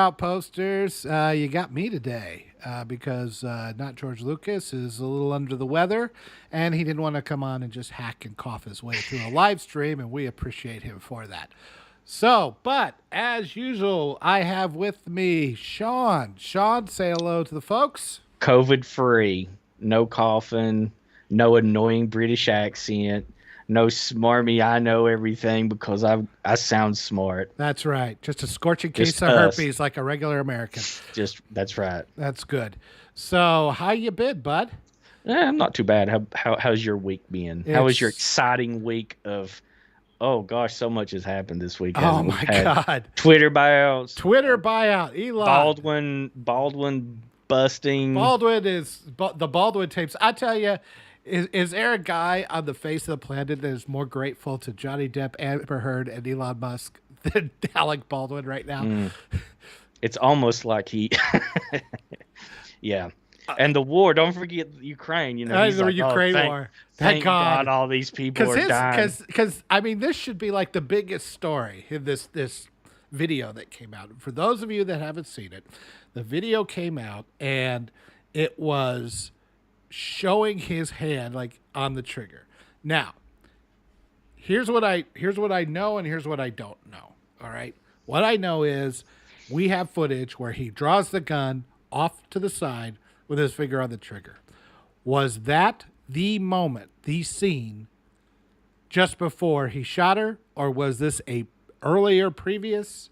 Outposters. You got me today because not George Lucas is a little under the weather, and he didn't want to come on and just hack and cough his way through a live stream, and we appreciate him for that. So, but as usual, I have with me Sean. Sean, say hello to the folks. COVID free, no coughing, no annoying British accent, no smarmy. I know everything because I sound smart. That's right. Just a scorching case Just of us. herpes like a regular American. That's right. That's good. So, how you been, bud? I'm not too bad. How's your week been? How was your It's exciting week of? Oh gosh, so much has happened this week. Oh Hasn't it? my We've had God. Twitter buyouts, Twitter buyout. Elon. Baldwin busting. Baldwin is the Baldwin tapes. I tell you, is there a guy on the face of the planet that is more grateful to Johnny Depp, Amber Heard, and Elon Musk than Alec Baldwin right now? It's almost like he, yeah. And the war. Don't forget Ukraine. He's The like, Ukraine thank, war. Thank God all these people are dying. Because I mean, this should be like the biggest story in this video that came out. For those of you that haven't seen it, the video came out and it was showing his hand like on the trigger. Now, here's what I know and here's what I don't know. All right. What I know is we have footage where he draws the gun off to the side with his finger on the trigger. Was that the moment, the scene just before he shot her, or was this a earlier previous?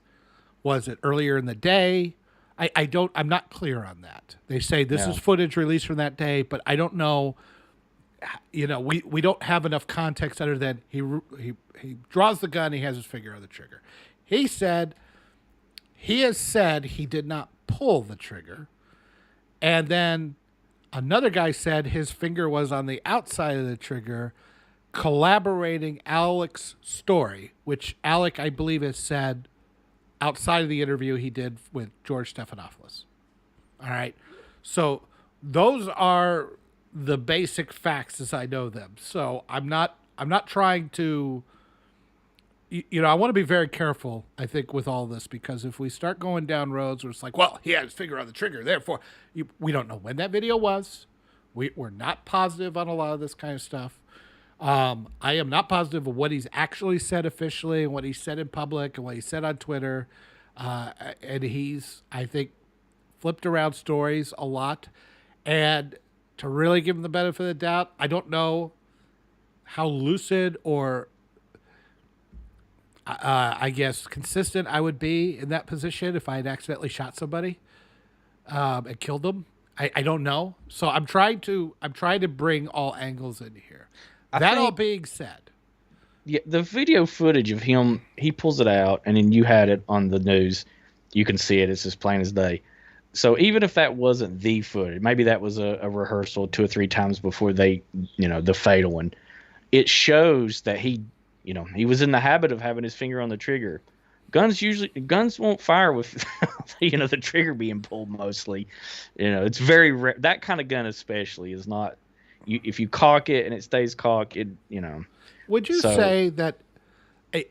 Was it earlier in the day? I'm not clear on that. They say this is footage released from that day, but I don't know. We don't have enough context other than he draws the gun, he has his finger on the trigger. He has said he did not pull the trigger. And then another guy said his finger was on the outside of the trigger, collaborating Alec's story, which Alec, I believe, has said outside of the interview he did with George Stephanopoulos. All right. So those are the basic facts as I know them. So I'm not trying to, I want to be very careful, I think, with all this, because if we start going down roads where it's like, well, he had his finger on the trigger, therefore, we don't know when that video was. We're not positive on a lot of this kind of stuff. I am not positive of what he's actually said officially and what he said in public and what he said on Twitter. And he's, I think, flipped around stories a lot. And to really give him the benefit of the doubt, I don't know how lucid or I guess consistent I would be in that position if I had accidentally shot somebody and killed them. I don't know. So I'm trying to bring all angles in here. All being said, yeah, the video footage of him, he pulls it out, and then you had it on the news. You can see it; it's as plain as day. So even if that wasn't the footage, maybe that was a rehearsal 2 or 3 times before they, the fatal one. It shows that he was in the habit of having his finger on the trigger. Guns won't fire with, the trigger being pulled mostly. It's very rare. That kind of gun especially is not. If you cock it and it stays cocked, Would you say that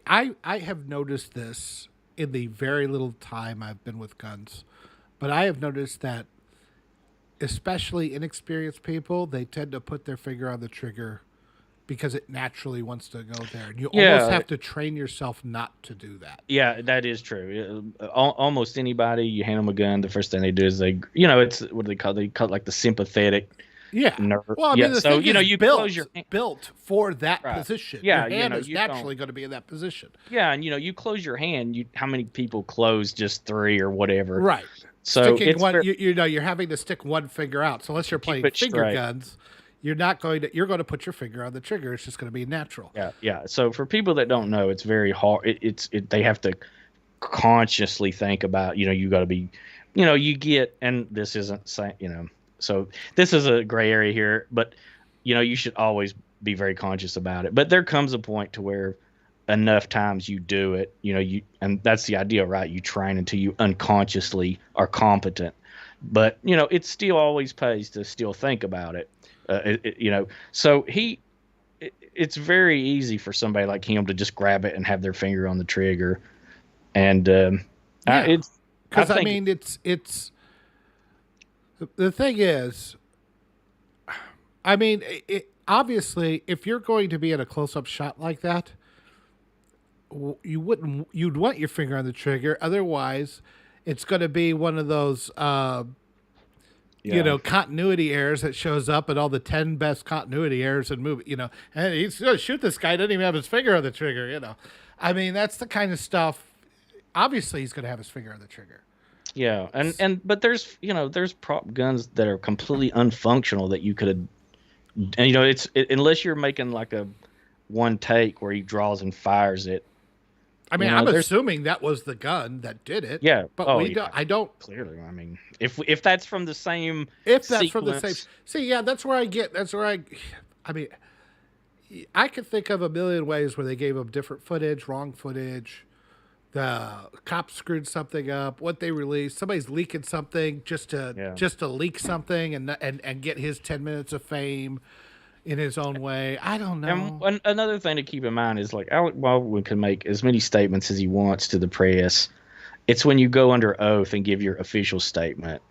I have noticed this in the very little time I've been with guns, but I have noticed that especially inexperienced people, they tend to put their finger on the trigger because it naturally wants to go there. And you almost have to train yourself not to do that. Yeah, that is true. Almost anybody, you hand them a gun, the first thing they do is it's, what do they call it? They call it like the sympathetic. Yeah. Nerve. Well, I mean, the thing is you built, close your built for that position. Yeah, your hand is naturally going to be in that position. Yeah, and you close your hand. How many people close just 3 or whatever? Right. So sticking one, you're having to stick one finger out. So unless you're playing finger guns, you're going to put your finger on the trigger. It's just going to be natural. Yeah. So for people that don't know, it's very hard. They have to consciously think about. You got to be, you get, and this isn't saying, So this is a gray area here, but you should always be very conscious about it. But there comes a point to where enough times you do it, and that's the idea, right? You train until you unconsciously are competent. But it still always pays to still think about it. So it's very easy for somebody like him to just grab it and have their finger on the trigger, and Because I mean, it's the thing is, I mean, obviously, if you're going to be in a close-up shot like that, you'd want your finger on the trigger. Otherwise, it's going to be one of those, continuity errors that shows up in all the 10 best continuity errors in movie. And he's going to shoot this guy. Doesn't even have his finger on the trigger. I mean, that's the kind of stuff. Obviously, he's going to have his finger on the trigger. Yeah, but there's prop guns that are completely unfunctional that you could have. And unless you're making like a one take where he draws and fires it. I mean, I'm assuming that was the gun that did it. Yeah, but I don't clearly. I mean, if that's from the same, see, yeah, that's where I mean, I could think of a million ways where they gave him different footage, wrong footage. The cops screwed something up. What they released, somebody's leaking something just to leak something and get his 10 minutes of fame in his own way. I don't know. And another thing to keep in mind is like Alec Baldwin can make as many statements as he wants to the press. It's when you go under oath and give your official statement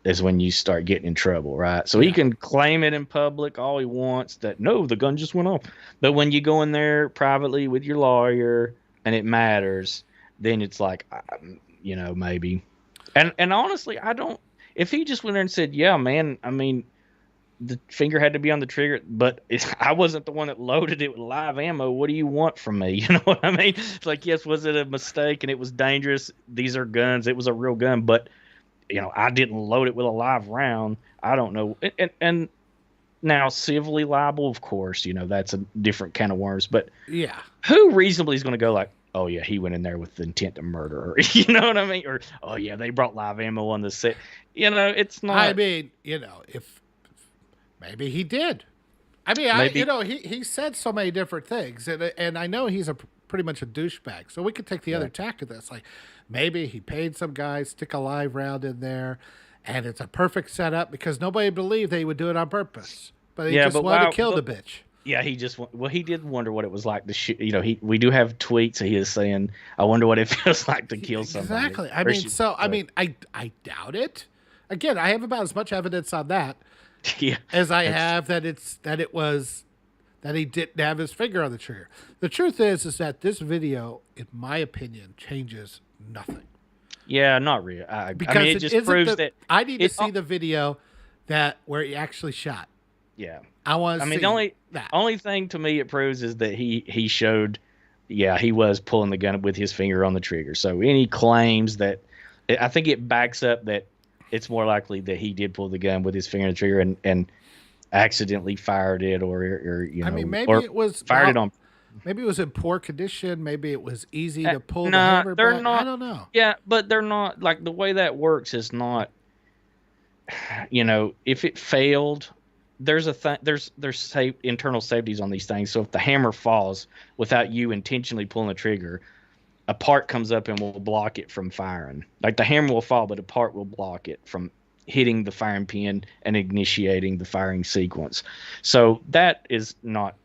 is when you start getting in trouble, right? So he can claim it in public all he wants that no, the gun just went off. But when you go in there privately with your lawyer and it matters, then it's like, maybe. And honestly, I don't. If he just went there and said, "Yeah, man," I mean, the finger had to be on the trigger, but I wasn't the one that loaded it with live ammo. What do you want from me? You know what I mean? It's like, yes, was it a mistake and it was dangerous? These are guns. It was a real gun, but I didn't load it with a live round. I don't know. And now civilly liable, of course, that's a different can of worms. But yeah, who reasonably is going to go like, oh yeah, he went in there with the intent to murder her. You know what I mean? Or oh yeah, they brought live ammo on the set. It's not. I mean, if maybe he did. I mean, he said so many different things, and I know he's pretty much a douchebag. So we could take the other tack of this, like maybe he paid some guy stick a live round in there, and it's a perfect setup because nobody believed they would do it on purpose, but he wanted to kill the bitch. Yeah, he did wonder what it was like to shoot. We do have tweets that he is saying, I wonder what it feels like to kill somebody. Exactly. I mean, I doubt it. Again, I have about as much evidence on that as I have that he didn't have his finger on the trigger. The truth is that this video, in my opinion, changes nothing. Yeah, not real. Because it just proves that I need to see the video where he actually shot. Yeah. I want to see the only thing to me it proves is that he showed, he was pulling the gun with his finger on the trigger. So any claims that, I think it backs up that it's more likely that he did pull the gun with his finger on the trigger and accidentally fired it or I mean, maybe it was fired it on. Maybe it was in poor condition. Maybe it was easy to pull the hammer back. I don't know. Yeah, but they're not, like, the way that works is not, if it failed, there's internal safeties on these things. So if the hammer falls without you intentionally pulling the trigger, a part comes up and will block it from firing. Like the hammer will fall, but a part will block it from hitting the firing pin and initiating the firing sequence. So that is not.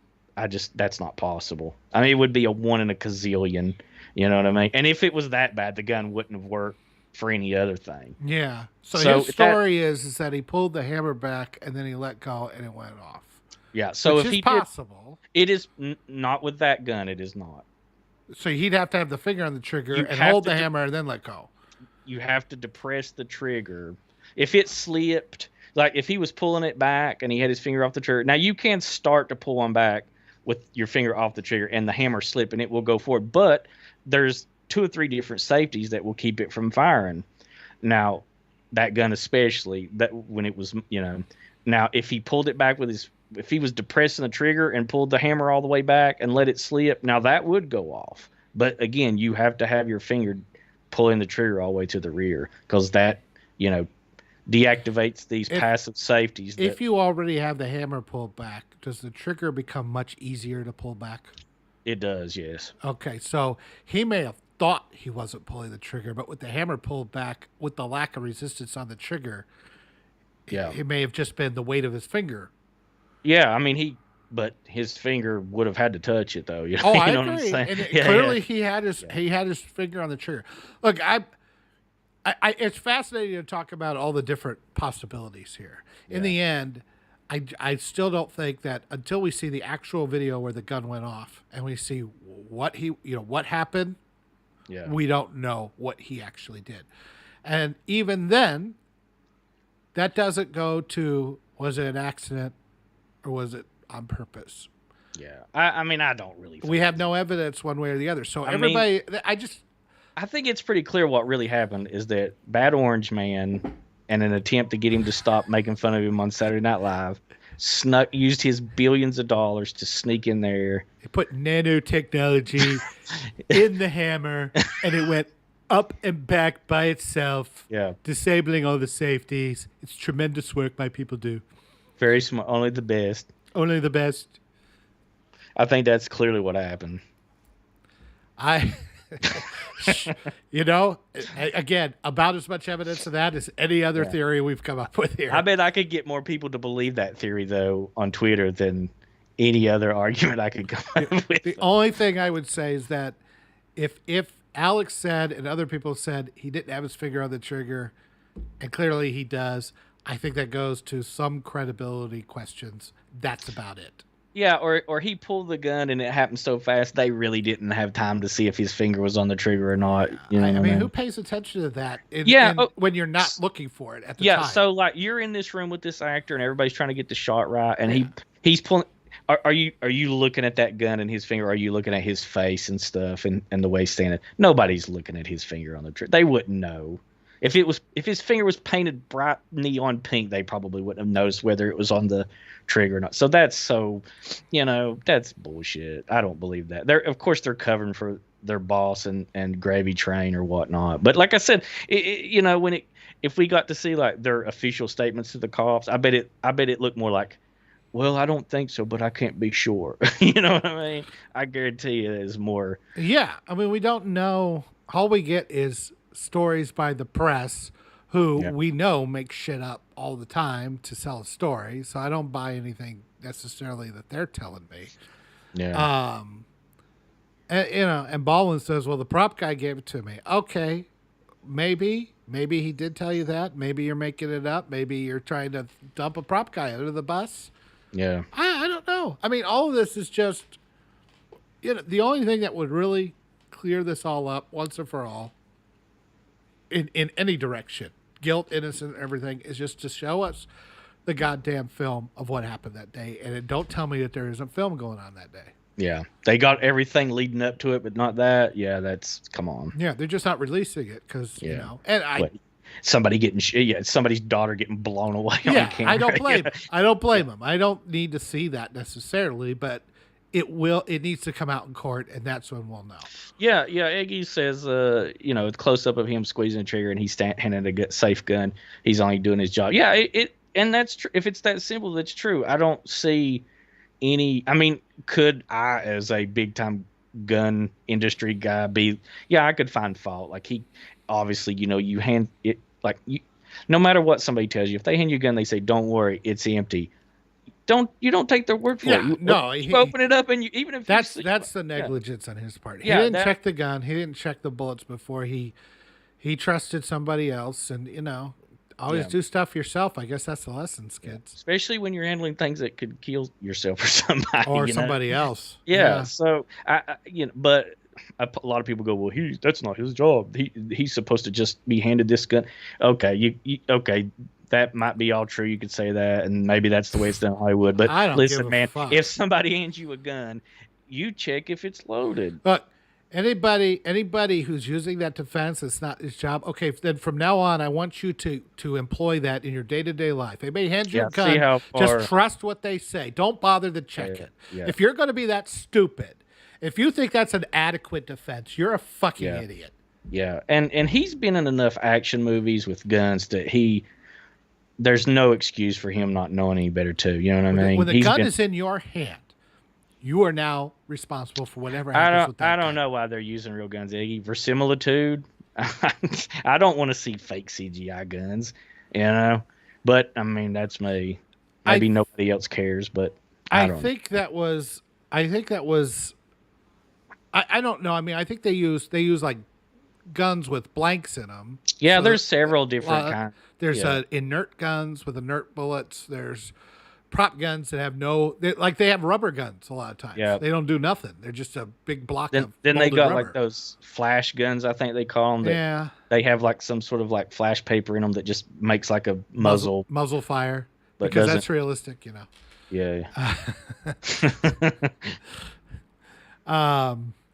That's not possible. I mean, it would be a 1 in a gazillion. You know what I mean? And if it was that bad, the gun wouldn't have worked for any other thing. Yeah. So his story is that he pulled the hammer back and then he let go and it went off. Yeah. So if he possible, it is not with that gun. It is not. So he'd have to have the finger on the trigger and hold the hammer and then let go. You have to depress the trigger. If it slipped, like if he was pulling it back and he had his finger off the trigger. Now you can start to pull one back with your finger off the trigger and the hammer slip and it will go forward. But there's 2 or 3 different safeties that will keep it from firing. Now, that gun especially, that when it was, now if he pulled it back if he was depressing the trigger and pulled the hammer all the way back and let it slip, now that would go off. But again, you have to have your finger pulling the trigger all the way to the rear because that, deactivates these passive safeties. If you already have the hammer pulled back, does the trigger become much easier to pull back? It does, yes. Okay, so he may have thought he wasn't pulling the trigger, but with the hammer pulled back, with the lack of resistance on the trigger, it may have just been the weight of his finger. Yeah, I mean, but his finger would have had to touch it, though. I agree. What I'm saying? And clearly he had his finger on the trigger. Look, it's fascinating to talk about all the different possibilities here. In the end, I still don't think that until we see the actual video where the gun went off and we see what what happened, we don't know what he actually did. And even then, that doesn't go to, was it an accident or was it on purpose? Yeah. I mean, I don't really think we have no evidence one way or the other. So I think it's pretty clear what really happened is that Bad Orange Man, in an attempt to get him to stop making fun of him on Saturday Night Live, used his billions of dollars to sneak in there. He put nanotechnology in the hammer, and it went up and back by itself, disabling all the safeties. It's tremendous work my people do. Very smart. Only the best. Only the best. I think that's clearly what happened. Again, about as much evidence of that as any other theory we've come up with here. I bet I could get more people to believe that theory, though, on Twitter than any other argument I could come up with. The only thing I would say is that if Alex said and other people said he didn't have his finger on the trigger, and clearly he does, I think that goes to some credibility questions. That's about it. Yeah, or he pulled the gun and it happened so fast they really didn't have time to see if his finger was on the trigger or not. I mean, who pays attention to that when you're not looking for it at the time? Yeah, so like you're in this room with this actor and everybody's trying to get the shot right, and he's pulling. Are you looking at that gun and his finger? Or are you looking at his face and stuff and the way he's standing? Nobody's looking at his finger on the trigger. They wouldn't know. If his finger was painted bright neon pink, they probably wouldn't have noticed whether it was on the trigger or not. So that's that's bullshit. I don't believe that. Of course they're covering for their boss and Gravy Train or whatnot. But like I said, if we got to see like their official statements to the cops, I bet it looked more like, well, I don't think so, but I can't be sure. You know what I mean? I guarantee you it's more. Yeah, I mean, we don't know. All we get is stories by the press, who we know make shit up all the time to sell a story. So I don't buy anything necessarily that they're telling me. Yeah. And Baldwin says, well, the prop guy gave it to me. Okay. Maybe he did tell you that. Maybe you're making it up. Maybe you're trying to dump a prop guy under the bus. Yeah. I don't know. I mean, all of this is just, the only thing that would really clear this all up once and for all in any direction, guilt, innocent, everything, is just to show us the goddamn film of what happened that day. And don't tell me that there isn't film going on that day. Yeah. They got everything leading up to it, but not that. Yeah, come on. Yeah, they're just not releasing it because, and somebody's daughter getting blown away on camera. I don't blame I don't blame them. I don't need to see that necessarily, but it needs to come out in court, and that's when we'll know. Yeah. Eggy says, it's close up of him squeezing the trigger, and he's handing a safe gun. He's only doing his job. Yeah, and that's true. If it's that simple, that's true. I don't see any. I mean, could I, as a big time gun industry guy, be? Yeah, I could find fault. Like he, obviously, you hand it like you. No matter what somebody tells you, if they hand you a gun, they say, "Don't worry, it's empty." You don't take their word for it. You open it up, and even if that's the negligence on his part. He didn't check the gun. He didn't check the bullets before he trusted somebody else, and always do stuff yourself. I guess that's the lesson, kids. Especially when you're handling things that could kill yourself or somebody or somebody else. Yeah. So but a lot of people go, well, that's not his job. He's supposed to just be handed this gun. Okay, okay. That might be all true. You could say that, and maybe that's the way it's done in Hollywood. But listen, man, if somebody hands you a gun, you check if it's loaded. Look, anybody who's using that defense, it's not his job. Okay, then from now on, I want you to employ that in your day-to-day life. Anybody hands you a gun, just trust what they say. Don't bother to check it. Yeah. If you're going to be that stupid, if you think that's an adequate defense, you're a fucking idiot. Yeah, and he's been in enough action movies with guns that there's no excuse for him not knowing any better too. You know what I mean? When the gun is in your hand, you are now responsible for whatever happens with that I don't know why they're using real guns, Iggy. Verisimilitude. I don't want to see fake CGI guns, But I mean, that's me. Maybe nobody else cares, but I don't think know. I don't know. I mean, I think they use like guns with blanks in them. Yeah, So there's several different kinds. There's Yeah. Inert guns with inert bullets. There's prop guns that have they have rubber guns a lot of times. Yeah. They don't do nothing. They're just a big block Then of they molded got rubber. like those flash guns, I think they call them. That Yeah. They have like some sort of like flash paper in them that just makes like a muzzle. Muzzle fire. But Because doesn't- that's realistic, you know. Yeah.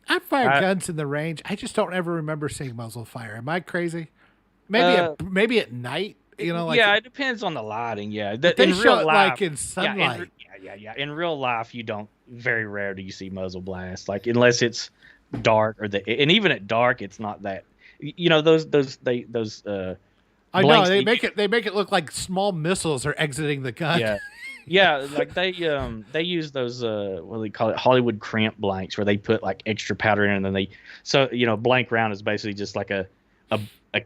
I've fired guns in the range. I just don't ever remember seeing muzzle fire. Am I crazy? Maybe at night, you know. Like yeah, it depends on the lighting. Yeah, they in show real it life, like in sunlight. Yeah. In real life, you don't. Very rare do you see muzzle blast, like unless it's dark and even at dark, it's not that. You know those. I know they make it look like small missiles are exiting the gun. Yeah. Yeah, like they use those what do they call it, Hollywood cramp blanks, where they put like extra powder in it, and then blank round is basically just like a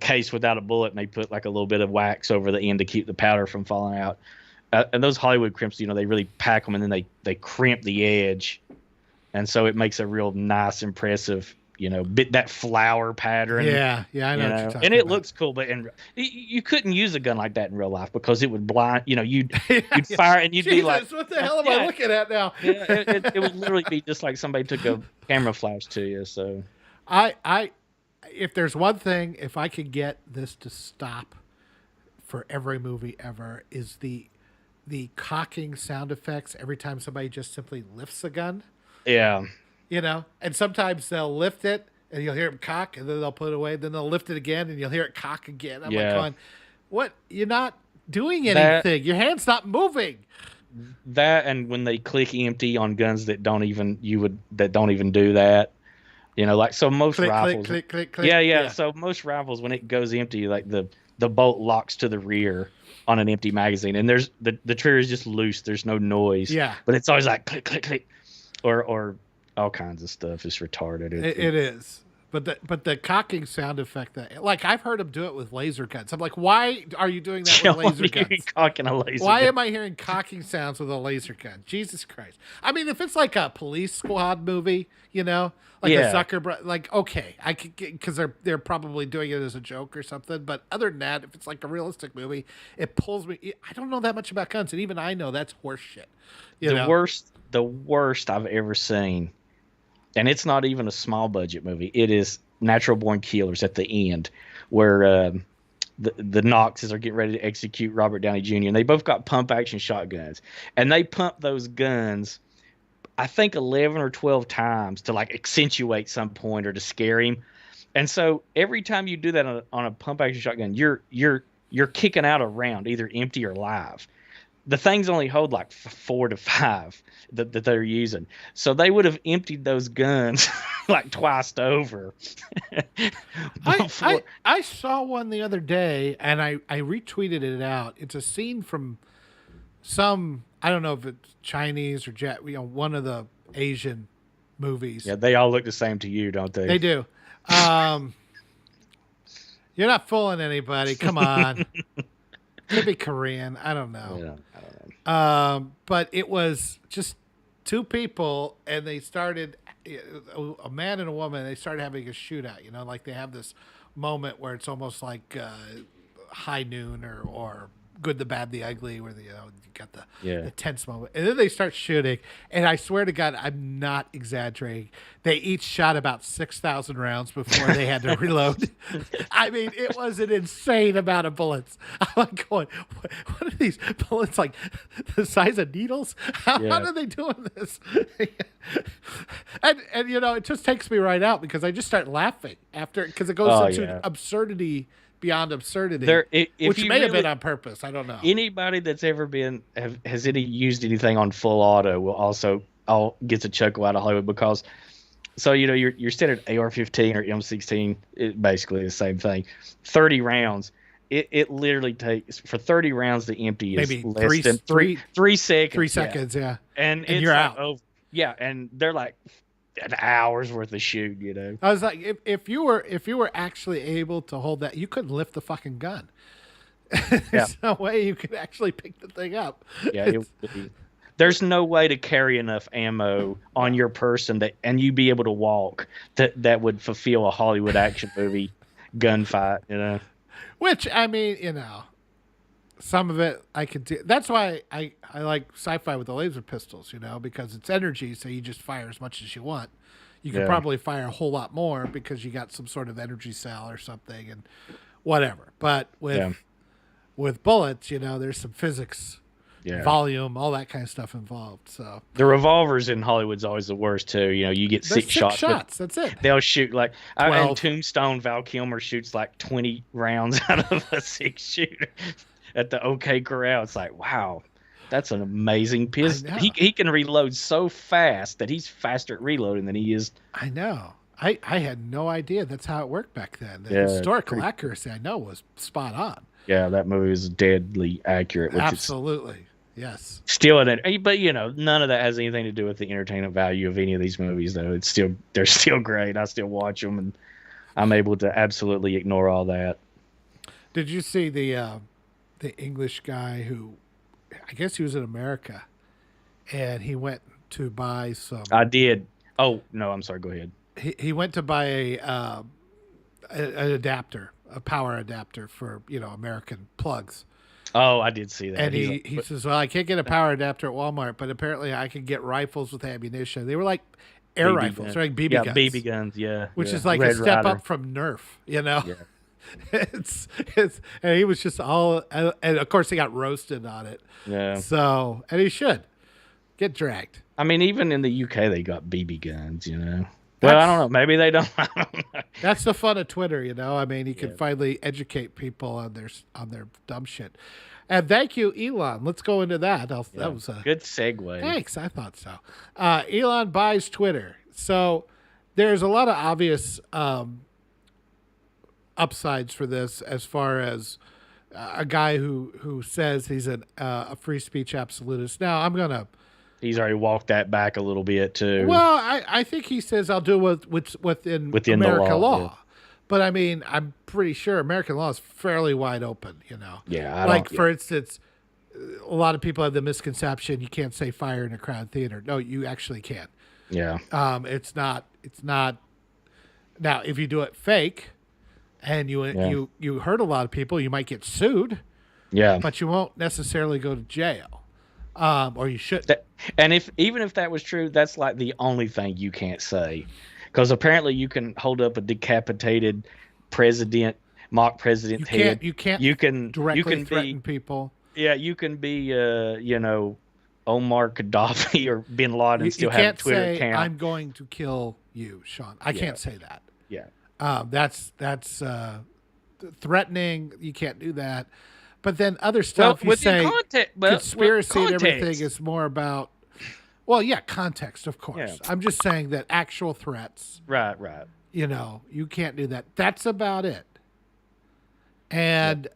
case without a bullet, and they put like a little bit of wax over the end to keep the powder from falling out. And those Hollywood crimps, they really pack them, and then they crimp the edge, and so it makes a real nice, impressive, bit that flower pattern. Yeah, I know. What you're talking and it about. looks cool, but you couldn't use a gun like that in real life because it would blind. You'd fire and you'd Jesus, be like, "What the hell am I looking at now?" Yeah, it would literally be just like somebody took a camera flash to you. So, if there's one thing, if I could get this to stop for every movie ever, is the cocking sound effects every time somebody just simply lifts a gun. yeah. And sometimes they'll lift it and you'll hear them cock, and then they'll put it away. Then they'll lift it again and you'll hear it cock again. I'm like, going, what? You're not doing anything. Your hand's not moving. That, and when they click empty on guns that don't even do that. Like, so most rifles. Click. Yeah. So most rifles, when it goes empty, like the bolt locks to the rear on an empty magazine, and there's the trigger is just loose. There's no noise. Yeah. But it's always like click, click, click, or all kinds of stuff. It's retarded. It is. But the cocking sound effect, like I've heard them do it with laser guns. I'm like, why are you doing that with laser guns? Cocking a laser Why gun. am I hearing cocking sounds with a laser gun? Jesus Christ! I mean, if it's like a police squad movie, like a Zucker, like okay, I could get, because they're probably doing it as a joke or something. But other than that, if it's like a realistic movie, it pulls me. I don't know that much about guns, and even I know that's horse shit. The worst I've ever seen. And it's not even a small budget movie. It is Natural Born Killers at the end, where the Knoxes are getting ready to execute Robert Downey Jr. And they both got pump action shotguns, and they pump those guns, I think 11 or 12 times to like accentuate some point or to scare him. And so every time you do that on a pump action shotgun, you're kicking out a round, either empty or live. The things only hold like 4 to 5 that they're using. So they would have emptied those guns like twice over. I saw one the other day, and I retweeted it out. It's a scene from I don't know if it's Chinese or one of the Asian movies. Yeah, they all look the same to you, don't they? They do. You're not fooling anybody. Come on. Could be Korean. I don't know. Yeah, I don't know. But it was just two people, and they started, a man and a woman, they started having a shootout. Like they have this moment where it's almost like High Noon or Good, the Bad, the Ugly, where you got the tense moment, and then they start shooting. And I swear to God, I'm not exaggerating. They each shot about 6,000 rounds before they had to reload. I mean, it was an insane amount of bullets. I'm like going, what are these bullets, like the size of needles? How are they doing this? and it just takes me right out because I just start laughing after, because it goes into absurdity. Beyond absurdity, which may have been on purpose. I don't know. Anybody that's ever has used anything on full auto will also gets a chuckle out of Hollywood, because your standard AR-15 or M16 is basically the same thing. 30 rounds. It literally takes, for 30 rounds to empty is maybe less than 3 seconds. 3 seconds, yeah. And you're out. Over. Yeah, and they're like an hour's worth of shoot, I was like, if you were actually able to hold that, you couldn't lift the fucking gun. There's no way you could actually pick the thing up. Yeah, There's no way to carry enough ammo on your person and you be able to walk that would fulfill a Hollywood action movie gunfight. Which, I mean, some of it I could do. That's why I like sci-fi with the laser pistols, because it's energy, so you just fire as much as you want. You could probably fire a whole lot more because you got some sort of energy cell or something and whatever. But with bullets, there's some physics, volume, all that kind of stuff involved. So the revolvers in Hollywood's always the worst too. You get six shots. That's it. They'll shoot like in Tombstone. Val Kilmer shoots like 20 rounds out of a 6-shooter at the OK Corral. It's like, wow, that's an amazing pistol. He can reload so fast that he's faster at reloading than he is. I know. I had no idea that's how it worked back then. The historical accuracy I know was spot on. Yeah, that movie is deadly accurate. Absolutely. Yes. Still but none of that has anything to do with the entertainment value of any of these movies, though. They're still great. I still watch them, and I'm able to absolutely ignore all that. Did you see the English guy who, I guess he was in America, and he went to buy some? I did. Oh no, I'm sorry. Go ahead. He went to buy an adapter, a power adapter for American plugs. Oh, I did see that. And he says, well, I can't get a power adapter at Walmart, but apparently I can get rifles with ammunition. They were like air rifles, right? BB guns. Yeah, BB guns, yeah. Which is like a step up from Nerf, Yeah. it's and he was just and of course he got roasted on it. Yeah. So, and he should get dragged. I mean, even in the UK, they got BB guns, Well, I don't know. Maybe they don't. I don't know. That's the fun of Twitter, I mean, you can finally educate people on their dumb shit. And thank you, Elon. Let's go into that. That was a good segue. Thanks. I thought so. Elon buys Twitter. So there's a lot of obvious upsides for this, as far as a guy who says he's a free speech absolutist. Now he's already walked that back a little bit too. Well, I think he says I'll do what's within American the law. Yeah. But I mean, I'm pretty sure American law is fairly wide open, Yeah. For instance, a lot of people have the misconception you can't say fire in a crowded theater. No, you actually can. Yeah. It's not. Now, if you do it fake, and you hurt a lot of people, you might get sued. Yeah. But you won't necessarily go to jail. Or you shouldn't. And even if that was true, that's like the only thing you can't say, because apparently you can hold up a decapitated mock president's head. You can threaten people. Yeah, you can be Omar Gaddafi or Bin Laden and still have a Twitter account. You can't say I'm going to kill you, Sean. I can't say that. Yeah. That's threatening. You can't do that. But then other stuff you say conspiracy and everything is more about. Well, yeah, context, of course. Yeah. I'm just saying that actual threats. Right. You can't do that. That's about it. And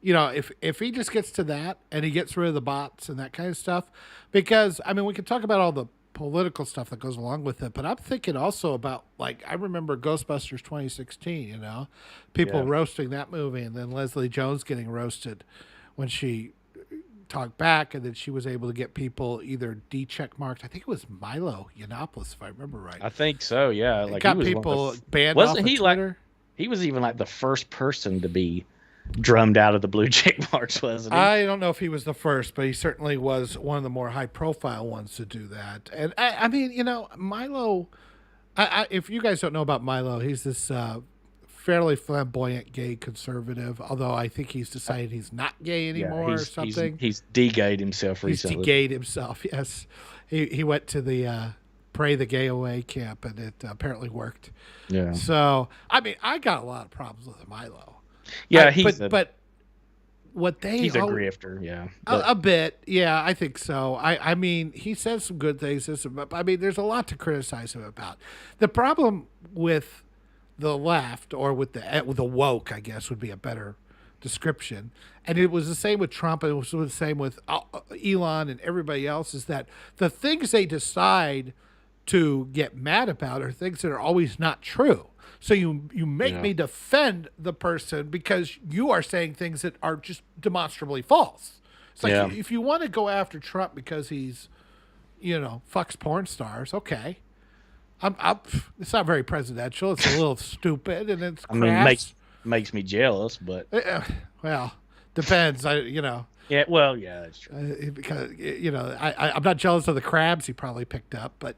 if he just gets to that and he gets rid of the bots and that kind of stuff, because I mean, we could talk about all the political stuff that goes along with it, but I'm thinking also about, like, I remember Ghostbusters 2016, people roasting that movie, and then Leslie Jones getting roasted when she talked back, and then she was able to get people either check marked. I think it was Milo Yiannopoulos, if I remember right. I think so, yeah. Like, got people banned off of Twitter. He was even like the first person to be drummed out of the blue check marks, wasn't he? I don't know if he was the first, but he certainly was one of the more high-profile ones to do that. And I mean, Milo. If you guys don't know about Milo, he's this fairly flamboyant gay conservative. Although I think he's decided he's not gay anymore or something. He's de-gayed himself recently. He's de-gayed himself. Yes, he went to the Pray the Gay Away camp, and it apparently worked. Yeah. So I mean, I got a lot of problems with Milo. Yeah, he's a grifter, yeah. A bit, yeah, I think so. I mean, he says some good things. I mean, there's a lot to criticize him about. The problem with the left, or with the woke, I guess, would be a better description. And it was the same with Trump, and it was the same with Elon and everybody else, is that the things they decide to get mad about are things that are always not true. So you make me defend the person because you are saying things that are just demonstrably false. It's like Yeah. if you want to go after Trump because he's, fucks porn stars, okay. It's not very presidential. It's a little stupid and it's I mean, crass. makes me jealous, but Well, depends. yeah, well, yeah, that's true. Because I'm not jealous of the crabs he probably picked up, but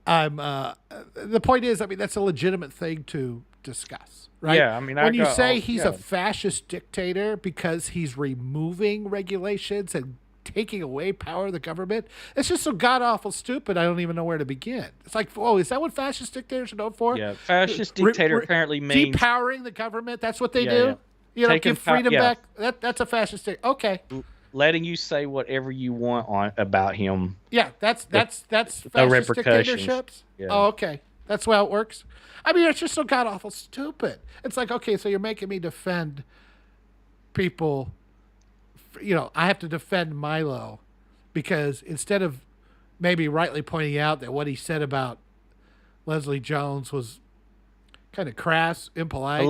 I'm. The point is, I mean, that's a legitimate thing to discuss, right? Yeah, I mean, when you say he's a fascist dictator because he's removing regulations and taking away power of the government, it's just so god awful stupid. I don't even know where to begin. It's like, oh, is that what fascist dictators are known for? Yeah, fascist dictator apparently means depowering the government. That's what they do. Yeah. Give freedom back. That's a fascist dictator. Okay. Letting you say whatever you want about him. Yeah, that's fascist repercussions. dictatorships. Yeah. Oh, okay. That's how it works. I mean, it's just so god awful stupid. It's like, okay, so you're making me defend people. I have to defend Milo because instead of maybe rightly pointing out that what he said about Leslie Jones was kind of crass, impolite,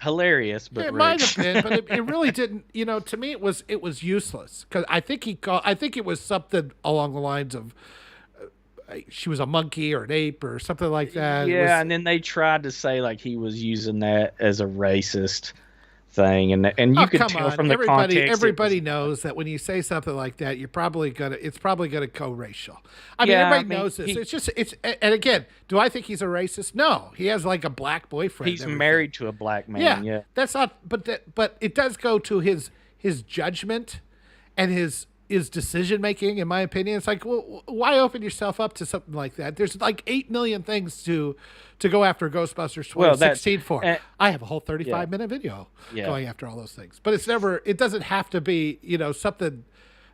hilarious, but it might have been, but it really didn't. To me, it was useless because I think it was something along the lines of she was a monkey or an ape or something like that. Yeah, and then they tried to say like he was using that as a racist thing, and you could tell from the context. Everybody knows that when you say something like that, it's probably gonna co-racial. I mean, everybody knows this. And again, do I think he's a racist? No, he has like a black boyfriend. He's married to a black man. Yeah. That's not. But it does go to his judgment and his decision making. In my opinion, it's like, well, why open yourself up to something like that? There's like 8 million things to go after Ghostbusters 2016 for. I have a whole 35-minute video going after all those things. But it doesn't have to be, something.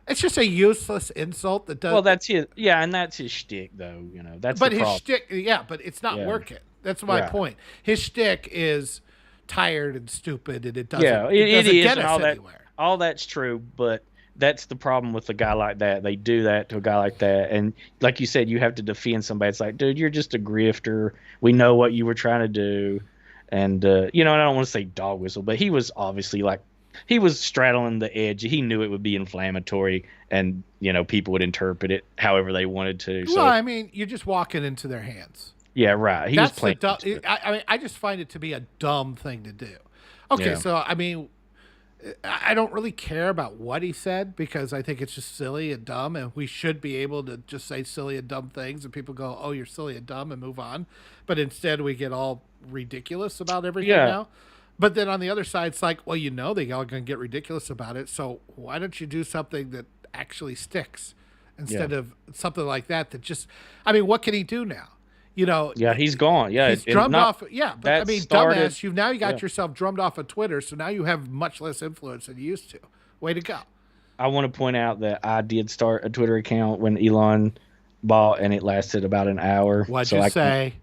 It's just a useless insult that does. Well, that's his. Yeah, and that's his shtick, though. That's. But his shtick, but it's not working. That's my point. His shtick is tired and stupid, and it doesn't. Yeah, it doesn't get us anywhere. All that's true, but that's the problem with a guy like that. They do that to a guy like that, and like you said, you have to defend somebody. It's like, dude, you're just a grifter. We know what you were trying to do, and and I don't want to say dog whistle, but he was obviously he was straddling the edge. He knew it would be inflammatory, and people would interpret it however they wanted to. Well, I mean, you're just walking into their hands. Yeah, right. He was playing. I just find it to be a dumb thing to do. Okay, so I mean, I don't really care about what he said because I think it's just silly and dumb, and we should be able to just say silly and dumb things, and people go, "Oh, you're silly and dumb," and move on. But instead, we get all ridiculous about everything now. But then on the other side, it's like, well, they all going to get ridiculous about it. So why don't you do something that actually sticks instead of something like that just? I mean, what can he do now? Yeah, he's gone. Yeah, he's drummed off. Yeah, but I mean, dumbass, you got yourself drummed off of Twitter, so now you have much less influence than you used to. Way to go. I want to point out that I did start a Twitter account when Elon bought, and it lasted about an hour. What'd you say?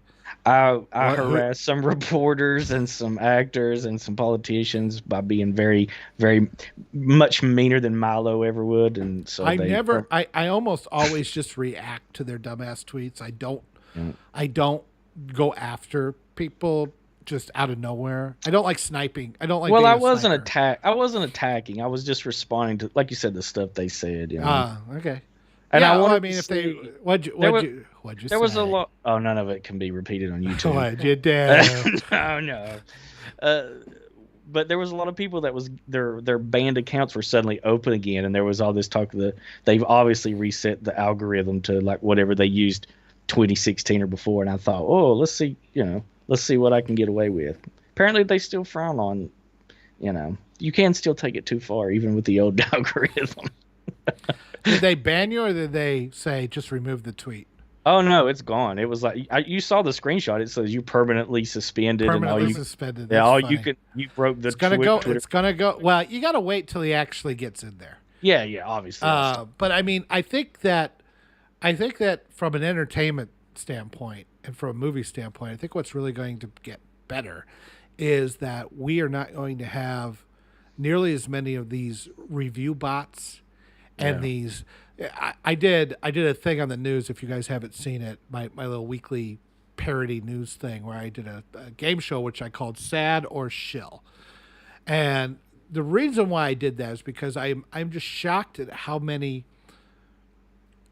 I harassed some reporters and some actors and some politicians by being very, very much meaner than Milo ever would, and so I almost always just react to their dumbass tweets. I don't go after people just out of nowhere. I don't like sniping. I don't like. Well, I wasn't attacking. I was just responding to, like you said, the stuff they said. Okay. And what'd you say? There was a lot. Oh, none of it can be repeated on YouTube. What'd you do? Oh no. But there was a lot of people that was their banned accounts were suddenly open again, and there was all this talk that they've obviously reset the algorithm to like whatever they used 2016 or before, and I thought, oh, let's see what I can get away with. Apparently they still frown on, you can still take it too far even with the old algorithm. Did they ban you, or did they say just remove the tweet? Oh no, it's gone. It was like you saw the screenshot. It says you permanently suspended. Suspended. That's funny. You broke the. It's gonna go. It's gonna go. Well, you got to wait till he actually gets in there. Yeah, obviously. But I mean, I think that from an entertainment standpoint and from a movie standpoint, I think what's really going to get better is that we are not going to have nearly as many of these review bots and these. I did a thing on the news. If you guys haven't seen it, my little weekly parody news thing where I did a game show which I called Sad or Shill, and the reason why I did that is because I'm just shocked at how many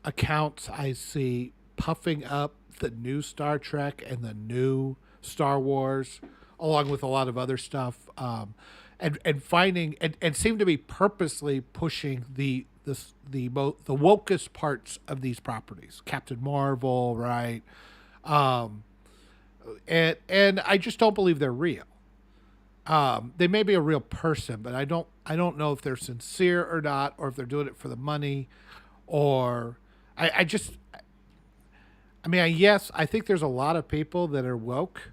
accounts I see puffing up the new Star Trek and the new Star Wars, along with a lot of other stuff, and finding and seem to be purposely pushing the wokest parts of these properties, Captain Marvel, right? And I just don't believe they're real. They may be a real person, but I don't know if they're sincere or not, or if they're doing it for the money, or yes, I think there's a lot of people that are woke.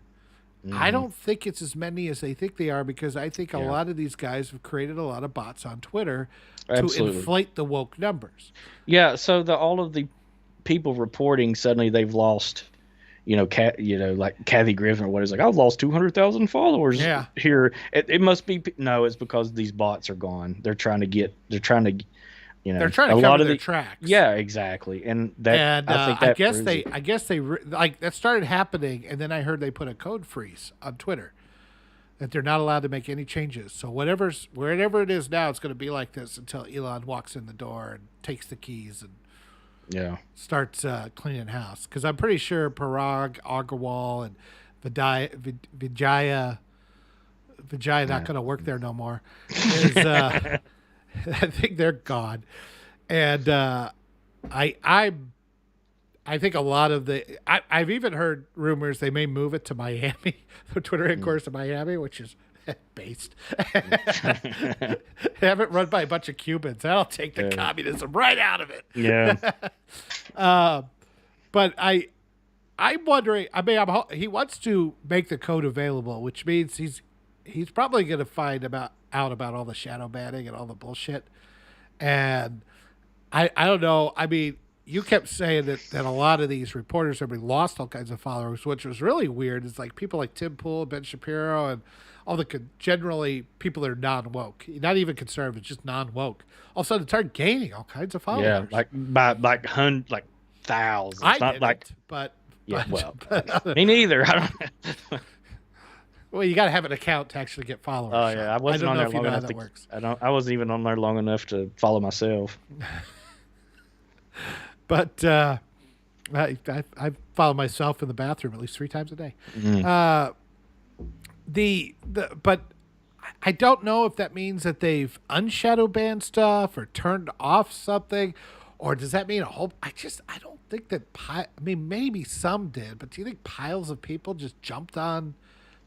I don't think it's as many as they think they are, because I think a lot of these guys have created a lot of bots on Twitter to inflate the woke numbers. Yeah, so all of the people reporting suddenly they've lost, like Kathy Griffin or what is like, I've lost 200,000 followers here. It must be it's because these bots are gone. They're trying to they're trying to cover their tracks. Yeah, exactly. And I guess they that started happening, and then I heard they put a code freeze on Twitter that they're not allowed to make any changes. So wherever it is now, it's going to be like this until Elon walks in the door and takes the keys and starts cleaning house. Because I'm pretty sure Parag Agrawal and Vijaya not going to work there no more. I think they're gone, and I think a lot of I've even heard rumors they may move it to Miami, the Twitter headquarters to Miami, which is based. Have it run by a bunch of Cubans. That'll take the communism right out of it. Yeah. But I'm wondering. I mean, he wants to make the code available, which means he's probably going to find out about all the shadow banning and all the bullshit. And I don't know. I mean, you kept saying that a lot of these reporters have lost all kinds of followers, which was really weird. It's like people like Tim Pool, Ben Shapiro, and all the generally people that are non-woke, not even conservative, just non-woke. All of a sudden, start gaining all kinds of followers. Yeah, like thousands. But me neither. I don't. Well, you got to have an account to actually get followers. Oh yeah, I wasn't on there long enough. I wasn't even on there long enough to follow myself. But I follow myself in the bathroom at least 3 times a day. But I don't know if that means that they've unshadow banned stuff or turned off something, or does that mean a whole? I don't think that. Maybe some did, but do you think piles of people just jumped on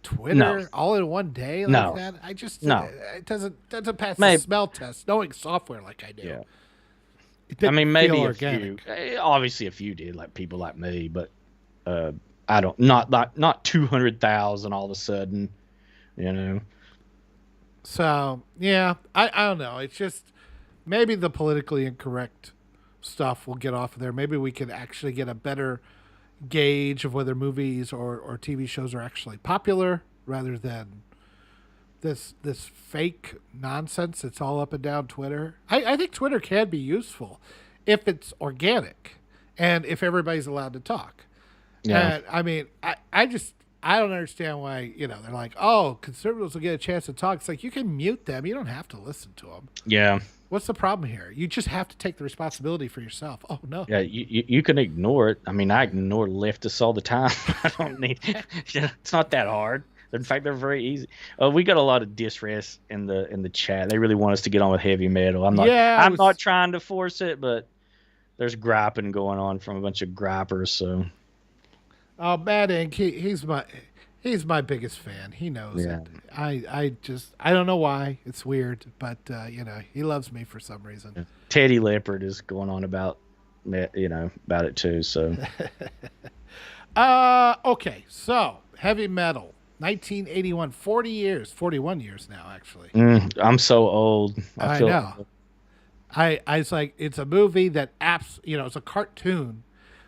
Twitter all in one day like that? It doesn't pass the smell test, knowing software like I do. Yeah. Maybe organic. A few. Obviously, a few did, like people like me, but I don't. Not 200,000 all of a sudden, So yeah, I don't know. It's just maybe the politically incorrect stuff will get off of there. Maybe we can actually get a better gauge of whether movies or TV shows are actually popular, rather than this fake nonsense that's all up and down Twitter. I think Twitter can be useful if it's organic and if everybody's allowed to talk. Yeah. And I don't understand why, they're like, oh, conservatives will get a chance to talk. It's like, you can mute them. You don't have to listen to them. Yeah. What's the problem here? You just have to take the responsibility for yourself. Oh, no. Yeah, you can ignore it. I ignore leftists all the time. I don't need it's not that hard. In fact, they're very easy. We got a lot of disres in the chat. They really want us to get on with heavy metal. I'm not trying to force it, but there's griping going on from a bunch of grippers, so. Oh, Matt Inc., he's my biggest fan. He knows it. I don't know why. It's weird, but he loves me for some reason. Yeah. Teddy Leopard is going on about it too. So. Okay. So heavy metal, 1981, 41 years now, actually. I'm so old. I know. Old. I was like, it's a movie that it's a cartoon.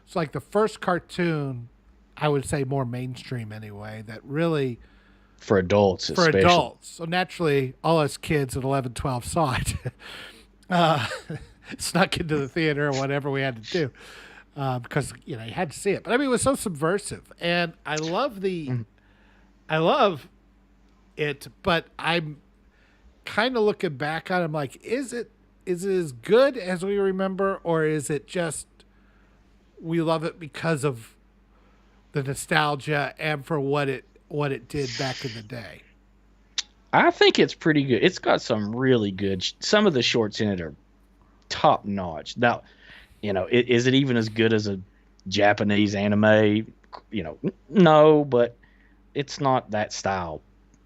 It's like the first cartoon, I would say more mainstream anyway, that really... For adults, especially. For adults. So naturally, all us kids at 11, 12 saw it. Snuck into the theater or whatever we had to do. Because, you had to see it. But, it was so subversive. And I love it, but kind of looking back on it, I'm like, is it as good as we remember, or is it just we love it because of the nostalgia and for what it did back in the day? I think it's pretty good. It's got some really good. Some of the shorts in it are top notch. Now, is it even as good as a Japanese anime? No, but it's not that style.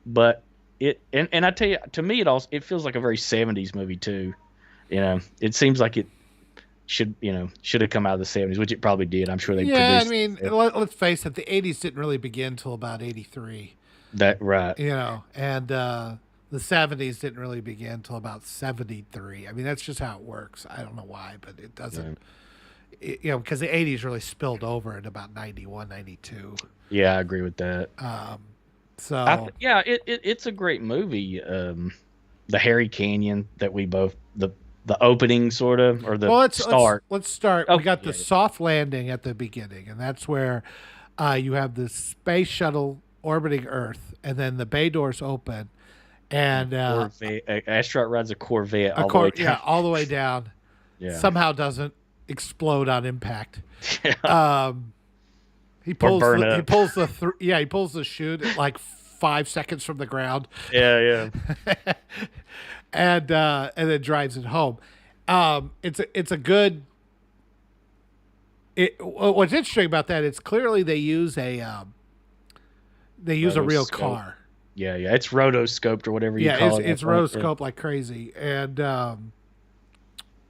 But and I tell you, to me, it feels like a very 70s movie too. It seems like it should have come out of the 70s, which it probably did. I'm sure they Yeah, I produced mean, it. let's face it, the 80s didn't really begin until about 83. That right. And the 70s didn't really begin until about 73. I mean, that's just how it works. I don't know why, but it doesn't. Because the 80s really spilled over in about 91, 92. Yeah, I agree with that. So it's a great movie. The Harry Canyon that we both the opening sort of, or the start. Let's start. Oh, We got the yeah. soft landing at the beginning, and that's where you have the space shuttle orbiting Earth, and then the bay doors open, and Astronaut rides a Corvette all the way down. yeah, all the way down. Yeah. Somehow doesn't explode on impact. Yeah. He pulls burn he up. pulls he pulls the chute at like 5 seconds from the ground. Yeah. And then drives it home. It's a good. What's interesting about that? It's clearly they use a real Rotoscope. car. Yeah. It's rotoscoped or whatever you call it. It's rotoscope like crazy, and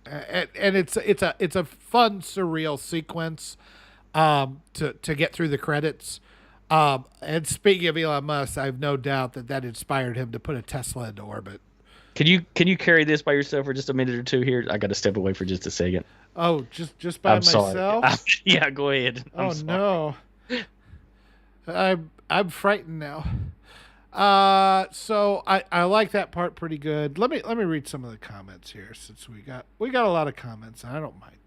it's a fun surreal sequence to get through the credits. And speaking of Elon Musk, I have no doubt that inspired him to put a Tesla into orbit. Can you carry this by yourself for just a minute or two here? I got to step away for just a second. Oh, just by I'm myself? sorry. Yeah, go ahead. I'm sorry. No, I'm frightened now. So I like that part pretty good. Let me read some of the comments here, since we got a lot of comments, and I don't mind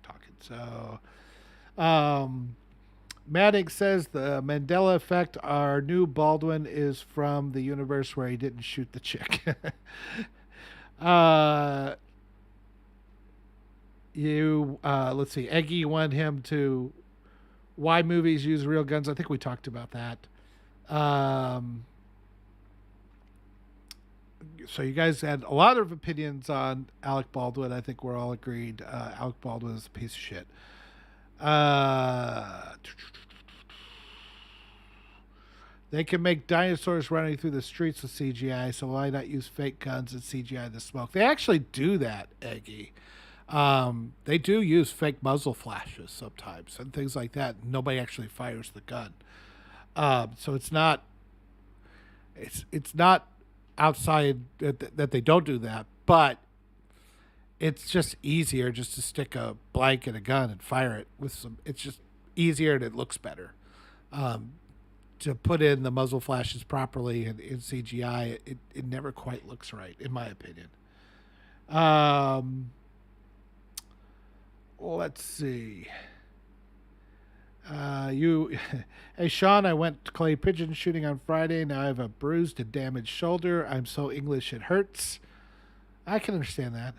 talking. So, Maddox says the Mandela effect. Our new Baldwin is from the universe where he didn't shoot the chick. Let's see. Eggy want him to why movies use real guns. I think we talked about that. So you guys had a lot of opinions on Alec Baldwin. I think we're all agreed. Alec Baldwin is a piece of shit. They can make dinosaurs running through the streets with CGI, so why not use fake guns and CGI the smoke? They actually do that, Eggy. They do use fake muzzle flashes sometimes and things like that. Nobody actually fires the gun. So it's not outside that they don't do that, but it's just easier just to stick a blank in a gun and fire it with some. It's just easier and it looks better. To put in the muzzle flashes properly and in CGI, it never quite looks right, in my opinion. Let's see. Hey Sean, I went to clay pigeon shooting on Friday. Now I have a bruised and damaged shoulder. I'm so English it hurts. I can understand that.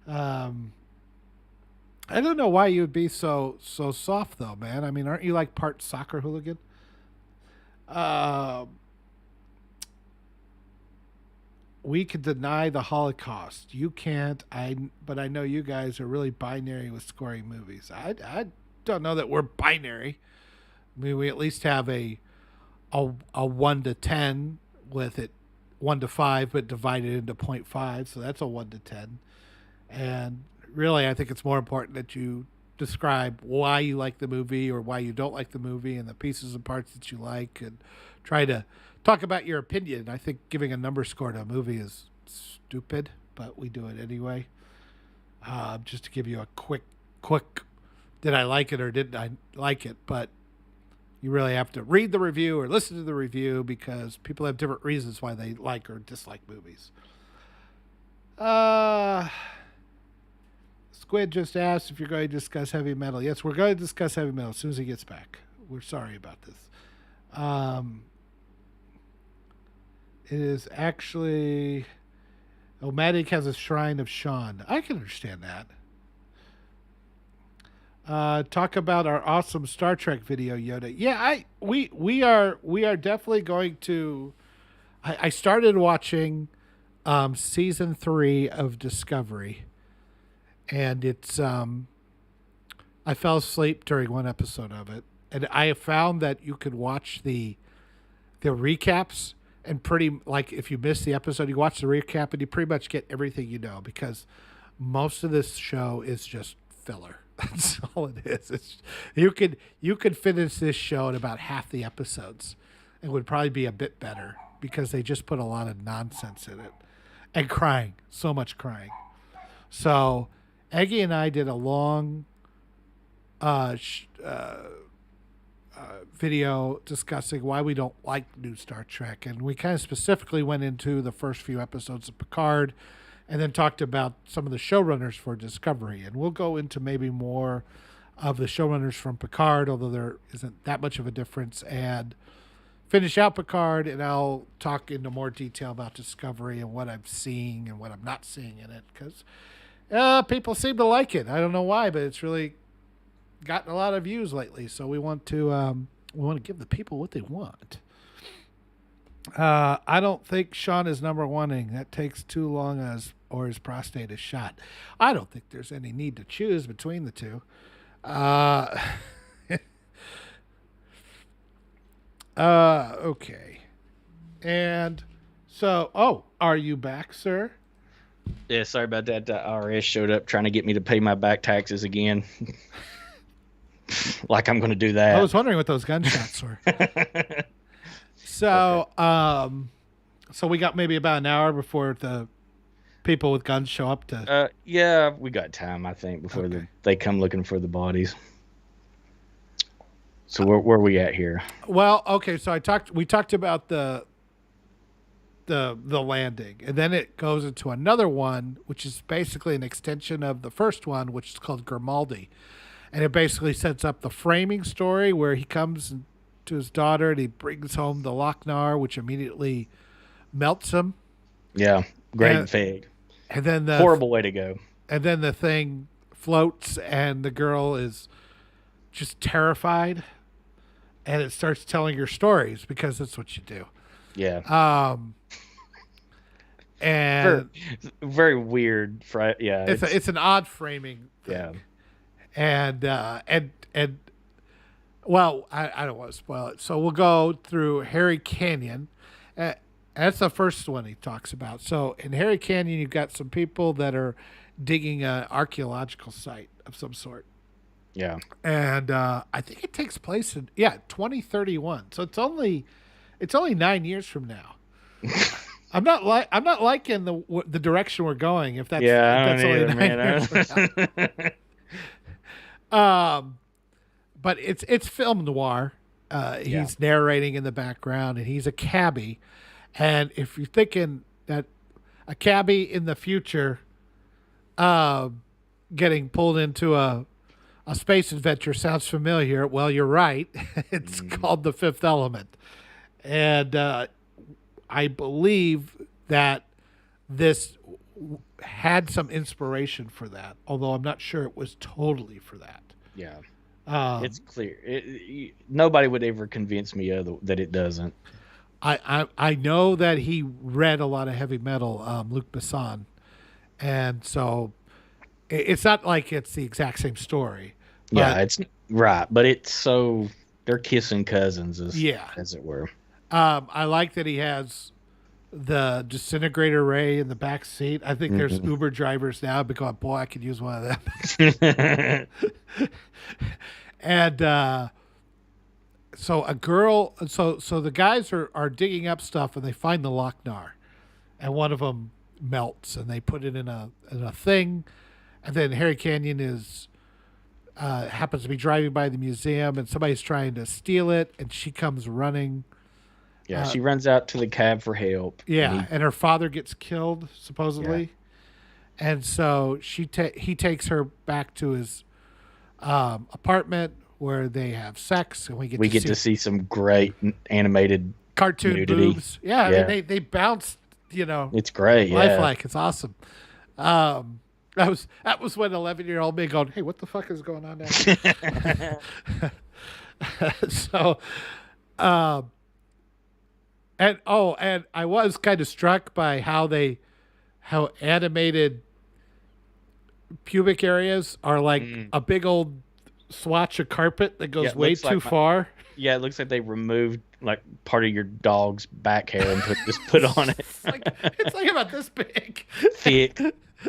I don't know why you would be so soft though, man. I mean, aren't you like part soccer hooligan? We can deny the Holocaust. You can't. But I know you guys are really binary with scoring movies. I don't know that we're binary. I mean, we at least have a 1 to 10 with it 1 to 5, but divided into 0.5. So that's a 1 to 10. And really, I think it's more important that you describe why you like the movie or why you don't like the movie and the pieces and parts that you like, and try to talk about your opinion. I think giving a number score to a movie is stupid, but we do it anyway. Just to give you a quick, did I like it or didn't I like it? But you really have to read the review or listen to the review, because people have different reasons why they like or dislike movies. Squid just asked if you're going to discuss heavy metal. Yes, we're going to discuss heavy metal as soon as he gets back. We're sorry about this. It is actually Omatic has a shrine of Sean. I can understand that. Talk about our awesome Star Trek video, Yoda. Yeah, we are definitely going to. I started watching season 3 of Discovery, and it's I fell asleep during one episode of it, and I have found that you could watch the recaps and pretty like if you miss the episode, you watch the recap and you pretty much get everything you know because most of this show is just filler. That's all it is. You could finish this show in about half the episodes. It would probably be a bit better because they just put a lot of nonsense in it and crying, so much crying. So Eggy and I did a long video discussing why we don't like new Star Trek, and we kind of specifically went into the first few episodes of Picard, and then talked about some of the showrunners for Discovery, and we'll go into maybe more of the showrunners from Picard, although there isn't that much of a difference, and finish out Picard, and I'll talk into more detail about Discovery and what I'm seeing and what I'm not seeing in it, because people seem to like it. I don't know why, but it's really gotten a lot of views lately. So we want to give the people what they want. I don't think Sean is number oneing. That takes too long or his prostate is shot. I don't think there's any need to choose between the two. Okay. And so, are you back, sir? Yeah, sorry about that. The IRS showed up trying to get me to pay my back taxes again. Like I'm going to do that. I was wondering what those gunshots were. So, okay. So we got maybe about an hour before the people with guns show up to. Yeah, we got time, I think, before they come looking for the bodies. So where are we at here? Well, okay. So we talked about the landing, and then it goes into another one, which is basically an extension of the first one, which is called Grimaldi. And it basically sets up the framing story where he comes to his daughter and he brings home the Lochnar, which immediately melts him. Yeah, great fade. And then horrible way to go. And then the thing floats and the girl is just terrified. And it starts telling her stories because that's what you do. Yeah. And very weird. Yeah. It's an odd framing thing. Yeah. And well, I don't want to spoil it. So we'll go through Harry Canyon. That's the first one he talks about. So in Harry Canyon, you've got some people that are digging an archaeological site of some sort. Yeah. And I think it takes place in 2031. So it's only 9 years from now. I'm not liking the direction we're going. If that's only 9 years from now. But it's film noir. He's narrating in the background, and he's a cabbie. And if you're thinking that a cabbie in the future, getting pulled into a space adventure sounds familiar, well, you're right. It's called The Fifth Element, and I believe that this had some inspiration for that, although I'm not sure it was totally for that. Yeah. It's clear. Nobody would ever convince me that it doesn't. I know that he read a lot of heavy metal, Luc Besson, and so it's not like it's the exact same story. Yeah, it's right, but it's so they're kissing cousins, as it were. I like that he has the disintegrator ray in the back seat. I think there's Uber drivers now because, boy, I could use one of them. And so the guys are digging up stuff and they find the Lochnar, and one of them melts and they put it in a thing, and then Harry Canyon happens to be driving by the museum and somebody's trying to steal it, and she comes running. Yeah, she runs out to the cab for help. Yeah, and her father gets killed, supposedly. Yeah. And so he takes her back to his apartment where they have sex, and we get to see some great animated cartoon nudity. boobs. Yeah. I mean, they bounce It's great. Yeah. lifelike. It's awesome. That was when 11-year-old me going, hey, what the fuck is going on now? So, and I was kind of struck by how animated pubic areas are like a big old swatch of carpet that goes way too far. Yeah, it looks like they removed like part of your dog's back hair and put on it. It's like about this big.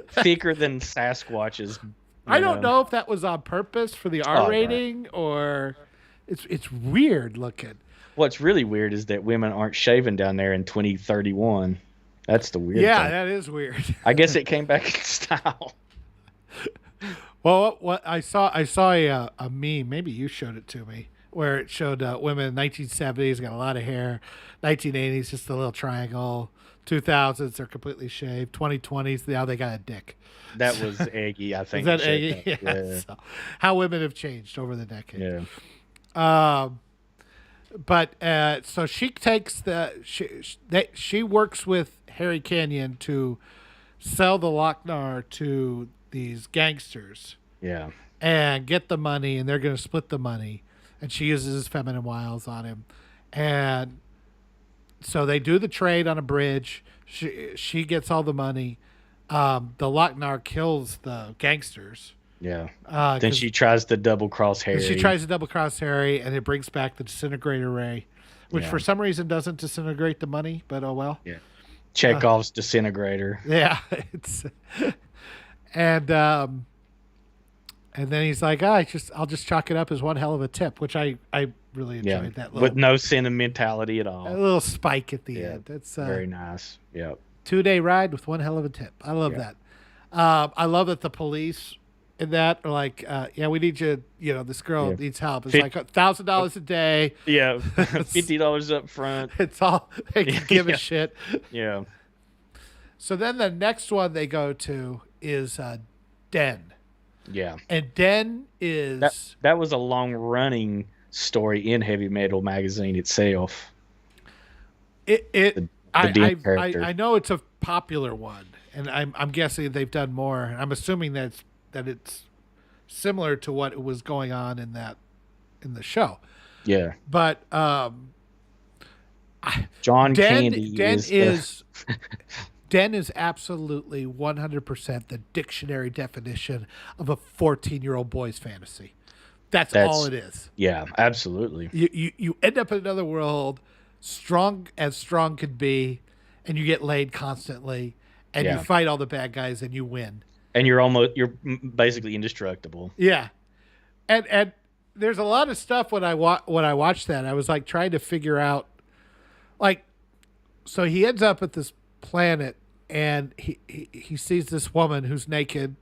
Thicker than Sasquatch's. I don't know if that was on purpose for the R rating or it's weird looking. What's really weird is that women aren't shaving down there in 2031. That's the weird thing. That is weird. I guess it came back in style. Well, what I saw a meme, maybe you showed it to me, where it showed women in 1970s got a lot of hair, 1980s just a little triangle, 2000s they're completely shaved, 2020s now they got a dick. That was Aggie, I think. Is that Aggie? Yeah. So, how women have changed over the decade. Yeah. But so she takes she works with Harry Canyon to sell the Lochnar to these gangsters. Yeah. And get the money, and they're going to split the money. And she uses his feminine wiles on him. And so they do the trade on a bridge. She gets all the money. The Lochnar kills the gangsters. Yeah. Then she tries to double cross Harry. And it brings back the disintegrator ray, which for some reason doesn't disintegrate the money, but oh well. Yeah. Chekhov's disintegrator. Yeah. And then he's like, I'll just chalk it up as one hell of a tip, which I really enjoyed that little, with no sentimentality at all. A little spike at the end. That's very nice. Yep. 2-day ride with one hell of a tip. I love that. I love that the police in that are like, we need you. This girl needs help. It's like $1,000 a day. Yeah, $50 up front. It's all they can give a shit. Yeah. So then the next one they go to is Den. Yeah. And Den is... That was a long-running story in Heavy Metal magazine itself. I know it's a popular one, and I'm guessing they've done more. I'm assuming that it's similar to what was going on in the show. Yeah. But John Candy Den is absolutely 100% the dictionary definition of a 14-year-old boy's fantasy. That's all it is. Yeah, absolutely. You end up in another world, strong could be, and you get laid constantly, and you fight all the bad guys, and you win. And you're basically indestructible. Yeah, and there's a lot of stuff when I watched that. I was like trying to figure out, like, so he ends up at this planet, and he sees this woman who's naked.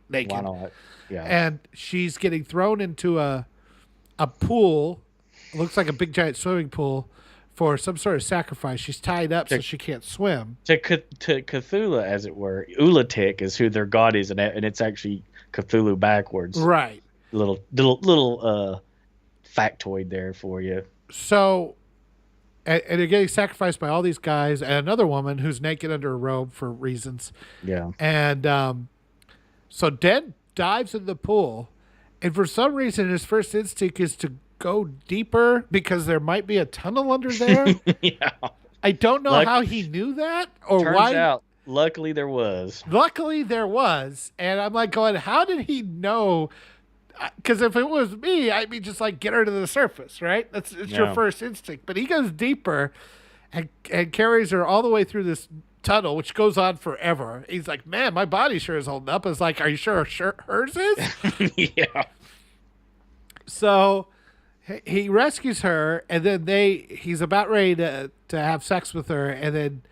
Why not? Yeah. And she's getting thrown into a pool. It looks like a big giant swimming pool for some sort of sacrifice. She's tied up so she can't swim. To Cthulhu, as it were. Ulatik is who their god is, and it's actually Cthulhu backwards. Right. Little factoid there for you. So, and they're getting sacrificed by all these guys and another woman who's naked under a robe for reasons. Yeah. And so Den dives in the pool, and for some reason his first instinct is to go deeper because there might be a tunnel under there. Yeah. I don't know how he knew that or Turns why. out, luckily there was. And I'm like going, how did he know? Because if it was me, I'd be just like, get her to the surface, right? It's your first instinct. But he goes deeper and carries her all the way through this tunnel, which goes on forever. He's like, man, my body sure is holding up. It's like, are you sure hers is? Yeah. So he rescues her, and then he's about ready to have sex with her, and then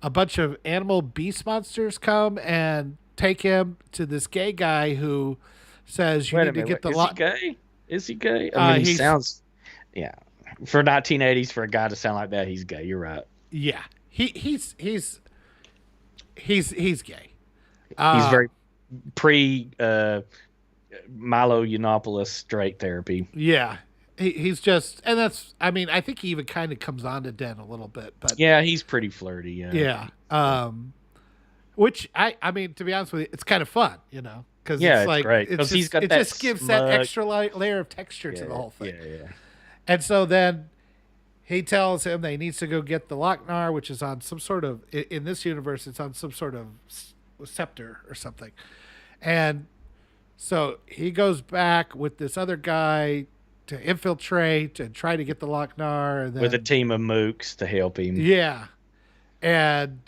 a bunch of animal beast monsters come and take him to this gay guy who says you need to get the lot. Is he gay? I mean, he sounds, for 1980s, for a guy to sound like that, he's gay. You're right. Yeah, he's gay. He's very pre Milo Yiannopoulos straight therapy. Yeah, he's just, and that's, I mean, I think he even kind of comes on to Den a little bit, but Yeah, he's pretty flirty. Yeah. yeah. Which I mean, to be honest with you, it's kind of fun, because Yeah, it's it's like great because he's got it that just gives that smug. extra layer of texture to Yeah, the whole thing. yeah. And so then he tells him that he needs to go get the Lochnar, which is on some sort of, in this universe, it's on some sort of scepter or something. And so he goes back with this other guy to infiltrate and try to get the Lochnar. And then, With a team of mooks to help him. yeah. And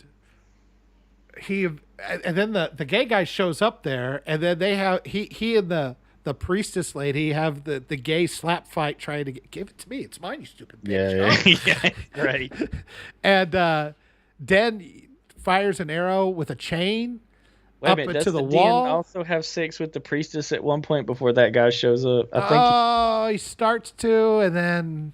then the gay guy shows up there, and then they have, he and the priestess lady have the gay slap fight trying to give it to me. It's mine, you stupid bitch. Yeah, great. And Den fires an arrow with a chain Wait a up minute, into does the Den wall. also have sex with the priestess at one point before that guy shows up? I think Oh, he starts to, and then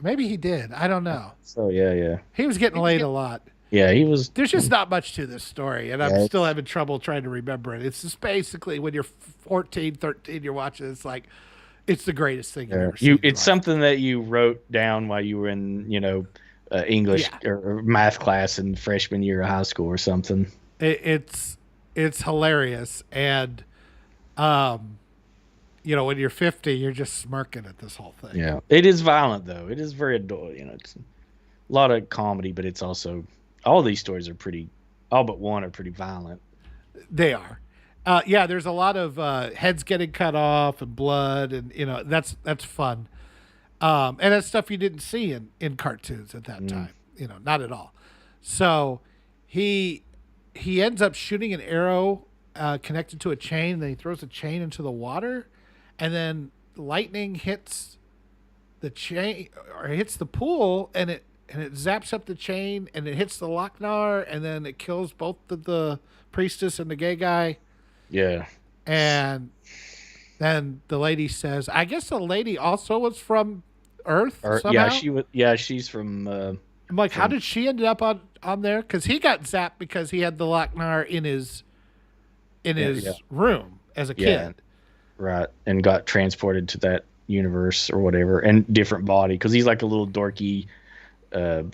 maybe he did. I don't know. so. Yeah. He was getting laid a lot. Yeah, he was. There's just not much to this story, and I'm Yeah, still having trouble trying to remember it. It's just basically when you're 14, 13, you're watching, it's like, it's the greatest thing you've ever seen. It's in your life. something that you wrote down while you were in, English or math class in freshman year of high school or something. It's hilarious, and when you're 50, you're just smirking at this whole thing. Yeah, it is violent though. It is very adult. It's a lot of comedy, but it's also all these stories are pretty. All but one are pretty violent. They are. There's a lot of heads getting cut off and blood, and that's fun. And that's stuff you didn't see in cartoons at that time. Not at all. So he ends up shooting an arrow connected to a chain, and then he throws a chain into the water, and then lightning hits the chain or hits the pool, and it zaps up the chain, and it hits the Lochnar, and then it kills both the priestess and the gay guy. Yeah. And then the lady says, I guess the lady also was from Earth somehow? Yeah, she was. Yeah, she's from. I'm like, how did she end up on there? Because he got zapped because he had the Lochnar in his room as a kid. Right, and got transported to that universe or whatever, and different body because he's like a little dorky,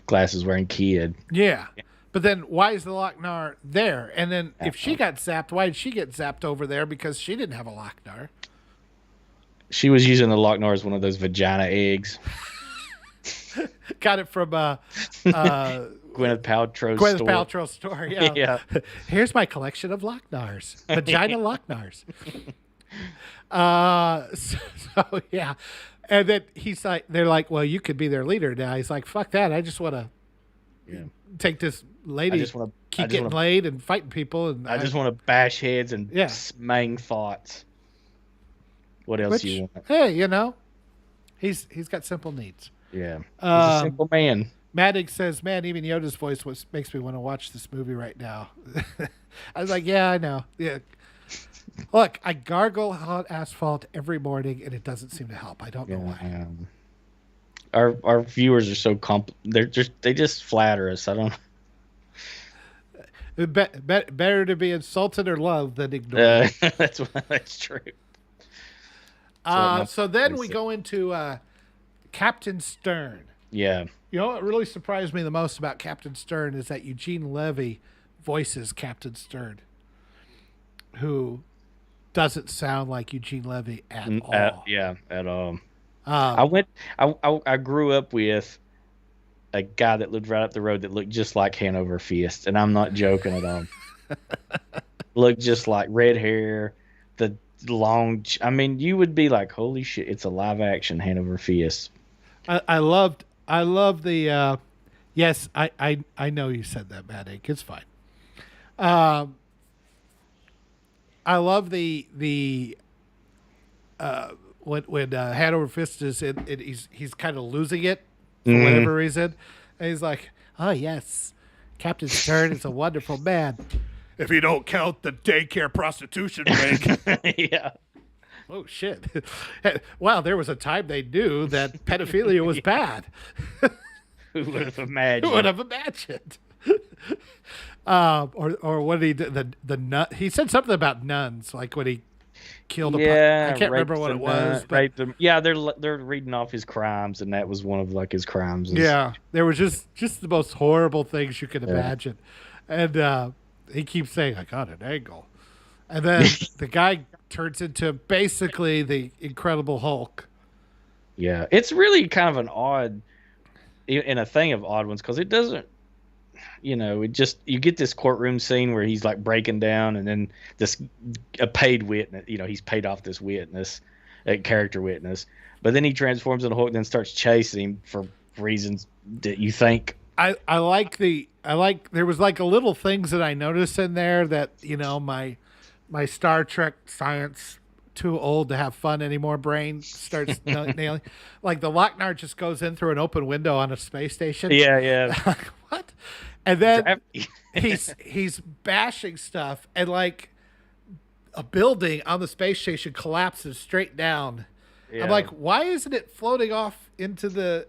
glasses wearing kid. Yeah. But then why is the Lochnar there? And then if she got zapped, why did she get zapped over there? Because she didn't have a Lochnar. She was using the Lochnar as one of those vagina eggs. Got it from Gwyneth Paltrow's store. Yeah. Yeah. Here's my collection of Lochnars. Vagina Lochnars. So yeah. And then he's like, they're like, well, you could be their leader now. He's like, fuck that. I just want to take this lady, keep getting laid and fighting people. And I just want to bash heads and smang thoughts. What else do you want? Hey, he's got simple needs. Yeah. He's a simple man. Maddox says, man, even Yoda's voice makes me want to watch this movie right now. I was like, yeah, I know. Yeah. Look, I gargle hot asphalt every morning, and it doesn't seem to help. I don't know why. Our viewers are so they just flatter us. I don't. Better to be insulted or loved than ignored. That's true. So then we go into Captain Sternn. Yeah. What really surprised me the most about Captain Sternn is that Eugene Levy voices Captain Sternn, who doesn't sound like Eugene Levy at all. At all. I grew up with a guy that lived right up the road that looked just like Hanover Fist, and I'm not joking at all. Looked just like red hair, the long. I mean, you would be like, "Holy shit! It's a live action Hanover Fist." I love the. Yes, I know you said that, Matt Ink. It's fine. I love the when Hanover Fist is he's kind of losing it for whatever reason, and he's like, "Oh yes, Captain Sternn is a wonderful man, if you don't count the daycare prostitution ring." Yeah. Oh shit! Wow, there was a time they knew that pedophilia was bad. Who would have imagined? Who would have imagined? Or what did he do? The nun. He said something about nuns, like when he killed I Yeah, can't remember what it was, but raped him. Yeah, they're reading off his crimes, and that was one of like his crimes. yeah, there were just the most horrible things you could Yeah. imagine, and he keeps saying, "I got an angle," and then the guy turns into basically the Incredible Hulk. Yeah, it's really kind of an odd, in a thing of odd ones, because it doesn't, it just, you get this courtroom scene where he's like breaking down, and then a paid witness, he's paid off this witness, a character witness, but then he transforms into Hulk and then starts chasing him for reasons that you think. I like there was like a little things that I noticed in there that my Star Trek science too old to have fun anymore brain starts nailing. Like the Lochnar just goes in through an open window on a space station. Yeah, yeah. Like, what? And then he's bashing stuff, and like a building on the space station collapses straight down. Yeah. I'm like, why isn't it floating off into the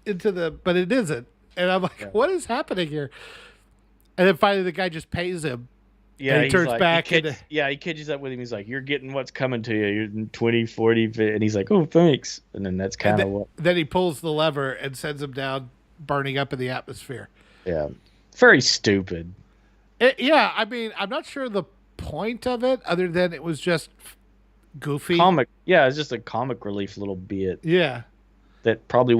but it isn't. And I'm like, what is happening here? And then finally the guy just pays him. Yeah, and he turns back. He catches up with him. He's like, "You're getting what's coming to you. You're in 20, 40, and he's like, "Oh, thanks." And then that's kind of what. Then he pulls the lever and sends him down, burning up in the atmosphere. Yeah, very stupid. Yeah, I mean, I'm not sure the point of it, other than it was just goofy. Comic. Yeah, it's just a comic relief little bit. Yeah. That probably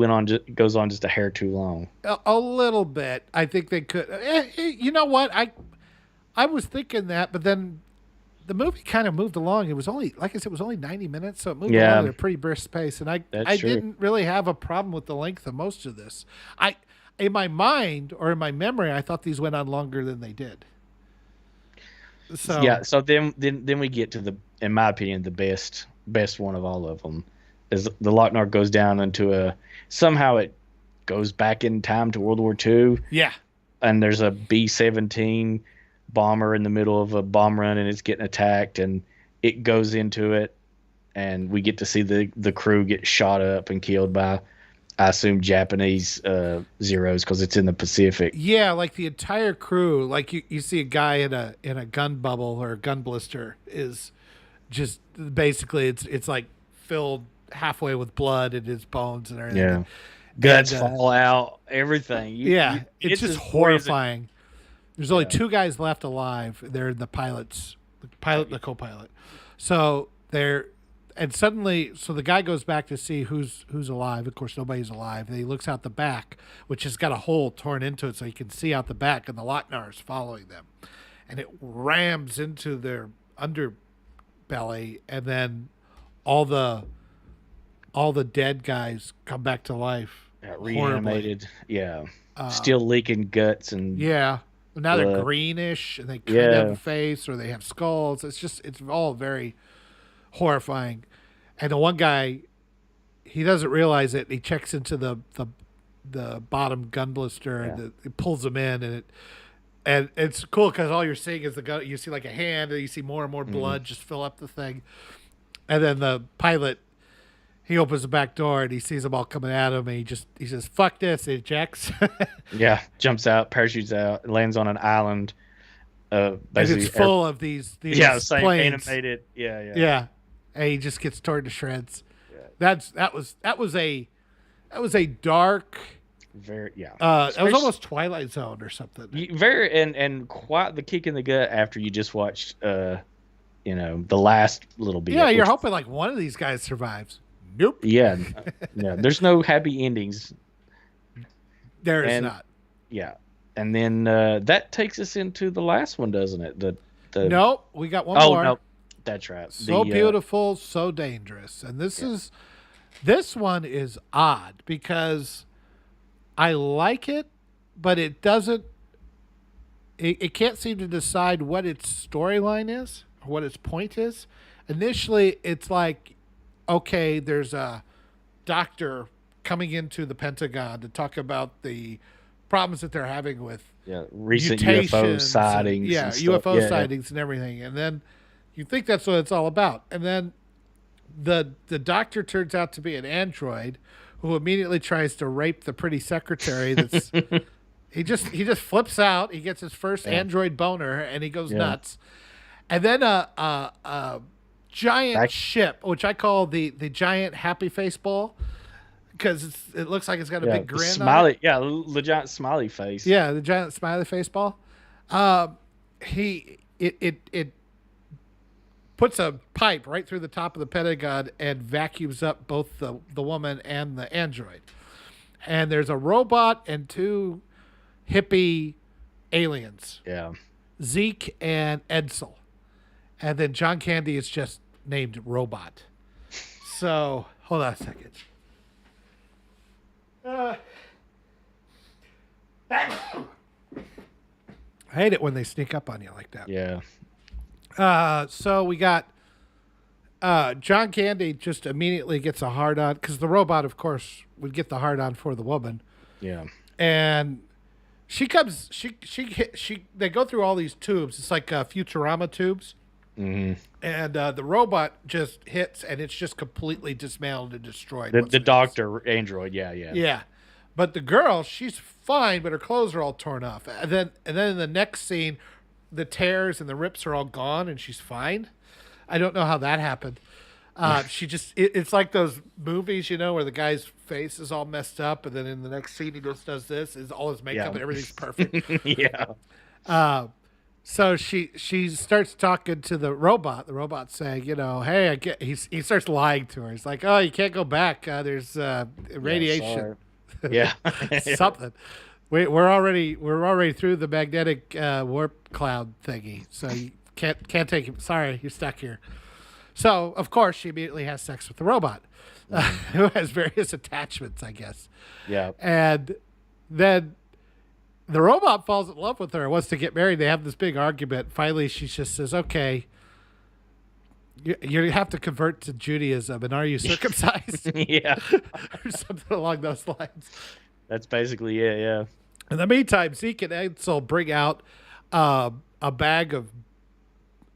goes on just a hair too long. A little bit. I think they could. You know what? I was thinking that, but then the movie kind of moved along. It was only, like I said, it was only 90 minutes, so it moved along at a pretty brisk pace. And I didn't really have a problem with the length of most of this. In my mind or in my memory, I thought these went on longer than they did. So yeah. So then we get to in my opinion, the best one of all of them is the Lochnar goes down into somehow it goes back in time to World War II. Yeah. And there's a B-17 bomber in the middle of a bomb run, and it's getting attacked, and it goes into it, and we get to see the crew get shot up and killed by, I assume, Japanese Zeros, because it's in the Pacific. Yeah, like the entire crew, like you see a guy in a gun bubble or a gun blister is just basically it's like filled halfway with blood in his bones and everything. Yeah, guts fall out, everything. It's just horrifying. There's only two guys left alive. They're the pilots, the pilot and the co-pilot. So suddenly the guy goes back to see who's alive. Of course, nobody's alive. And he looks out the back, which has got a hole torn into it, so he can see out the back, and the Lochnar is following them, and it rams into their underbelly, and then all the dead guys come back to life, reanimated. Yeah, still leaking guts and Now they're greenish, and they kind of have a face, or they have skulls. It's all very horrifying. And the one guy, he doesn't realize it. He checks into the bottom gun blister, and it pulls him in, and it's cool because all you're seeing is the gun. You see like a hand, and you see more and more blood just fill up the thing. And then the pilot, he opens the back door and he sees them all coming at him, and he says, "Fuck this!" He ejects. Jumps out, parachutes out, lands on an island. Basically, it's full of these planes. Animated. Yeah. And he just gets torn to shreds. Yeah. That was a dark. Very that was almost Twilight Zone or something. Very and quite the kick in the gut after you just watched the last little bit. Yeah, you're hoping like one of these guys survives. Nope. Yeah. There's no happy endings. There is not. Yeah. And then that takes us into the last one, doesn't it? Nope, we got one more. Oh, no. That's right. So beautiful, so dangerous. And this one is odd because I like it, but it doesn't it can't seem to decide what its storyline is or what its point is. Initially, it's like, okay, there's a doctor coming into the Pentagon to talk about the problems that they're having with recent UFO sightings. UFO sightings and everything. And then you think that's what it's all about. And then the doctor turns out to be an android who immediately tries to rape the pretty secretary. That's he just flips out. He gets his first android boner, and he goes nuts. And then giant ship, which I call the giant happy face ball, because it looks like it's got a big grin smiley, on it. yeah, the giant smiley face. Yeah, the giant smiley face ball. It puts a pipe right through the top of the Pentagon and vacuums up both the woman and the android. And there's a robot and two hippie aliens. Yeah. Zeke and Edsel. And then John Candy is just named Robot. So, hold on a second. I hate it when they sneak up on you like that. Yeah. So we got John Candy just immediately gets a hard on, because the robot, of course, would get the hard on for the woman. Yeah. And she comes. They go through all these tubes. It's like Futurama tubes. Mm-hmm. And the robot just hits, and it's just completely dismantled and destroyed. The doctor android, yeah. Yeah, but the girl, she's fine, but her clothes are all torn off. And then in the next scene, the tears and the rips are all gone, and she's fine. I don't know how that happened. She just, it's like those movies, where the guy's face is all messed up, and then in the next scene he just does this, is all his makeup and everything's perfect. Yeah. So she starts talking to the robot. The robot's saying, hey, I get. He starts lying to her. He's like, oh, you can't go back. There's radiation. Yeah. Something. We're already through the magnetic warp cloud thingy, so you can't take him. Sorry, you're stuck here. So of course she immediately has sex with the robot, who has various attachments, I guess. Yeah. And then the robot falls in love with her and wants to get married. They have this big argument. Finally, she just says, okay, you have to convert to Judaism, and are you circumcised? Yeah. Or something along those lines. That's basically it, yeah. In the meantime, Zeke and Edsel bring out a bag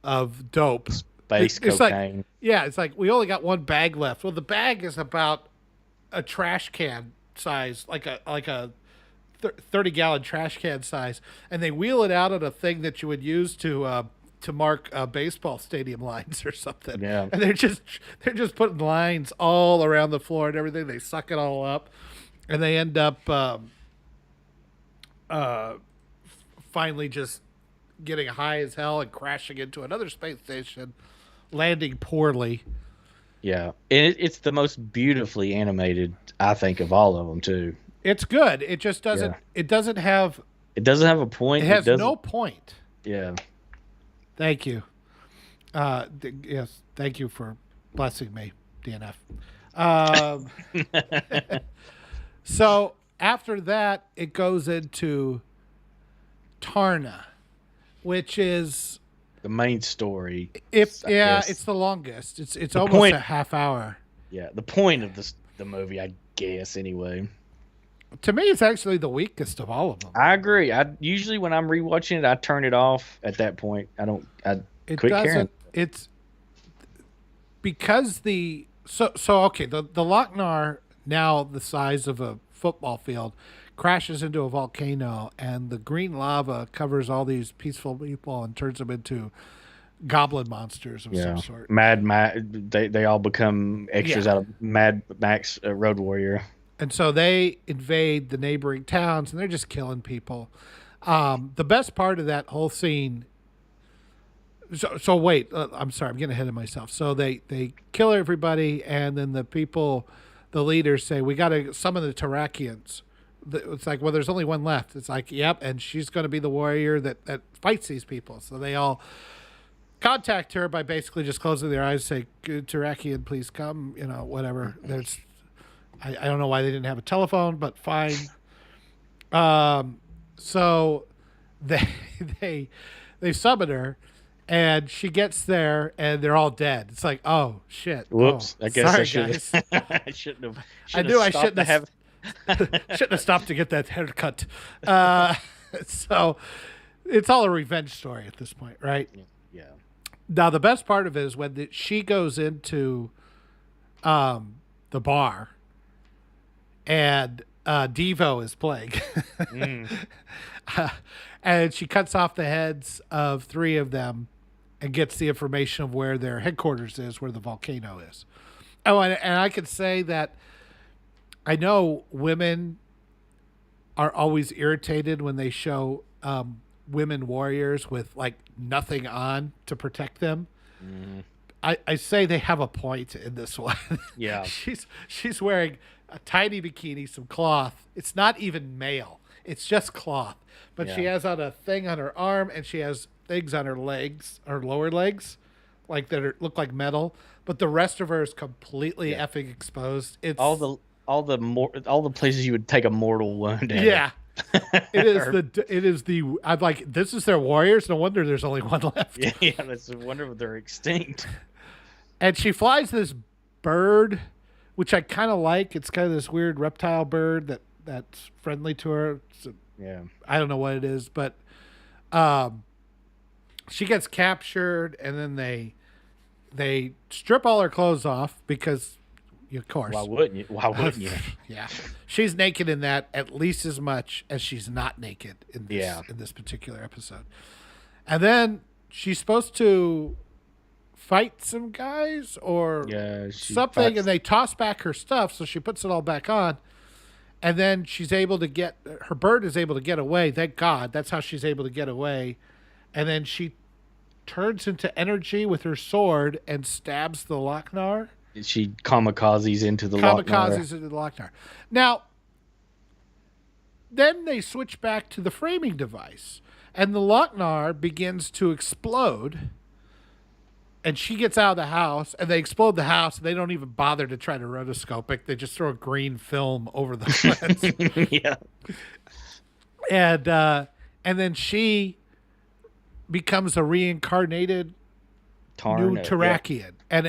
of dope. Space cocaine. It's like, we only got one bag left. Well, the bag is about a trash can size, like a 30-gallon trash can size, and they wheel it out on a thing that you would use to mark baseball stadium lines or something. Yeah. And they're just putting lines all around the floor and everything. They suck it all up, and they end up finally just getting high as hell and crashing into another space station, landing poorly. Yeah, and it's the most beautifully animated, I think, of all of them too. It's good. It just doesn't. Yeah. It doesn't have. It doesn't have a point. It has no point. Yeah. Thank you. Yes, thank you for blessing me, DNF. So after that, it goes into Taarna, which is the main story. It's the longest. It's almost a half hour. Yeah, the point of the movie, I guess. Anyway, to me, it's actually the weakest of all of them. I agree. I usually, when I'm rewatching it, I turn it off at that point. I quit caring. It's because okay. The Lochnar, now the size of a football field, crashes into a volcano, and the green lava covers all these peaceful people and turns them into goblin monsters of some sort. They all become extras out of Mad Max Road Warrior. And so they invade the neighboring towns, and they're just killing people. The best part of that whole scene. So wait, I'm sorry, I'm getting ahead of myself. So they kill everybody, and then the leaders say, we got to summon the Taarakians. It's like, well, there's only one left. It's like, yep, and she's going to be the warrior that fights these people. So they all contact her by basically just closing their eyes, say, "Good Taarakian, please come," whatever. There's, I don't know why they didn't have a telephone, but fine. So they summon her, and she gets there, and they're all dead. It's like, oh shit! Whoops! I guess sorry, I should. guys. I shouldn't have. I knew I shouldn't have. Shouldn't have stopped to get that haircut. So it's all a revenge story at this point, right? Yeah. Now the best part of it is when she goes into the bar, and Devo is playing, and she cuts off the heads of 3 of them, and gets the information of where their headquarters is, where the volcano is. Oh, and I could say that I know women are always irritated when they show women warriors with like nothing on to protect them. I say they have a point in this one. Yeah. she's wearing a tiny bikini, some cloth. It's not even male. It's just cloth. But she has on a thing on her arm, and she has things on her legs, her lower legs, like look like metal. But the rest of her is completely effing exposed. It's all the places you would take a mortal wound at. Yeah. I'm like, this is their warriors. No wonder there's only one left. Yeah, that's a wonder if they're extinct. And she flies this bird, which I kind of like. It's kind of this weird reptile bird that's friendly to her. I don't know what it is, but she gets captured, and then they strip all her clothes off because, of course. Why wouldn't you? Yeah. She's naked in that at least as much as she's not naked in this particular episode. And then she's supposed to fight some guys or something, and they toss back her stuff, so she puts it all back on. And then her bird is able to get away. Thank God. That's how she's able to get away. And then she turns into energy with her sword and stabs the Lochnar. She kamikazes into the Lochnar. Now, then they switch back to the framing device, and the Lochnar begins to explode, and she gets out of the house, and they explode the house, and they don't even bother to try to rotoscope it. They just throw a green film over the lens. Yeah. And then she becomes a reincarnated Taarna, new Terrakian. And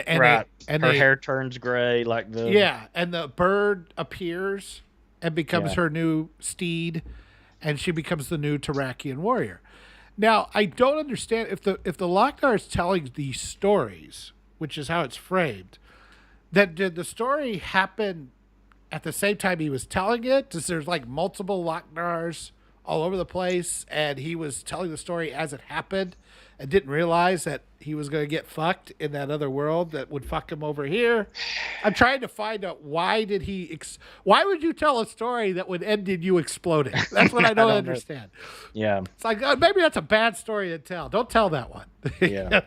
her hair turns gray like the... Yeah, and the bird appears and becomes her new steed, and she becomes the new Terrakian warrior. Now, I don't understand if the Lochnar is telling these stories, which is how it's framed, that did the story happen at the same time he was telling it? Does there's like multiple Lochnars all over the place, and he was telling the story as it happened and didn't realize that he was going to get fucked in that other world that would fuck him over here? I'm trying to find out why would you tell a story that would end in you exploding? That's what I don't understand. Yeah. It's like, maybe that's a bad story to tell. Don't tell that one. Yeah.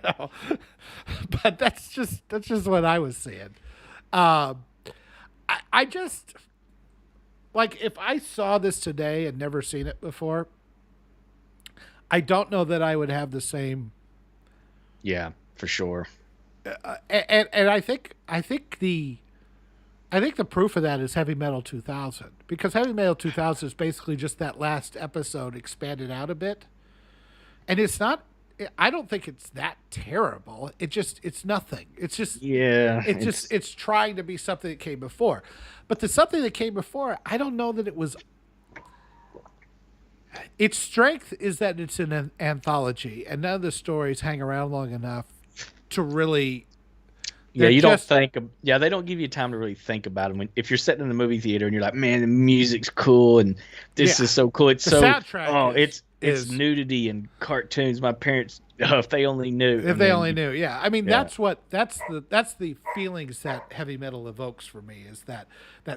But that's just what I was seeing. I just, like, if I saw this today and never seen it before, I don't know that I would have the same. Yeah, for sure. And I think the proof of that is Heavy Metal 2000, because Heavy Metal 2000 is basically just that last episode expanded out a bit, and it's not. I don't think it's that terrible. It's nothing. It's just it's trying to be something that came before, but the something that came before, I don't know that it was. Its strength is that it's an anthology, and none of the stories hang around long enough to really. Yeah, you don't think. Yeah, they don't give you time to really think about them. If you're sitting in the movie theater and you're like, "Man, the music's cool, and this is so cool." It's the so soundtrack. It's nudity and cartoons. My parents, if they only knew. If they only knew, yeah. I mean, that's the feelings that heavy metal evokes for me, is that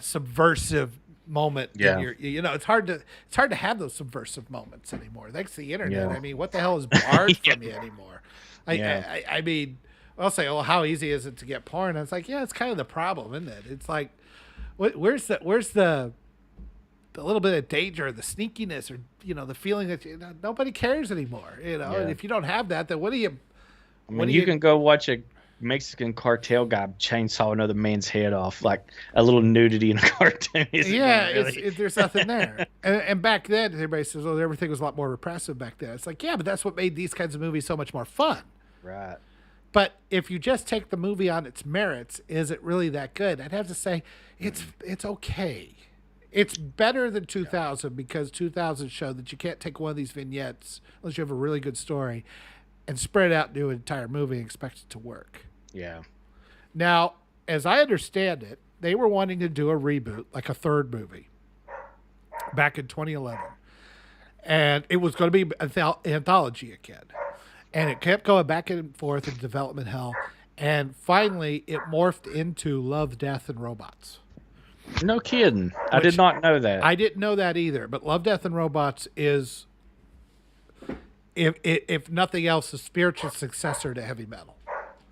subversive moment. Yeah. It's hard to have those subversive moments anymore. Thanks to the internet. Yeah. I mean, what the hell is barred from you anymore? I mean, I'll say, oh, how easy is it to get porn? And it's like, yeah, it's kind of the problem, isn't it? It's like, where's the little bit of danger, the sneakiness, or the feeling that nobody cares anymore. And if you don't have that, then what do you? I mean, you can go watch a Mexican cartel guy chainsaw another man's head off, like a little nudity in a cartoon. There's nothing there. And back then, everybody says, "Oh, everything was a lot more repressive back then." It's like, yeah, but that's what made these kinds of movies so much more fun. Right. But if you just take the movie on its merits, is it really that good? I'd have to say it's okay. It's better than 2000 because 2000 showed that you can't take one of these vignettes unless you have a really good story and spread it out into an entire movie and expect it to work. Yeah. Now, as I understand it, they were wanting to do a reboot, like a third movie, back in 2011. And it was going to be an anthology again. and it kept going back and forth in development hell, and finally it morphed into Love, Death, and Robots. No kidding. I Which did not know that. I didn't know that either, but Love, Death, and Robots is, if nothing else, a spiritual successor to heavy metal.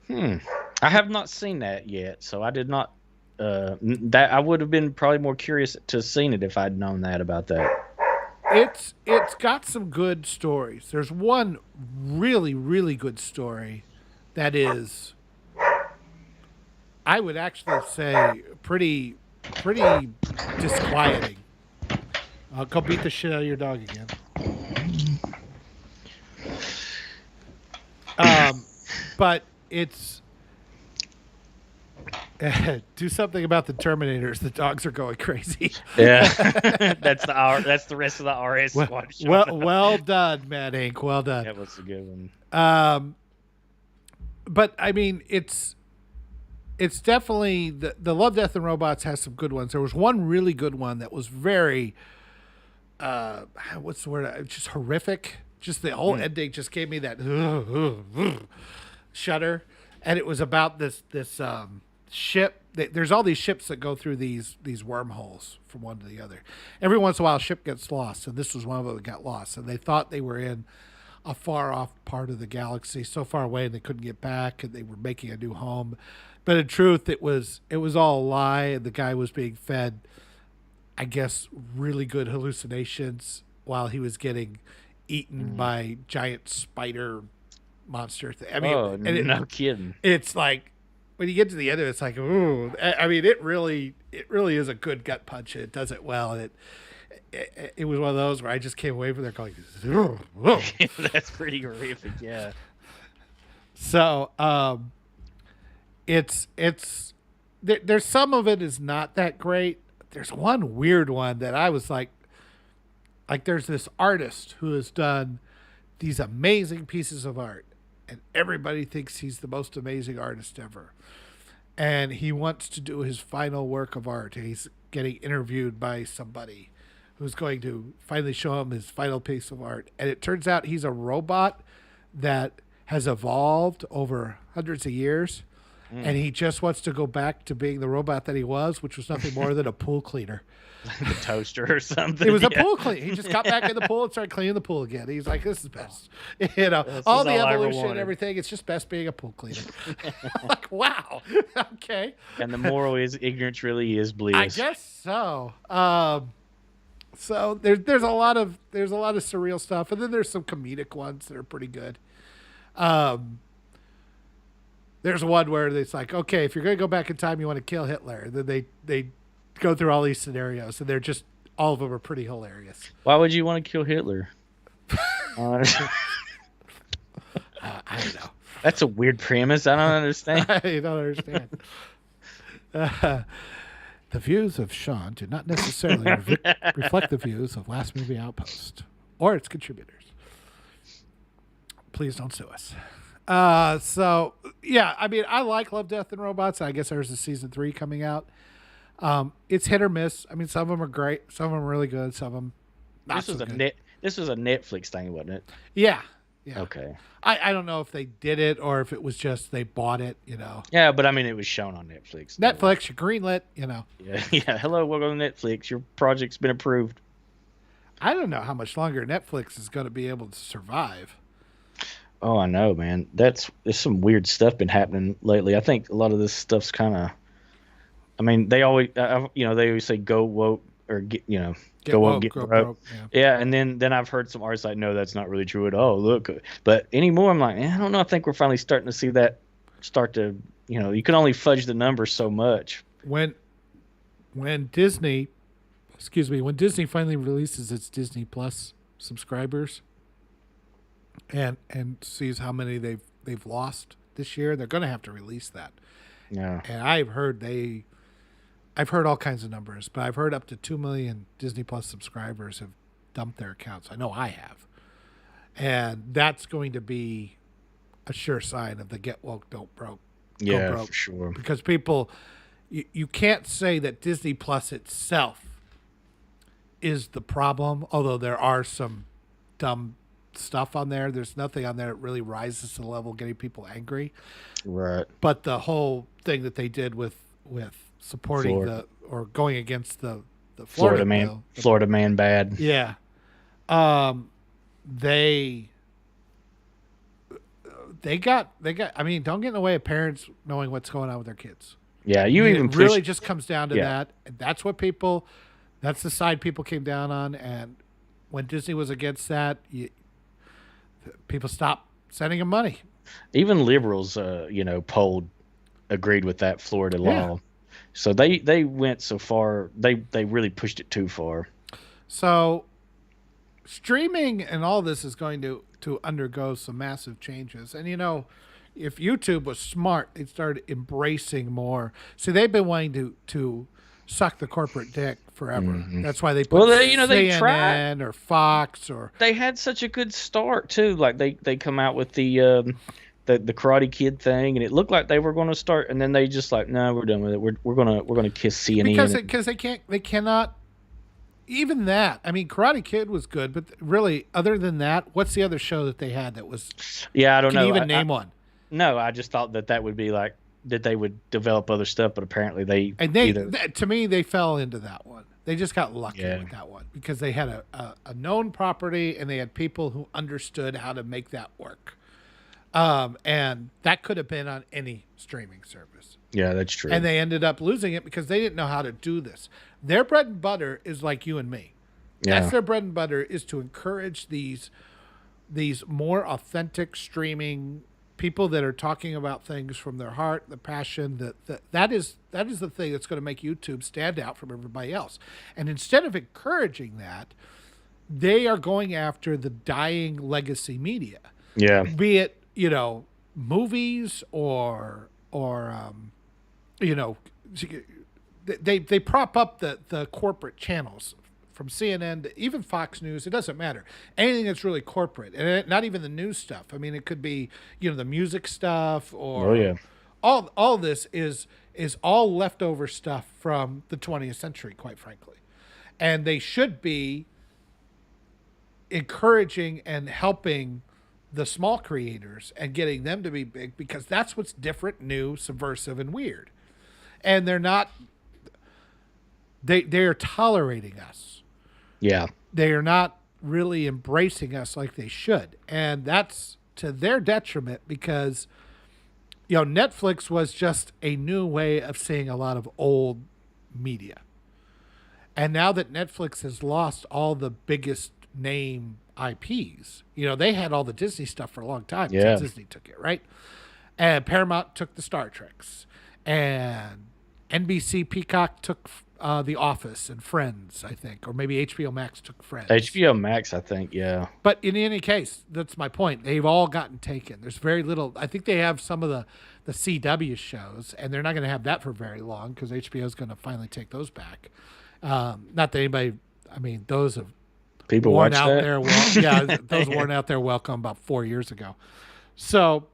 I have not seen that yet, so I did not. That I would have been probably more curious to have seen it if I'd known that about that. It's got some good stories. There's one really, really good story that is, I would actually say, pretty disquieting. Go beat the shit out of your dog again. But it's do something about the Terminators. The dogs are going crazy. Yeah, that's the rest of the RS squad. Well done, Matt Inc. Well done. That was a good one. But I mean, it's definitely the Love, Death, and Robots has some good ones. There was one really good one that was very, what's the word? Just horrific. Just the whole ending just gave me that shudder, and it was about this ship. There's all these ships that go through these wormholes from one to the other. Every once in a while, a ship gets lost, and this was one of them that got lost. And they thought they were in a far off part of the galaxy, so far away they couldn't get back, and they were making a new home. But in truth, it was all a lie, and the guy was being fed, I guess, really good hallucinations while he was getting eaten by giant spider monster thing. I mean, no kidding. It's like when you get to the end of it, it's like, ooh. I mean, it really is a good gut punch. It does it well, and it was one of those where I just came away from there going, whoa. That's pretty horrific, yeah. So, there's some of it is not that great. There's one weird one that I was like there's this artist who has done these amazing pieces of art, and everybody thinks he's the most amazing artist ever. And he wants to do his final work of art. He's getting interviewed by somebody who's going to finally show him his final piece of art. And it turns out he's a robot that has evolved over hundreds of years. And he just wants to go back to being the robot that he was, which was nothing more than a pool cleaner. Like a toaster or something. It was a pool cleaner. He just got back in the pool and started cleaning the pool again. He's like, this is best. You know, all the evolution and everything, it's just best being a pool cleaner. Like, wow. Okay. And the moral is ignorance really is bliss. I guess so. So there's a lot of surreal stuff, and then there's some comedic ones that are pretty good. There's one where it's like, okay, if you're going to go back in time, you want to kill Hitler. And then they go through all these scenarios, and they're just, all of them are pretty hilarious. Why would you want to kill Hitler? I don't know. That's a weird premise. I don't understand. I don't understand. The views of Sean do not necessarily reflect the views of Last Movie Outpost or its contributors. Please don't sue us. So yeah, I mean, I like Love, Death, and Robots. I guess there's a season 3 coming out. It's hit or miss. I mean, some of them are great, some of them are really good, some of them not so good. This was a Netflix thing, wasn't it? Yeah. Okay. I don't know if they did it or if it was just they bought it, you know. Yeah, but I mean, it was shown on Netflix. Netflix, you greenlit, you know. Yeah. Hello, welcome to Netflix. Your project's been approved. I don't know how much longer Netflix is going to be able to survive. Oh, I know, man. There's some weird stuff been happening lately. I think a lot of this stuff's kind of. I mean, they always, they always say go woke or get go woke, get broke. Yeah, and then I've heard some artists like, no, that's not really true at all. Look, but anymore, I'm like, I don't know. I think we're finally starting to see that start to, you can only fudge the numbers so much. When Disney finally releases its Disney Plus subscribers. And sees how many they've lost this year, they're going to have to release that. Yeah. And I've heard all kinds of numbers, but I've heard up to 2 million Disney Plus subscribers have dumped their accounts. I know I have. And that's going to be a sure sign of the get woke, don't broke. Yeah, go broke. For sure. Because people, you can't say that Disney Plus itself is the problem, although there are some dumb stuff on there. There's nothing on there that really rises to the level of getting people angry. Right. But the whole thing that they did with supporting Florida. or going against the Florida Man. bill, Florida man bad. yeah, they got. I mean, don't get in the way of parents knowing what's going on with their kids. Yeah, I mean, it really just comes down to Yeah. that. And that's the side people came down on. And when Disney was against that, people stopped sending them money. Even liberals, polled, agreed with that Florida law. Yeah. So they went so far. They really pushed it too far. So streaming and all this is going to undergo some massive changes. And if YouTube was smart, they'd start embracing more. See, they've been wanting to suck the corporate dick forever. Mm-hmm. That's why they put they CNN tried. or Fox or They had such a good start too. Like they come out with the Karate Kid thing, and it looked like they were going to start, and then they just like, no, we're done with it. We're gonna kiss CNN because they cannot. Even that, I mean, Karate Kid was good, but really, other than that, what's the other show that they had that was? Yeah, I don't Can know. you even name one? No, I just thought that would be like that they would develop other stuff, but apparently to me, they fell into that one. They just got lucky with that one because they had a known property and they had people who understood how to make that work. And that could have been on any streaming service. Yeah, that's true. And they ended up losing it because they didn't know how to do this. Their bread and butter is like you and me. Yeah. That's their bread and butter, is to encourage these more authentic streaming people that are talking about things from their heart, the passion. That is the thing that's going to make YouTube stand out from everybody else. And instead of encouraging that, they are going after the dying legacy media. Yeah. Be it, movies or they prop up the corporate channels from CNN to even Fox News. It doesn't matter. Anything that's really corporate, and not even the news stuff. I mean, it could be the music stuff or all this is all leftover stuff from the 20th century, quite frankly, and they should be encouraging and helping the small creators and getting them to be big, because that's what's different, new, subversive, and weird. And they're not. They're tolerating us. Yeah. They are not really embracing us like they should, and that's to their detriment because, Netflix was just a new way of seeing a lot of old media. And now that Netflix has lost all the biggest name IPs, they had all the Disney stuff for a long time. Yeah. Disney took it, right? And Paramount took the Star Treks, and NBC Peacock took The Office and Friends, I think, or maybe HBO Max took Friends. HBO Max, I think, yeah. But in any case, that's my point. They've all gotten taken. There's very little. I think they have some of the CW shows, and they're not going to have that for very long because HBO is going to finally take those back. Not that anybody. I mean, those have people worn watch out that. there. Well, yeah, those worn out their welcome about 4 years ago. So,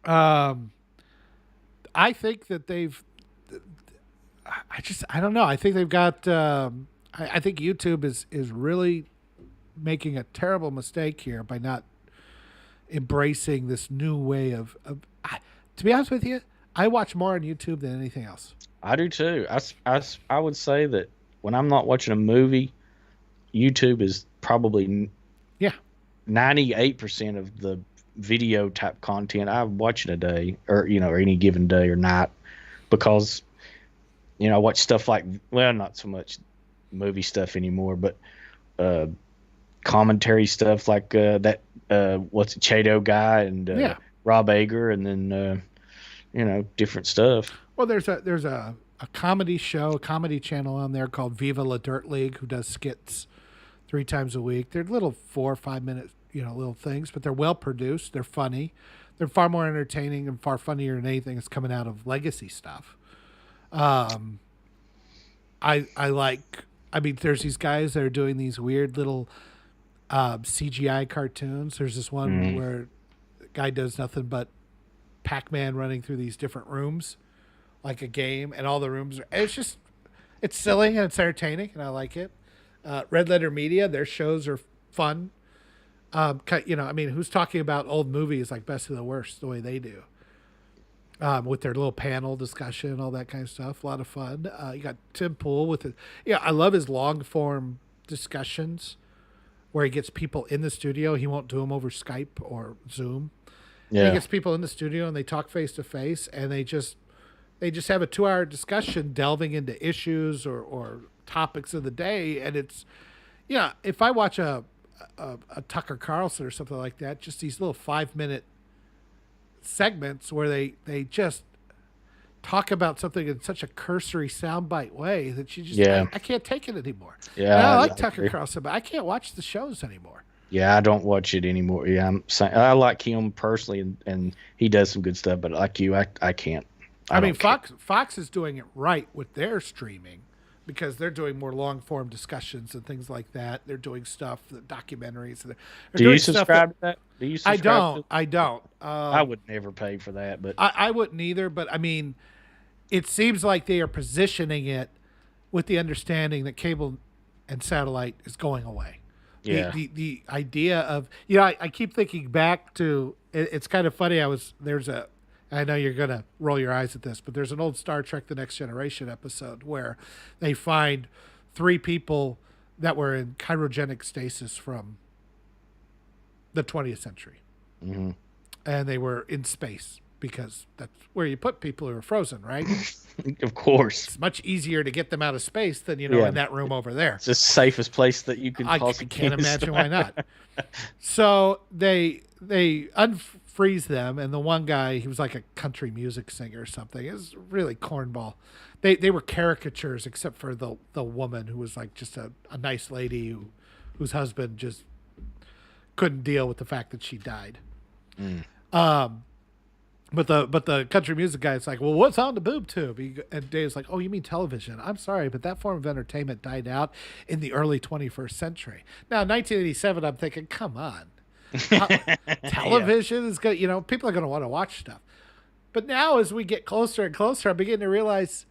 I think that they've. I don't know. I think they've got. I think YouTube is really making a terrible mistake here by not embracing this new way of. To be honest with you, I watch more on YouTube than anything else. I do too. I would say that when I'm not watching a movie, YouTube is probably 98% of the video type content I watch in a day, or any given day or night, because I watch stuff like, well, not so much movie stuff anymore, but commentary stuff like that Chato guy and Rob Ager, and then different stuff. Well, there's a comedy show, a comedy channel on there called Viva La Dirt League, who does skits 3 times a week. They're little 4 or 5 minute, little things, but they're well produced. They're funny. They're far more entertaining and far funnier than anything that's coming out of legacy stuff. I mean, there's these guys that are doing these weird little CGI cartoons. There's this one where the guy does nothing but Pac-Man running through these different rooms like a game, and all the rooms it's silly and it's entertaining, and I like it. Red Letter Media, their shows are fun. I mean, who's talking about old movies like Best of the Worst the way they do? With their little panel discussion, all that kind of stuff. A lot of fun. You got Tim Pool with it. Yeah, I love his long form discussions where he gets people in the studio. He won't do them over Skype or Zoom. Yeah. He gets people in the studio and they talk face to face, and they just have a 2 hour discussion delving into issues or topics of the day. And it's, if I watch a Tucker Carlson or something like that, just these little 5-minute segments where they just talk about something in such a cursory soundbite way that you just, I can't take it anymore. Yeah. And I like Tucker Carlson, but I can't watch the shows anymore. Yeah, I don't watch it anymore. Yeah, I'm saying I like him personally, and he does some good stuff. But like you, I can't. I mean, Fox is doing it right with their streaming because they're doing more long form discussions and things like that. They're doing stuff, the documentaries. Do you subscribe to that? Do you subscribe? I don't. I would never pay for that, but I wouldn't either. But I mean, it seems like they are positioning it with the understanding that cable and satellite is going away. Yeah. The idea of, I keep thinking back to, it's kind of funny. I know you're going to roll your eyes at this, but there's an old Star Trek The Next Generation episode where they find 3 people that were in cryogenic stasis from the 20th century. Mm-hmm. And they were in space because that's where you put people who are frozen, right? Of course. It's much easier to get them out of space than, in that room over there. It's the safest place that you can possibly I can't imagine why not. So they unfreeze them, and the one guy, he was like a country music singer or something. It was really cornball. They were caricatures except for the woman who was like just a nice lady whose husband just couldn't deal with the fact that she died. But the country music guy is like, well, what's on the boob tube? And Dave's like, oh, you mean television? I'm sorry, but that form of entertainment died out in the early 21st century. Now, 1987, I'm thinking, come on. Television is good. People are going to want to watch stuff. But now as we get closer and closer, I'm beginning to realize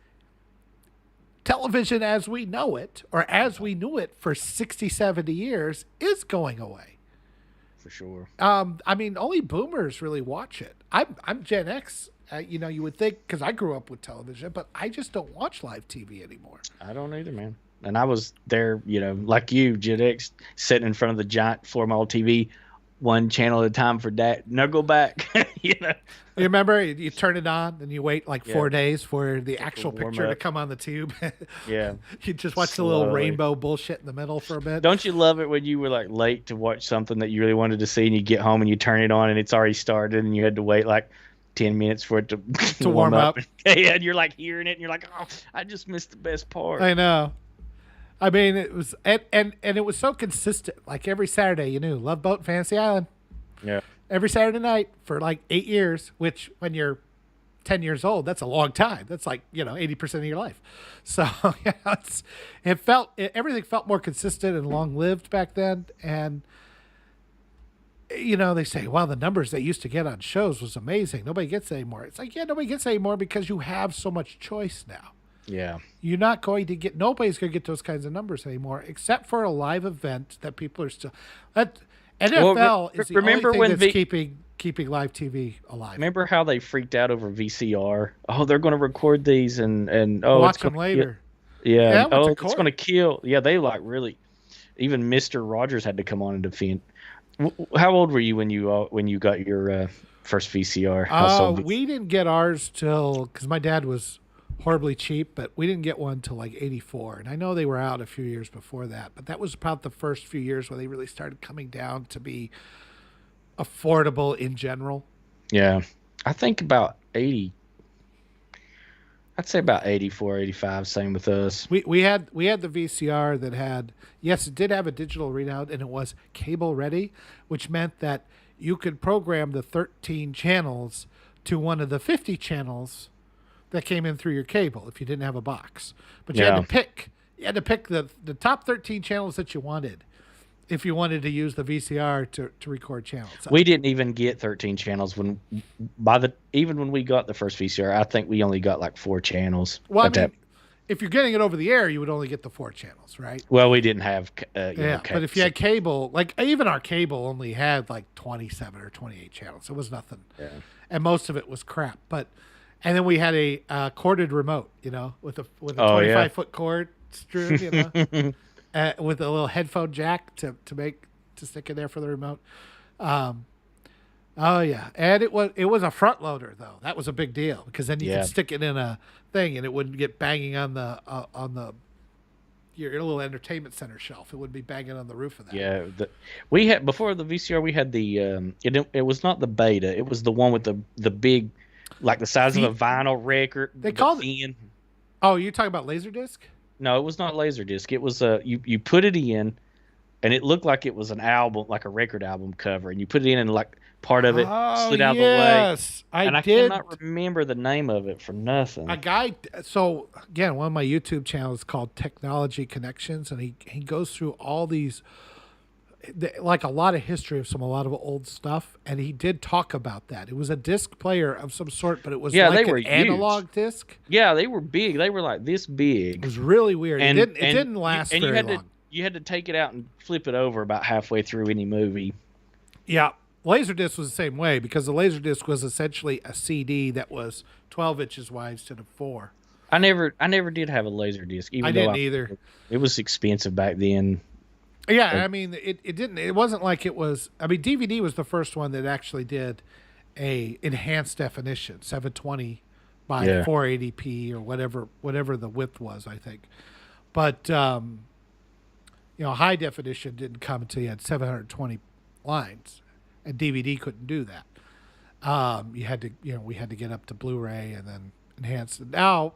television as we know it, or as we knew it for 60, 70 years, is going away. For sure. I mean, only boomers really watch it. I'm Gen X. You would think, because I grew up with television, but I just don't watch live TV anymore. I don't either, man. And I was there, like you, Gen X, sitting in front of the giant 4-mile TV, one channel at a time for that. No, go back. You remember, you turn it on and you wait like 4 days for the actual picture to come on the tube. Yeah. You just watch the little rainbow bullshit in the middle for a bit. Don't you love it when you were like late to watch something that you really wanted to see, and you get home and you turn it on and it's already started, and you had to wait like 10 minutes for it to warm up. And you're like hearing it and you're like, oh, I just missed the best part. I know. I mean, it was and it was so consistent. Like every Saturday, you knew Love Boat, Fantasy Island. Yeah. Every Saturday night for like 8 years, which when you're 10 years old, that's a long time. That's like 80% of your life. So everything felt more consistent and long lived back then. And they say, wow, the numbers they used to get on shows was amazing. Nobody gets it anymore. It's like, nobody gets it anymore because you have so much choice now. Yeah. You're not going to get, nobody's going to get those kinds of numbers anymore, except for a live event that people are still, NFL is the only thing that's keeping live TV alive. Remember how they freaked out over VCR? Oh, they're going to record these and watch them later. Yeah. Oh, it's going to kill. Yeah. They really, even Mr. Rogers had to come on and defend. How old were you when you got your first VCR? We didn't get ours because my dad was horribly cheap, but we didn't get one till like 84. And I know they were out a few years before that, but that was about the first few years where they really started coming down to be affordable in general. Yeah. I think about 80. I'd say about 84, 85, same with us. We had the VCR that had, yes, it did have a digital readout, and it was cable ready, which meant that you could program the 13 channels to one of the 50 channels that came in through your cable if you didn't have a box. But you had to pick the top 13 channels that you wanted if you wanted to use the VCR to record channels. So, we didn't even get 13 channels even when we got the first VCR. I think we only got like 4 channels. Well, if you're getting it over the air, you would only get the 4 channels, right? Well, we didn't have. But if you had cable, like even our cable only had like 27 or 28 channels. It was nothing, and most of it was crap. And then we had a corded remote, with a 25-foot cord strewn, with a little headphone jack to stick in there for the remote. Oh yeah, and it was a front loader though. That was a big deal because then you could stick it in a thing and it wouldn't get banging on your little entertainment center shelf. It would be banging on the roof of that. Yeah, we had before the VCR. We had the it was not the beta. It was the one with the big, like the size of a vinyl record. They called it. Oh, you're talking about Laserdisc? No, it was not Laserdisc. It was you put it in, and it looked like it was an album, like a record album cover, and you put it in and like part of it slid out of the way. I cannot remember the name of it for nothing. A guy. So again, one of my YouTube channels is called Technology Connections, and he goes through all these, like a lot of history of a lot of old stuff, and he did talk about that. It was a disc player of some sort, but it was like they were an analog disc. Yeah, they were big. They were like this big. It was really weird. It didn't last very long. You had to take it out and flip it over about halfway through any movie. Yeah. Laserdisc was the same way because the Laserdisc was essentially a CD that was 12 inches wide instead of 4. I never did have a Laserdisc. I didn't either. It was expensive back then. Yeah, I mean, it wasn't like it was. I mean, DVD was the first one that actually did a enhanced definition, 720 by 480p or whatever the width was, I think. But high definition didn't come until you had 720 lines. And DVD couldn't do that. We had to get up to Blu-ray and then enhance it. Now,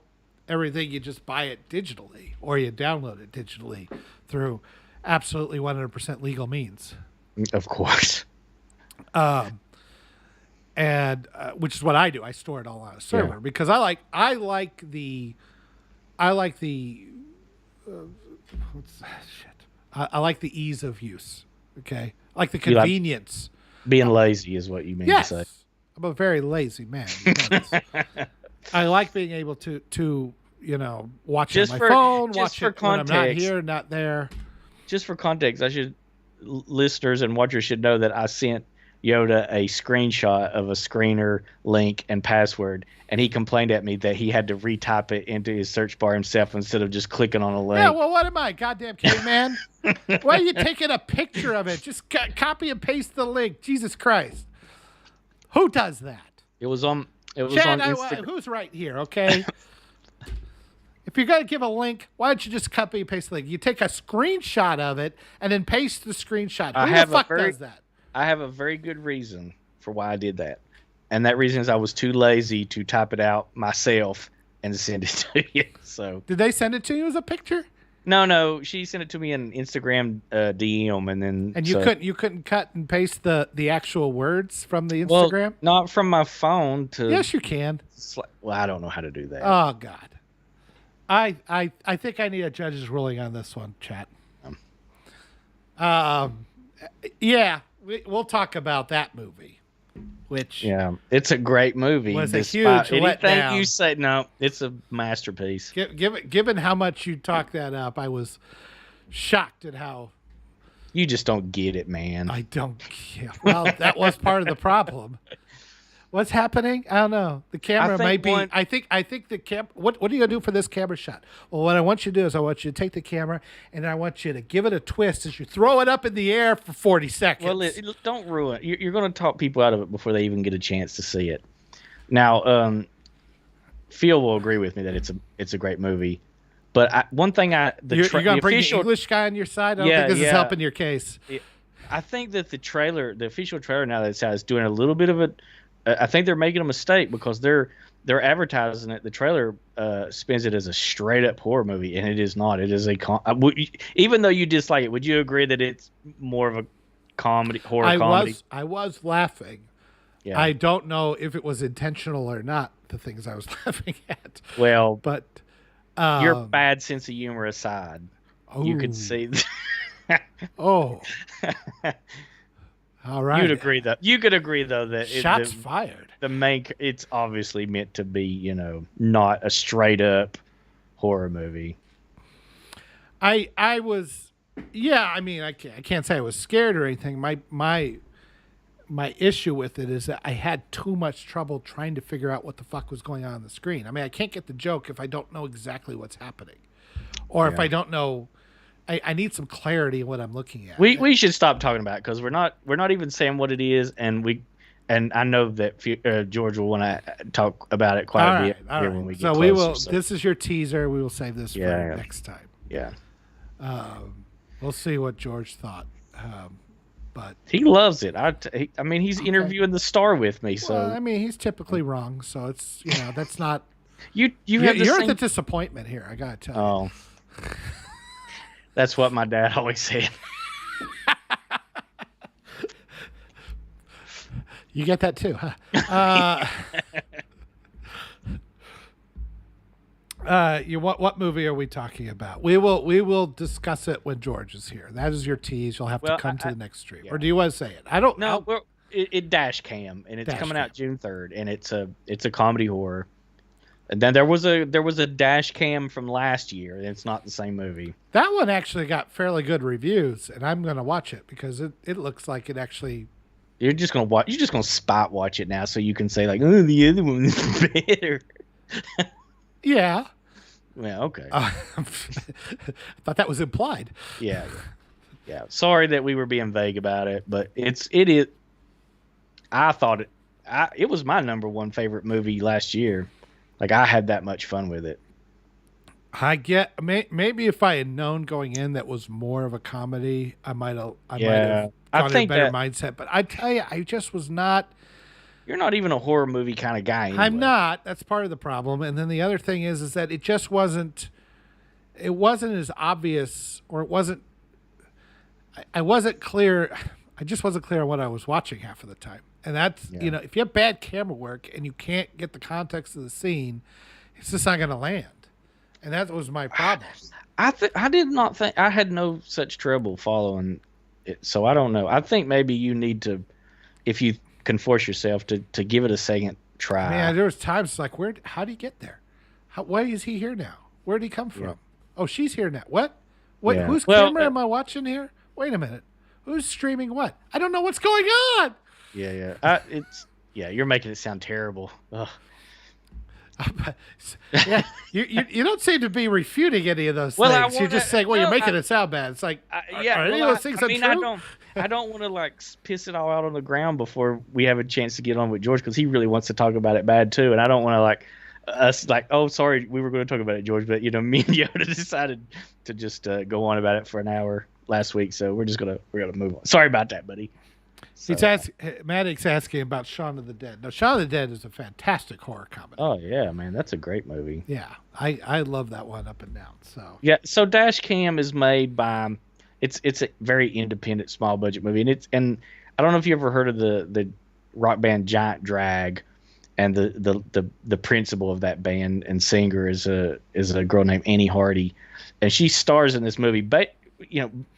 everything you just buy it digitally or you download it digitally through absolutely 100% legal means. Of course. And which is what I do. I store it all on a server because I like the what's that shit? I like the ease of use. Okay, I like the convenience. Being lazy is what you mean to say. I'm a very lazy man. I like being able to watch on my phone, watch it when I'm not here, not there. Just for context, listeners and watchers should know that I sent Yoda a screenshot of a screener link and password, and he complained at me that he had to retype it into his search bar himself instead of just clicking on a link. Yeah, well, what am I, goddamn caveman? Why are you taking a picture of it? Just copy and paste the link. Jesus Christ. Who does that? It was on Instagram. Who's right here, okay? If you're going to give a link, why don't you just copy and paste the link? You take a screenshot of it and then paste the screenshot. Who the fuck does that? I have a very good reason for why I did that. And that reason is I was too lazy to type it out myself and send it to you. So did they send it to you as a picture? No. She sent it to me in Instagram DM, and then you couldn't cut and paste the actual words from the Instagram. Well, not from my phone to. Yes, you can. Well, I don't know how to do that. Oh God, I think I need a judge's ruling on this one, chat. Yeah. We'll talk about that movie, which it's a great movie. Was a huge letdown. Anything you say, no, it's a masterpiece. Given how much you talk that up, I was shocked at how. You just don't get it, man. I don't. Yeah, well, that was part of the problem. What's happening? I don't know. The camera might be. I think the cam. What are you gonna do for this camera shot? Well, what I want you to do is I want you to take the camera and I want you to give it a twist as you throw it up in the air for 40 seconds. Well, don't ruin it. You're going to talk people out of it before they even get a chance to see it. Now, Phil will agree with me that it's a great movie. But one thing you're going to bring the English guy on your side. I don't think this is helping your case. I think that the official trailer now that's out is doing a little bit of a. I think they're making a mistake because they're advertising it. The trailer spins it as a straight up horror movie, and it is not. It is even though you dislike it, would you agree that it's more of a comedy, comedy? I was laughing. Yeah. I don't know if it was intentional or not. The things I was laughing at. Well, but your bad sense of humor aside, you could see. Oh. All right. You could agree though that shots fired. It's obviously meant to be, not a straight up horror movie. I was, yeah. I mean, I can't say I was scared or anything. My issue with it is that I had too much trouble trying to figure out what the fuck was going on the screen. I mean, I can't get the joke if I don't know exactly what's happening, or if I don't know. I need some clarity in what I'm looking at. We should stop talking about it because we're not even saying what it is, and I know that George will want to talk about it quite a bit when we get closer. We will. So. This is your teaser. We will save this for next time. Yeah. We'll see what George thought. But he loves it. I mean, he's interviewing the star with me. So I mean, he's typically wrong. So it's that's not. You're the disappointment here. I gotta tell you. Oh. That's what my dad always said. You get that too, huh? What movie are we talking about? We will discuss it when George is here. That is your tease. You'll have to come to the next stream, or do you want to say it? I don't know. No, it Dashcam, and it's coming out June 3rd, and it's a comedy horror. And then there was a Dashcam from last year, and it's not the same movie. That one actually got fairly good reviews, and I'm going to watch it because it looks like it actually. You're just gonna spot watch it now, so you can say like, "Oh, the other one is better." Yeah. Yeah. Okay. I thought that was implied. Yeah. Sorry that we were being vague about it, but it is. I thought it was my number one favorite movie last year. Like, I had that much fun with it. I get maybe if I had known going in that was more of a comedy, I might have gone in a better mindset. But I tell you, I just was not. You're not even a horror movie kind of guy. Anyway. I'm not. That's part of the problem. And then the other thing is that it just wasn't. It wasn't as obvious, or it wasn't. I wasn't clear. I just wasn't clear on what I was watching half of the time. And that's if you have bad camera work and you can't get the context of the scene, it's just not going to land. And that was my problem. I did not think I had no such trouble following it, so I don't know. I think maybe you need to, if you can force yourself to give it a second try. Man, there was times like, how did he get there? Why is he here now? Where did he come from? Oh, she's here now. What? Yeah. Whose camera am I watching here? Wait a minute. Who's streaming what? I don't know what's going on. Yeah. You're making it sound terrible. Ugh. Yeah, you don't seem to be refuting any of those things. You're just saying, "Well, you're making it sound bad." It's like, are any of those things untrue? I don't want to like piss it all out on the ground before we have a chance to get on with George, because he really wants to talk about it bad too, and I don't want to like us like, oh, sorry, we were going to talk about it, George, but me and Yoda decided to just go on about it for an hour last week, so we're gonna move on. Sorry about that, buddy. So, Maddox asking about Shaun of the Dead. Now, Shaun of the Dead is a fantastic horror comedy. Oh yeah, man, that's a great movie. Yeah, I love that one up and down. So so Dashcam is made by it's a very independent, small budget movie, and I don't know if you ever heard of the rock band Giant Drag, and the principal of that band and singer is a girl named Annie Hardy, and she stars in this movie. But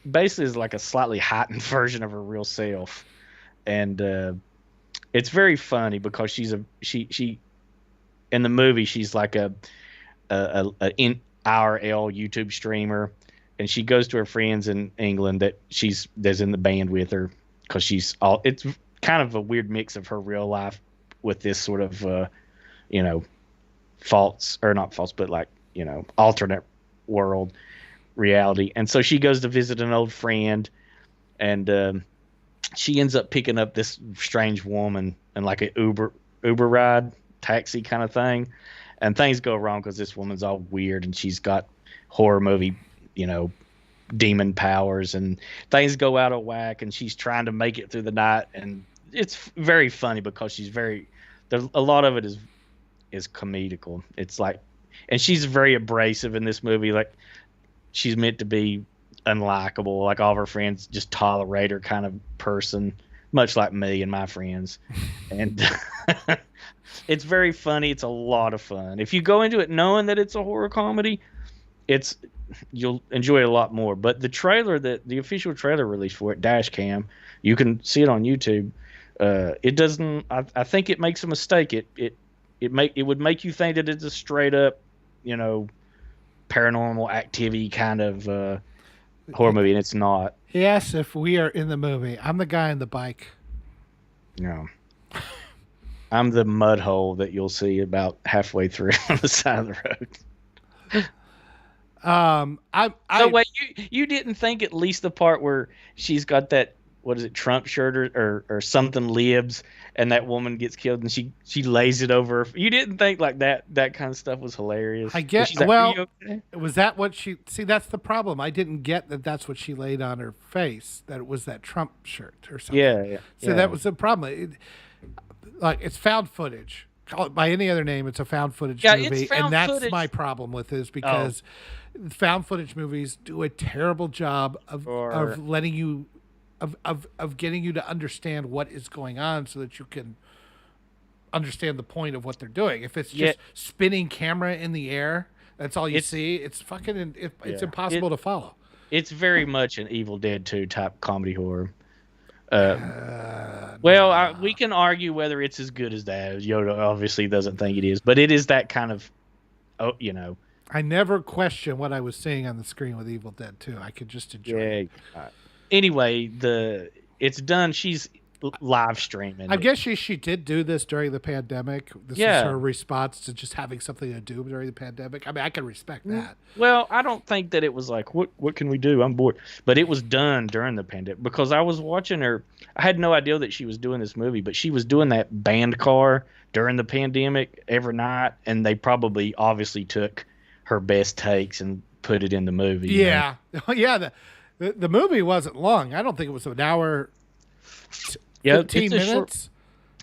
basically is like a slightly heightened version of her real self. And it's very funny because she in the movie she's like a IRL YouTube streamer, and she goes to her friends in England that's in the band with her, because it's kind of a weird mix of her real life with this sort of alternate world reality. And so she goes to visit an old friend, and she ends up picking up this strange woman in like an Uber ride taxi kind of thing, and things go wrong because this woman's all weird and she's got horror movie demon powers, and things go out of whack, and she's trying to make it through the night, and it's very funny because a lot of it is comedical. It's like, and she's very abrasive in this movie. Like, she's meant to be unlikable, like all of her friends just tolerate her kind of person, much like me and my friends. And it's very funny. It's a lot of fun. If you go into it knowing that it's a horror comedy, you'll enjoy it a lot more. But the official trailer released for it, Dashcam, you can see it on YouTube. It doesn't. I think it makes a mistake. It would make you think that it's a straight up, paranormal activity kind of horror movie, and it's not. He asks if we are in the movie. I'm the guy on the bike. No. I'm the mud hole that you'll see about halfway through on the side of the road. So wait, you didn't think at least the part where she's got that, what is it, Trump shirt or something libs, and that woman gets killed and she lays it over. You didn't think like that kind of stuff was hilarious? I get. Like, well, okay? Was that what she? See, that's the problem. I didn't get that. That's what she laid on her face. That it was that Trump shirt or something. Yeah. So that was the problem. It's found footage. Call it by any other name, it's a found footage movie, and that's footage. My problem with it is because found footage movies do a terrible job of letting you, of getting you to understand what is going on, so that you can understand the point of what they're doing. If it's just spinning camera in the air, that's all you see. It's fucking. It's impossible to follow. It's very much an Evil Dead 2 type comedy horror. We can argue whether it's as good as that. Yoda obviously doesn't think it is, but it is that kind of, I never question what I was seeing on the screen with Evil Dead 2. I could just enjoy it. Anyway, it's done. She's live streaming. I guess she did do this during the pandemic. This is her response to just having something to do during the pandemic. I mean, I can respect that. Well, I don't think that it was like, what can we do? I'm bored. But it was done during the pandemic, because I was watching her. I had no idea that she was doing this movie, but she was doing that band car during the pandemic every night, and they probably obviously took her best takes and put it in the movie. Yeah. Yeah. The movie wasn't long. I don't think it was an hour. 15 minutes.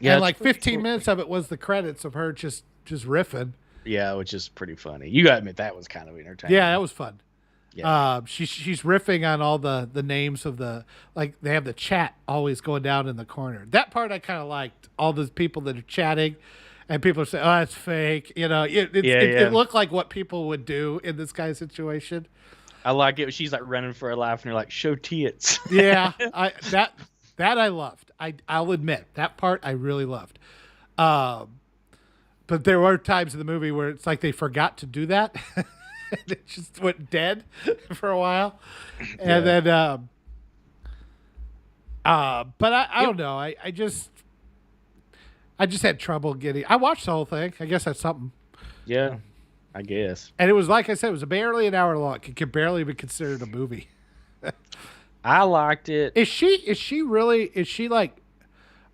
And like 15 minutes of it was the credits of her just riffing. Yeah, which is pretty funny. You gotta admit that was kind of entertaining. Yeah, that was fun. Yeah. She's riffing on all the names of the, like, they have the chat always going down in the corner. That part I kind of liked. All those people that are chatting, and people are saying, "Oh, it's fake." It looked like what people would do in this kind of situation. I like it. She's like running for her life, and you're like, "Show tits." Yeah, that I loved. I'll admit that part I really loved. But there were times in the movie where it's like they forgot to do that. It just went dead for a while. And then but I don't know. I just had trouble getting. I watched the whole thing. I guess that's something. Yeah, I guess. And it was, like I said, it was barely an hour long. It could barely be considered a movie. I liked it. Is she like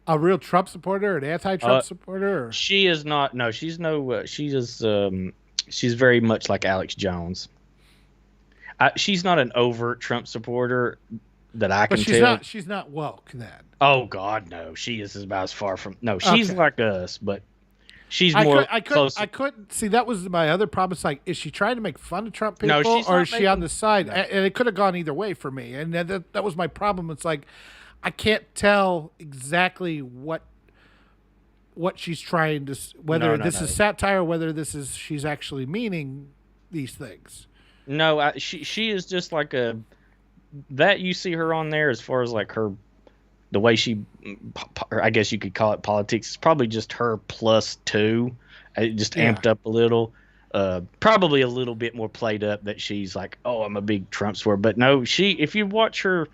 a real Trump supporter or an anti-Trump supporter? Or? She is not. No, she's no. She's very much like Alex Jones. She's not an overt Trump supporter that I can tell. She's not woke then. Oh God, no. She is about as far from. No, she's like us, but she's more close. I couldn't see. That was my other problem. It's like, is she trying to make fun of Trump people, or is she on the side? No. And it could have gone either way for me. And that was my problem. It's like, I can't tell exactly what she's trying to, whether this is satire, whether she's actually meaning these things. No, she is just like that you see her on there, as far as like her, the way she, I guess you could call it politics, it's probably just her +2. It just amped up a little. Probably a little bit more played up that she's like, oh, I'm a big Trump supporter. But no, if you watch her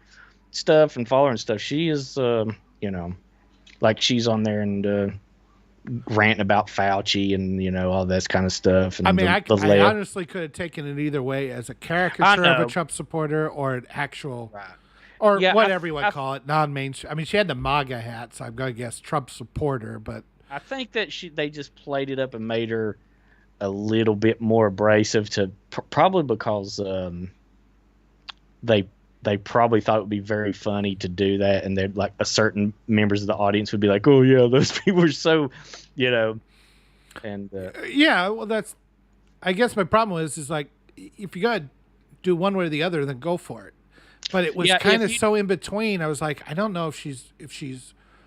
stuff and follow her and stuff, she is, like she's on there and ranting about Fauci and, all this kind of stuff. And I honestly could have taken it either way, as a caricature of a Trump supporter or an actual... Right. Or whatever you would call it, non-mainstream. I mean, she had the MAGA hat, so I'm going to guess Trump supporter, but... I think that they just played it up and made her a little bit more abrasive, probably because they probably thought it would be very funny to do that, and they're like, a certain members of the audience would be like, oh yeah, those people are so, and... yeah, well, that's... I guess my problem is like, if you got to do one way or the other, then go for it. But it was kind of so in between. I was like, I don't know if she's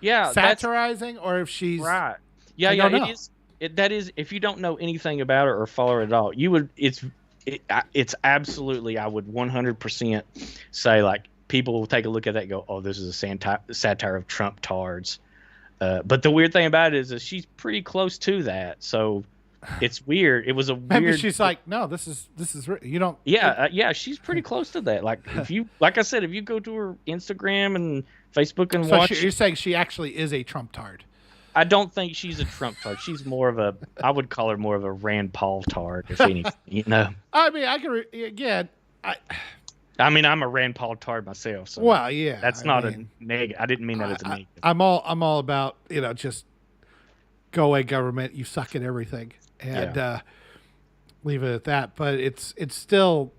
satirizing or if she's right. Yeah, it is. That is, if you don't know anything about her or follow her at all, you would. It's absolutely. I would 100% say, like, people will take a look at that and go, oh, this is a satire of Trump tards. But the weird thing about it is that she's pretty close to that. So it's weird. It was a Maybe weird. she's like, no, this is you don't. Yeah, yeah, she's pretty close to that. Like like I said, if you go to her Instagram and Facebook and So watch, you're saying she actually is a Trump tard? I don't think she's a Trump tard. She's more of a, I would call her more of a Rand Paul tard, if anything. You know. I mean, I can again. I mean, I'm a Rand Paul tard myself. So Well, yeah, that's I not mean, a negative. I didn't mean that as a negative. I'm all about just go away government. You suck at everything, and leave it at that. But it's still.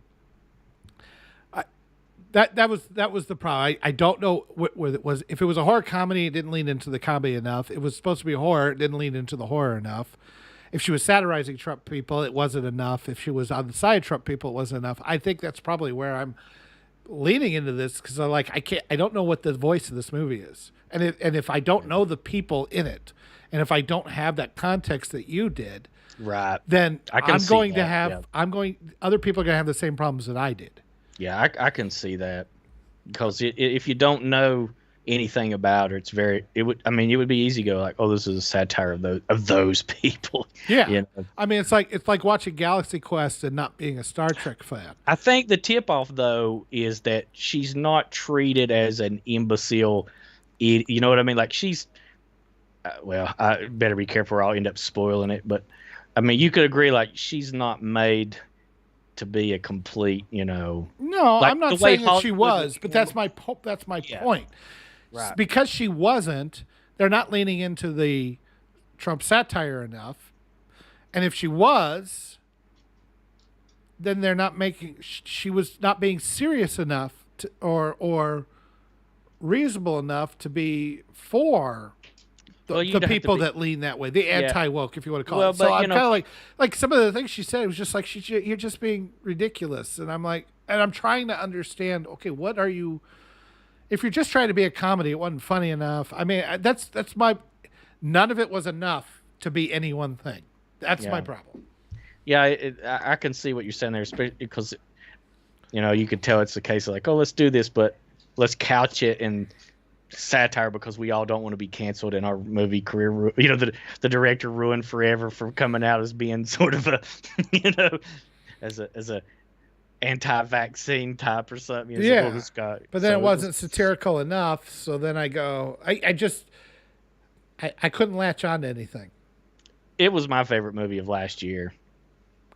That was the problem. I don't know what it was. If it was a horror comedy, it didn't lean into the comedy enough. It was supposed to be horror, it didn't lean into the horror enough. If she was satirizing Trump people, it wasn't enough. If she was on the side of Trump people, it wasn't enough. I think that's probably where I'm leaning into this, because I don't know what the voice of this movie is, and if I don't know the people in it, and if I don't have that context that you did, right, then other people are going to have the same problems that I did. Yeah, I can see that, because if you don't know anything about her, it would be easy to go like, oh, this is a satire of those people. Yeah, you know? I mean, it's like watching Galaxy Quest and not being a Star Trek fan. I think the tip off though is that she's not treated as an imbecile. You know what I mean? Like she's, well, I better be careful or I'll end up spoiling it. But I mean, you could agree like she's not made to be a complete, No, like I'm not saying that she was, but that's my Yeah. point. Right. Because she wasn't, they're not leaning into the Trump satire enough. And if she was, then they're not making. She was not being serious enough or reasonable enough to be for the people that lean that way, the anti-woke, if you want to call it. So I'm kind of like some of the things she said, it was just like, you're just being ridiculous. And I'm like, and I'm trying to understand, okay, what are you, if you're just trying to be a comedy, it wasn't funny enough. I mean, none of it was enough to be any one thing. That's my problem. Yeah, I can see what you're saying there, especially because, you could tell it's the case of like, oh, let's do this, but let's couch it in satire because we all don't want to be canceled in our movie career. The director ruined forever for coming out as being sort of a, as a anti-vaccine type or something. Yeah, but then it wasn't satirical enough. So then I go, I couldn't latch on to anything. It was my favorite movie of last year.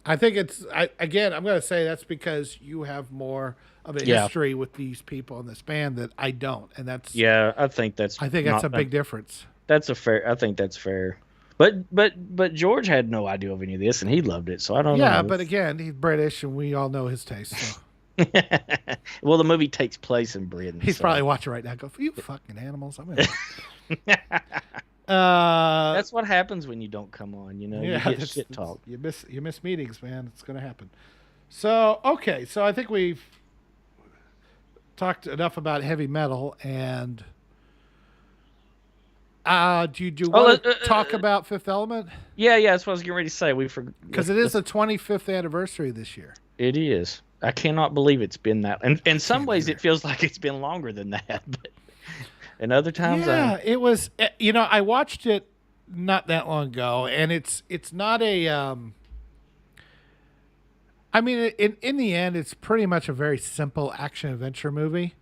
I think I'm going to say that's because you have more of a history with these people in this band that I don't, and that's I think that's a big difference. I think that's fair. But George had no idea of any of this, and he loved it. So I don't know. Yeah, but again, he's British, and we all know his taste. So. Well, the movie takes place in Britain. He's probably watching right now. Go, you fucking animals! I'm gonna. That's what happens when you don't come on. You get shit talk. You miss meetings, man. It's gonna happen. So okay, so I think we've talked enough about heavy metal, and do you want to talk about Fifth Element? Yeah, that's what I was getting ready to say. We forgot because it is the 25th anniversary this year. It is. I cannot believe it's been that. And in some ways, it feels like it's been longer than that. But in other times, it was. I watched it not that long ago, and it's not a. I mean, in the end, it's pretty much a very simple action adventure movie.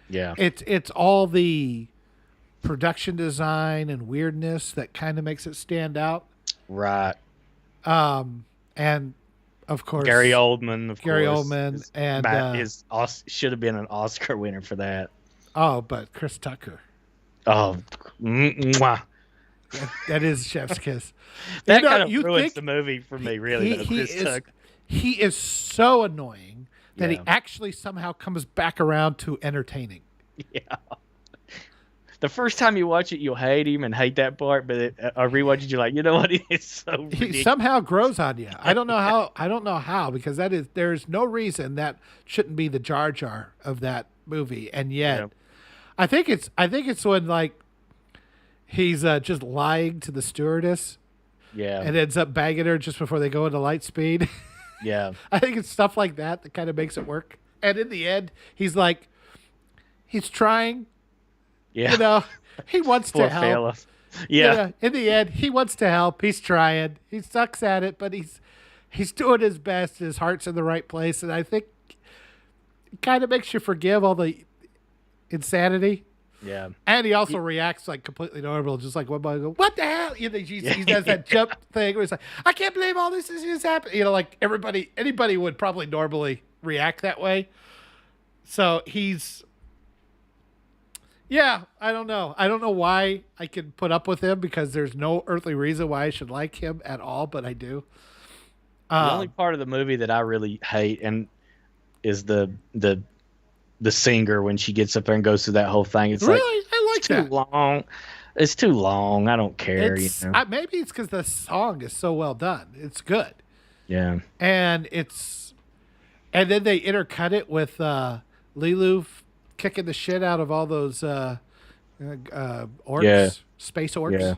Yeah, it's all the production design and weirdness that kind of makes it stand out. Right. And of course, Gary Oldman, should have been an Oscar winner for that. Oh, but Chris Tucker. Oh, mwah. That is chef's kiss. That kind of ruins the movie for me, really. Chris Tucker. He is so annoying that he actually somehow comes back around to entertaining. Yeah. The first time you watch it, you'll hate him and hate that part, but I rewatch it, you're like, you know what? It's so ridiculous. He somehow grows on you. I don't know how, because there's no reason that shouldn't be the Jar Jar of that movie, and yet, I think it's when like he's just lying to the stewardess, and ends up bagging her just before they go into light speed. Yeah, I think it's stuff like that kind of makes it work. And in the end, he's trying. Yeah, he wants to help. Yeah. In the end, he wants to help. He's trying. He sucks at it, but he's doing his best. His heart's in the right place, and I think it kind of makes you forgive all the insanity. Yeah. And he also reacts like completely normal, just like one boy go, "What the hell?" You know, he does that jump thing where he's like, "I can't believe all this is happening." You know, like anybody would probably normally react that way. So yeah, I don't know. I don't know why I can put up with him because there's no earthly reason why I should like him at all, but I do. The only part of the movie that I really hate and is the singer when she gets up there and goes through that whole thing. It's really, like I like it's too that. long. It's too long. I don't care. Maybe it's because the song is so well done. It's good. Yeah. And then they intercut it with Lilu kicking the shit out of all those orcs, space orcs. Yeah.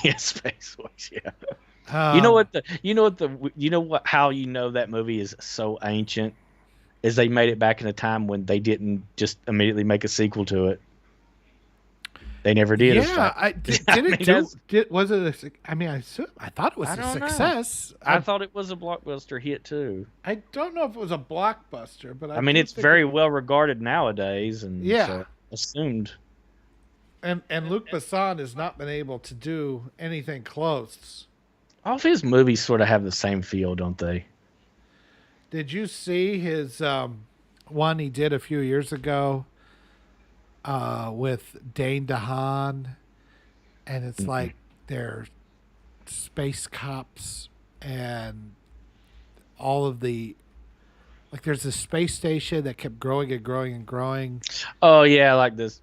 Yeah, space orcs. Yeah. How you know that movie is so ancient is they made it back in a time when they didn't just immediately make a sequel to it. They never did. Yeah, was it? I thought it was a success. I thought it was a blockbuster hit too. I don't know if it was a blockbuster, but it's very well regarded nowadays, and so assumed. And Luc Besson has not been able to do anything close. All of his movies sort of have the same feel, don't they? Did you see his one he did a few years ago with Dane DeHaan? And it's like they're space cops and all of the... Like there's a space station that kept growing and growing and growing. Oh yeah, like this.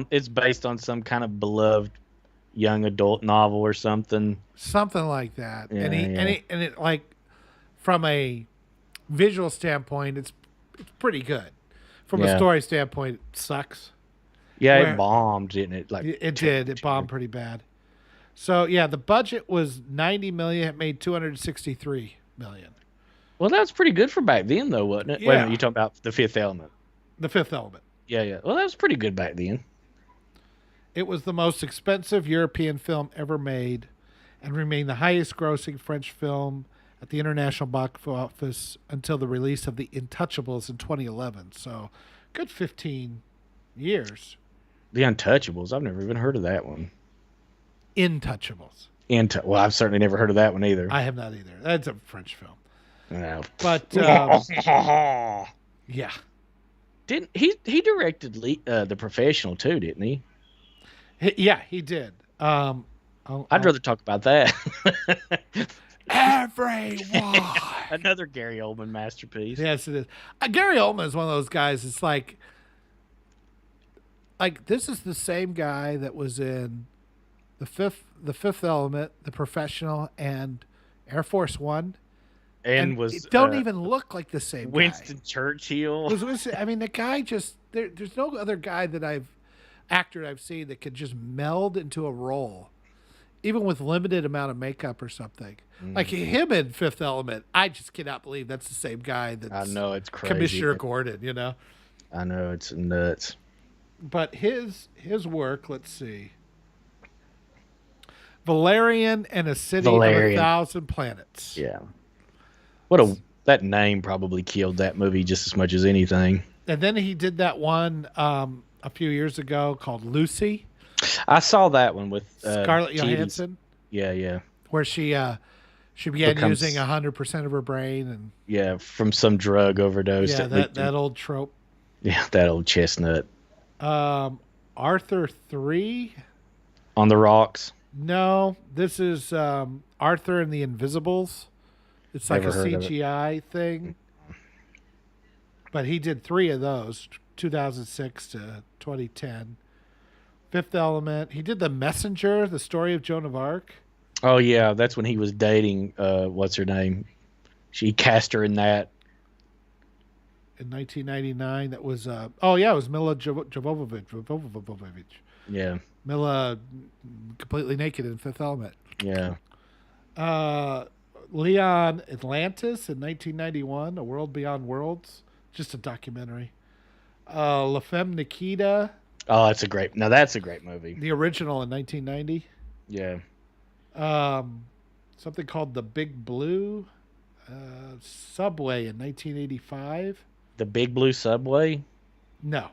It's based on some kind of beloved young adult novel or something. Something like that. Yeah, and it like from a visual standpoint, it's pretty good. From a story standpoint, it sucks. Yeah, it bombed, didn't it? Like it did. It bombed pretty bad. So yeah, the budget was $90 million. It made $263 million. Well, that's pretty good for back then, though, wasn't it? Yeah. Wait a minute, you talking about The Fifth Element? The Fifth Element. Yeah. Well, that was pretty good back then. It was the most expensive European film ever made and remained the highest-grossing French film at the international box office until the release of The Untouchables in 2011. So, good 15 years. The Untouchables? I've never even heard of that one. Intouchables. Well, I've certainly never heard of that one either. I have not either. That's a French film. No. But, yeah. Didn't he directed The Professional too, didn't he? Yeah, he did. I'd rather talk about that. Everyone. Another Gary Oldman masterpiece. Yes, it is. Gary Oldman is one of those guys. It's like this is the same guy that was in the Fifth Element, The Professional, and Air Force One. And it don't even look like the same Winston guy. Churchill. The guy just there's no other guy that actor I've seen that could just meld into a role, even with limited amount of makeup or something. Like him in Fifth Element, I just cannot believe that's the same guy that's I know, it's crazy. Commissioner Gordon, you know? I know, it's nuts. But his work, let's see. Valerian and a City of 1,000 Planets. Yeah. That name probably killed that movie just as much as anything. And then he did that one a few years ago called Lucy. I saw that one with Scarlett Johansson. Yeah. Where she began using 100% of her brain and from some drug overdose. Yeah, that old trope. Yeah, that old chestnut. Arthur 3 on the Rocks. No, this is Arthur and the Invisibles. It's like a CGI thing. But he did 3 of those, 2006 to 2010. Fifth Element. He did The Messenger, the story of Joan of Arc. Oh, yeah. That's when he was dating, what's her name? She cast her in that. In 1999, that was, it was Mila Jovovich. Yeah. Mila completely naked in Fifth Element. Yeah. Leon Atlantis in 1991, A World Beyond Worlds. Just a documentary. La Femme Nikita. Oh, that's a great movie. The original in 1990. Yeah. Something called The Big Blue, Subway in 1985. The Big Blue Subway. No,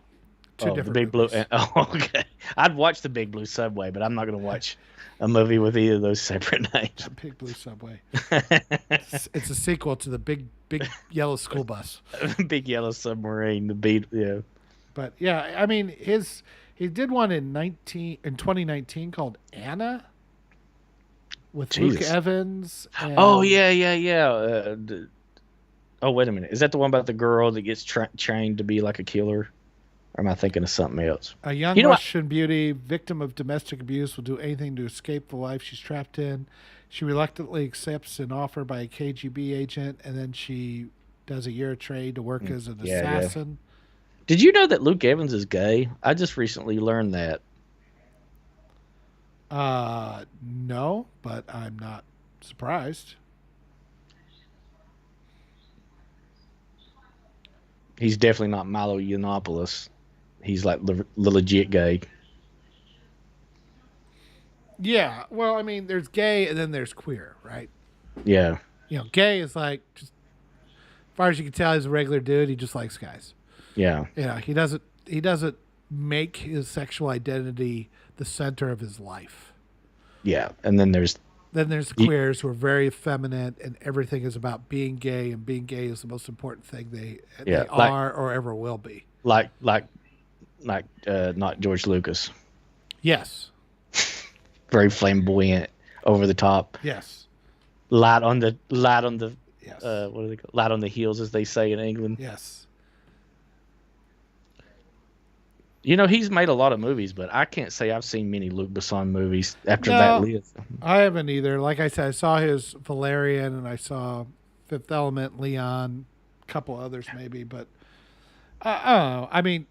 two Oh, the different Big Blue. movies. Oh, okay. I'd watch the Big Blue Subway, but I'm not going to watch a movie with either of those separate names. Big Blue Subway. It's a sequel to the big yellow school bus. Big Yellow Submarine. The beat. Yeah. But yeah, I mean he did one in 2019 called Anna with Luke Jesus. Evans. Oh And, yeah. Oh wait a minute. Is that the one about the girl that gets trained to be like a killer? Or am I thinking of something else? A young You know what? Russian beauty, victim of domestic abuse, will do anything to escape the life she's trapped in. She reluctantly accepts an offer by a KGB agent, and then she does a year of trade to work as an Yeah, yeah. assassin. Did you know that Luke Evans is gay? I just recently learned that. No, but I'm not surprised. He's definitely not Milo Yiannopoulos. He's like the legit gay. Yeah, well, I mean, there's gay and then there's queer, right? Yeah. Gay is like just as far as you can tell, he's a regular dude. He just likes guys. Yeah. He doesn't make his sexual identity the center of his life. Yeah. And then there's Then there's the queers who are very effeminate, and everything is about being gay, and being gay is the most important thing they like are or ever will be. like not George Lucas. Yes. Very flamboyant, over the top, Yes. light on the Yes. what do they call light on the heels, as they say in England. Yes. He's made a lot of movies, but I can't say I've seen many Luc Besson movies after No. that list. I haven't either. Like I said, I saw his Valerian, and I saw Fifth Element, Leon, a couple others maybe, but I don't know. I mean,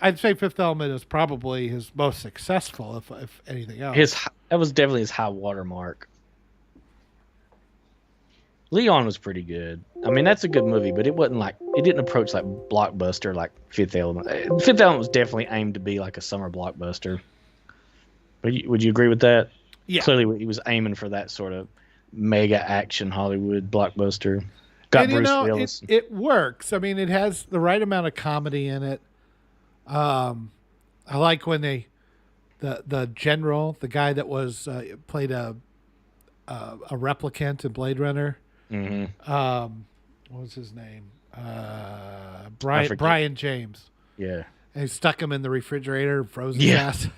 I'd say Fifth Element is probably his most successful, if anything else. That was definitely his high watermark. Leon was pretty good. I mean, that's a good movie, but it didn't approach like blockbuster like Fifth Element. Fifth Element was definitely aimed to be like a summer blockbuster. Would you agree with that? Yeah. Clearly, he was aiming for that sort of mega action Hollywood blockbuster. Got And Bruce Willis. it works. I mean, it has the right amount of comedy in it. I like when the general, the guy that was played a replicant in Blade Runner. Mm-hmm. What was his name? I forget. Brian James. Yeah. And he stuck him in the refrigerator and froze his Yeah. ass.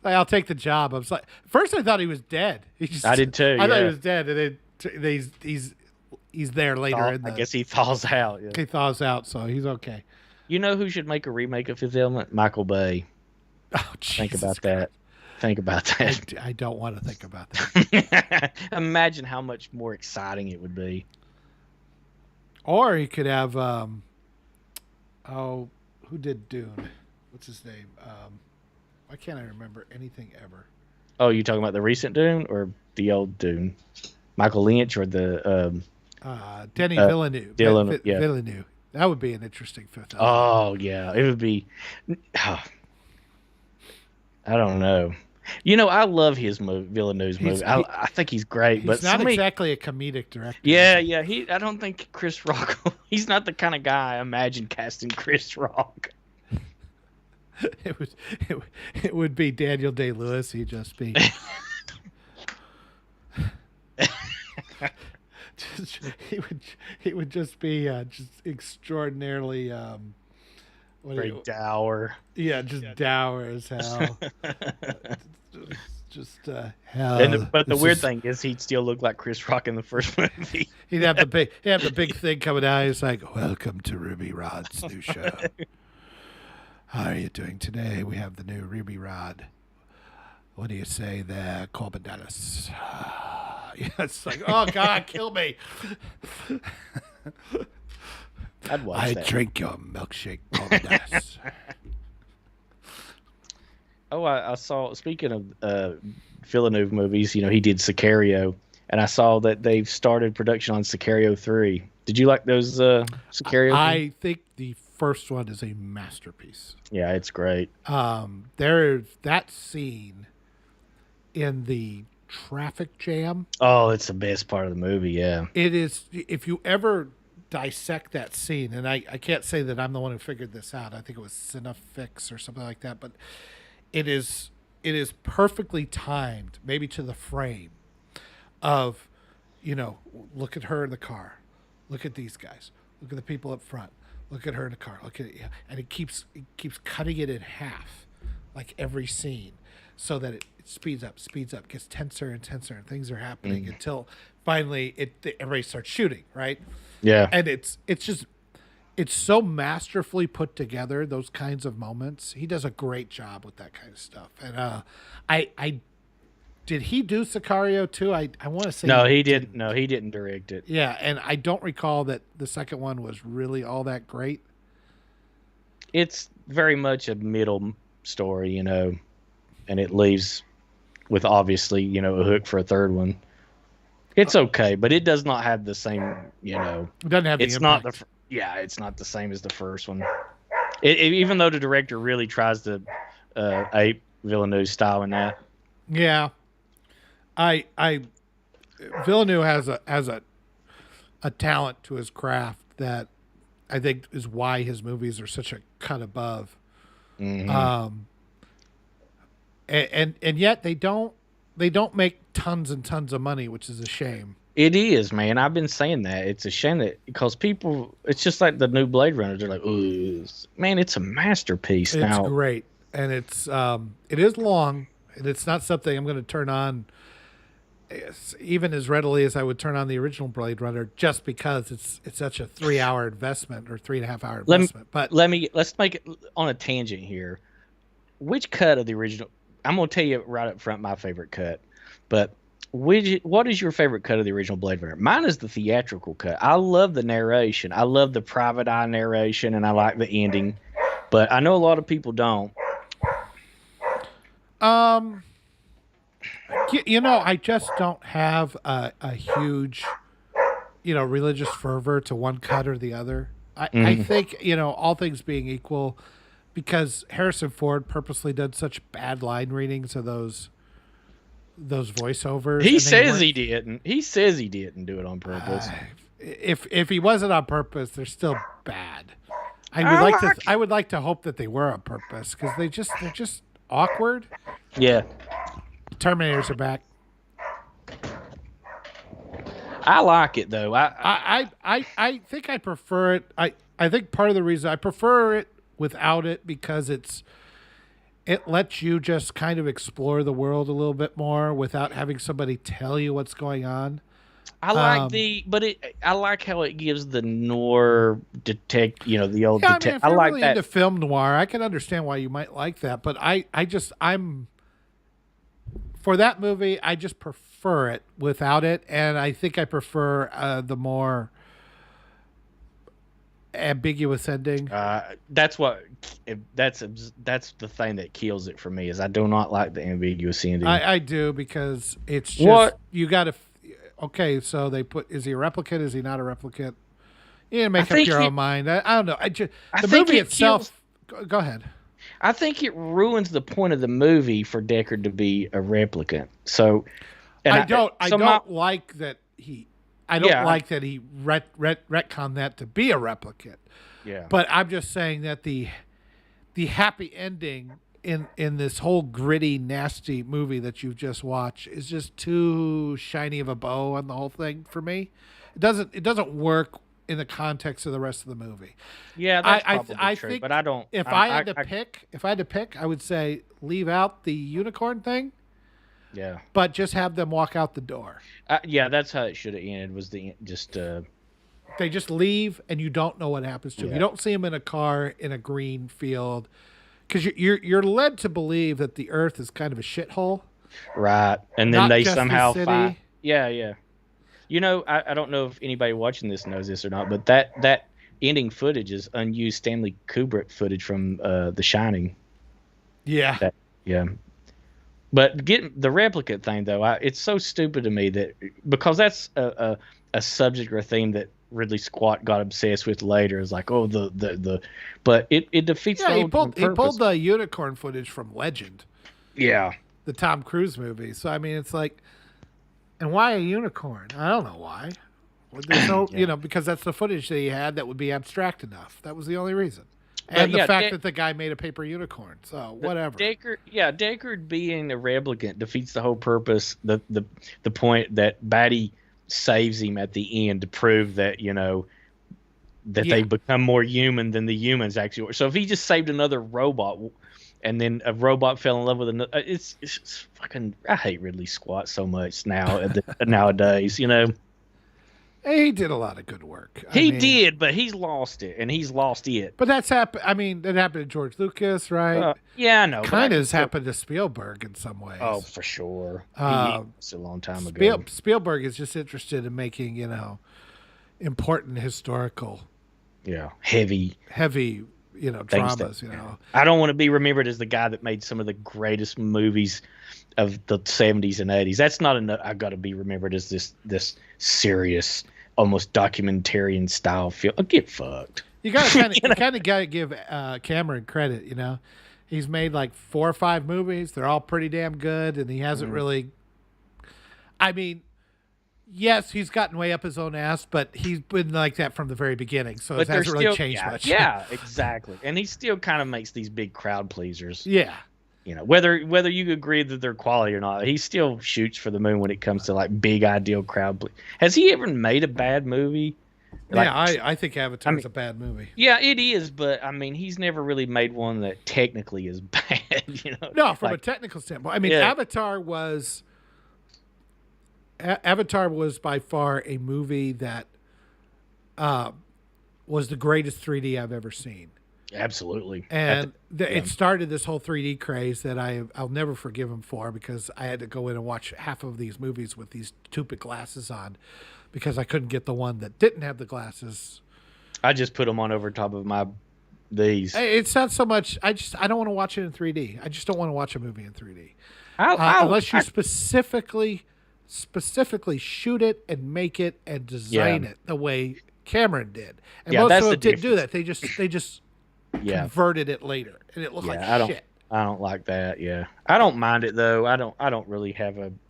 Like, I'll take the job. I was like, first I thought he was dead. I did too. I thought he yeah. was dead, and then he's there later. I guess he thaws out. Yeah. he thaws out, so he's okay. You know who should make a remake of Fifth Element? Michael Bay. Oh, Think Jesus about Christ. that. Think about that. I don't want to think about that. Imagine how much more exciting it would be. Or he could have, who did Dune? What's his name? Why can't I remember anything ever? Oh, you talking about the recent Dune or the old Dune? Michael Lynch or the Denis Villeneuve. Yeah. Villeneuve. That would be an interesting fifth element. Oh yeah, it would be. I don't know. I love his movie, Villeneuve's movie. I think he's great, He's but not exactly a comedic director. Yeah. I don't think Chris Rock. He's not the kind of guy I imagine casting Chris Rock. It would be Daniel Day-Lewis. He'd just be. He would just be just extraordinarily Very dour. Yeah, just dour as hell. just hell. But the weird thing is, he'd still look like Chris Rock in the first movie. He'd have the big thing coming out. He's like, "Welcome to Ruby Rod's new show. How are you doing today? We have the new Ruby Rod. What do you say there, Corbin Dallas?" Yeah, it's like, oh God, kill me. I'd watch that. Drink your milkshake, Corbin Dallas. Oh, I saw. Speaking of Villeneuve movies, he did Sicario, and I saw that they've started production on Sicario 3. Did you like those Sicario? I think the first one is a masterpiece. Yeah, it's great. There's that scene in the traffic jam. Oh, it's the best part of the movie. Yeah. It is, if you ever dissect that scene, and I can't say that I'm the one who figured this out. I think it was Cinefix or something like that, but it is perfectly timed, maybe to the frame of, look at her in the car, look at these guys, look at the people up front, look at her in the car, look at it, and it keeps cutting it in half, like every scene, so that it speeds up, gets tenser and tenser, and things are happening until finally everybody starts shooting, right? Yeah. And it's so masterfully put together, those kinds of moments. He does a great job with that kind of stuff. And I did he do Sicario too? I want to say no, he didn't. No, he didn't direct it. Yeah, and I don't recall that the second one was really all that great. It's very much a middle story, and it leaves with obviously, a hook for a third one. It's okay, but it does not have the same, It doesn't have the it's impact. not it's not the same as the first one. Even though the director really tries to ape Villeneuve's style in that. Yeah. Villeneuve has a talent to his craft that I think is why his movies are such a cut above. Mm-hmm. And yet they don't make tons and tons of money, which is a shame. It is, man. I've been saying that. It's a shame that because people, it's just like the new Blade Runner. They're like, "Ooh, man, it's a masterpiece." It's now, great, and it is long, and it's not something I'm going to turn on even as readily as I would turn on the original Blade Runner, just because it's such a 3-hour investment or 3.5-hour investment. Let's make it on a tangent here. Which cut of the original? I'm gonna tell you right up front my favorite cut, but what is your favorite cut of the original Blade Runner? Mine is the theatrical cut. I love the narration. I love the private eye narration, and I like the ending. But I know a lot of people don't. I just don't have a huge, religious fervor to one cut or the other. I think, all things being equal, because Harrison Ford purposely did such bad line readings of those voiceovers. He says he didn't. He says he didn't do it on purpose. If he wasn't on purpose, they're still bad. I would like to hope that they were on purpose, because they're just awkward. Yeah. Terminators are back. I like it though. I think I prefer it. I think part of the reason I prefer it without it, because it lets you just kind of explore the world a little bit more without having somebody tell you what's going on. I like I like how it gives the noir the old detective. I like really that. Into film noir, I can understand why you might like that, but I'm for that movie, I just prefer it without it, and I think I prefer the more ambiguous ending. That's the thing that kills it for me, is I do not like the ambiguous ending. I do, because it's just you got to. Okay, so they put, is he a replicant? Is he not a replicant? You need to make up your own mind. I don't know. The movie itself. Go ahead. I think it ruins the point of the movie for Deckard to be a replicant. So, I don't like that he. I don't like that he retconned that to be a replicant. Yeah. But I'm just saying that the happy ending in this whole gritty, nasty movie that you've just watched is just too shiny of a bow on the whole thing for me. It doesn't work in the context of the rest of the movie. Yeah, that's probably true. But I don't. If I had to pick, I would say leave out the unicorn thing. Yeah. But just have them walk out the door. Yeah, that's how it should have ended. They just leave, and you don't know what happens to them. Yeah. You don't see them in a car in a green field, because you're led to believe that the Earth is kind of a shithole. Right, and then Not they just somehow the find. Yeah. I don't know if anybody watching this knows this or not, but that ending footage is unused Stanley Kubrick footage from The Shining. Yeah. But getting the replicant thing, though, it's so stupid to me that, because that's a subject or a theme that Ridley Scott got obsessed with later. Is like, but it defeats the whole he pulled the unicorn footage from Legend. Yeah. the Tom Cruise movie. So I mean, it's like, and why a unicorn? I don't know why. Well, there's no, Yeah. because that's the footage that he had that would be abstract enough. That was the only reason. But And the yeah, fact that the guy made a paper unicorn. So whatever. Deckard being a replicant defeats the whole purpose. The point that Batty saves him at the end to prove that that they become more human than the humans actually were. So if he just saved another robot, and then a robot fell in love with another, it's fucking. I hate Ridley Scott so much nowadays. He did a lot of good work. He did, but he's lost it, and he's lost it. But that's happened. I mean, that happened to George Lucas, right? Yeah, I know. Kind of has happened to Spielberg in some ways. Oh, for sure. It's a long time ago. Spielberg is just interested in making, important historical, heavy, dramas. I don't want to be remembered as the guy that made some of the greatest movies of the 70s and 80s. That's not enough. I got to be remembered as this serious, almost documentarian style film. Get fucked. You got to kind of got to give Cameron credit. He's made like 4 or 5 movies. They're all pretty damn good, and he hasn't really. I mean, yes, he's gotten way up his own ass, but he's been like that from the very beginning. So it hasn't really changed much. Yeah, exactly. And he still kind of makes these big crowd pleasers. Yeah. Whether you agree that they're quality or not, he still shoots for the moon when it comes to like big ideal crowd. Has he ever made a bad movie? I think Avatar is a bad movie. Yeah, it is, but I mean, he's never really made one that technically is bad. No, from a technical standpoint. I mean, Avatar was by far a movie that was the greatest 3D I've ever seen. Absolutely. And it started this whole 3D craze that I'll never forgive him for, because I had to go in and watch half of these movies with these stupid glasses on because I couldn't get the one that didn't have the glasses. I just put them on over top of these. It's not so much. I don't want to watch it in 3D. I just don't want to watch a movie in 3D. Unless you specifically shoot it and make it and design it the way Cameron did. And most of them didn't do that. They just converted it later, and it looked like shit. I don't like that. Yeah, I don't mind it though. I don't really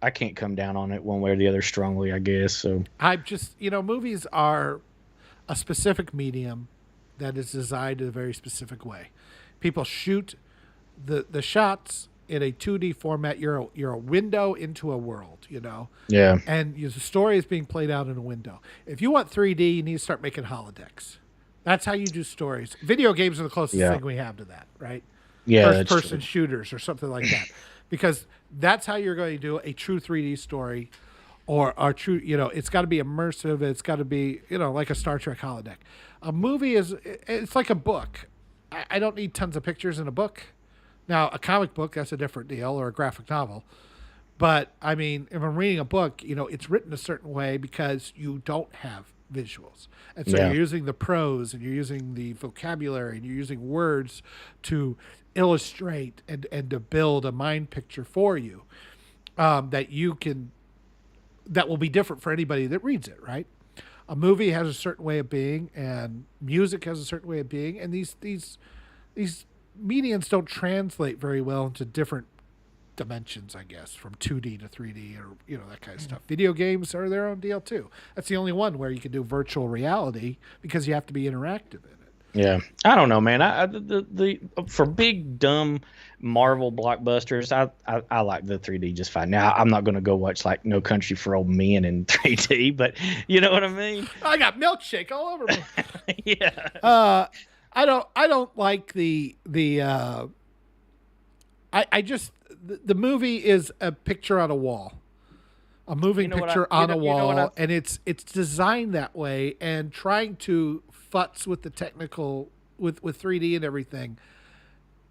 I can't come down on it one way or the other strongly, I guess. So I just movies are a specific medium that is designed in a very specific way. People shoot the shots in a 2D format. You're a window into a world, Yeah. And the story is being played out in a window. If you want 3D, you need to start making holodecks. That's how you do stories. Video games are the closest thing we have to that, right? Yeah, First-person shooters or something like that. Because that's how you're going to do a true 3D story, or true, it's got to be immersive. It's got to be, like a Star Trek holodeck. A movie it's like a book. I don't need tons of pictures in a book. Now, a comic book, that's a different deal, or a graphic novel. But, I mean, if I'm reading a book, it's written a certain way because you don't have visuals. And so you're using the prose, and you're using the vocabulary, and you're using words to illustrate and to build a mind picture for you that will be different for anybody that reads it, right? A movie has a certain way of being, and music has a certain way of being, and these mediums don't translate very well into different dimensions, I guess, from 2D to 3D, or that kind of stuff. Video games are their own deal too. That's the only one where you can do virtual reality because you have to be interactive in it. Yeah, I don't know, man. For big dumb Marvel blockbusters, I like the 3D just fine. Now I'm not going to go watch like No Country for Old Men in 3D, but you know what I mean. I got milkshake all over me. Yeah. I don't like the movie is a picture on a wall, a moving picture on a wall, and it's designed that way, and trying to futz with the technical with 3D and everything.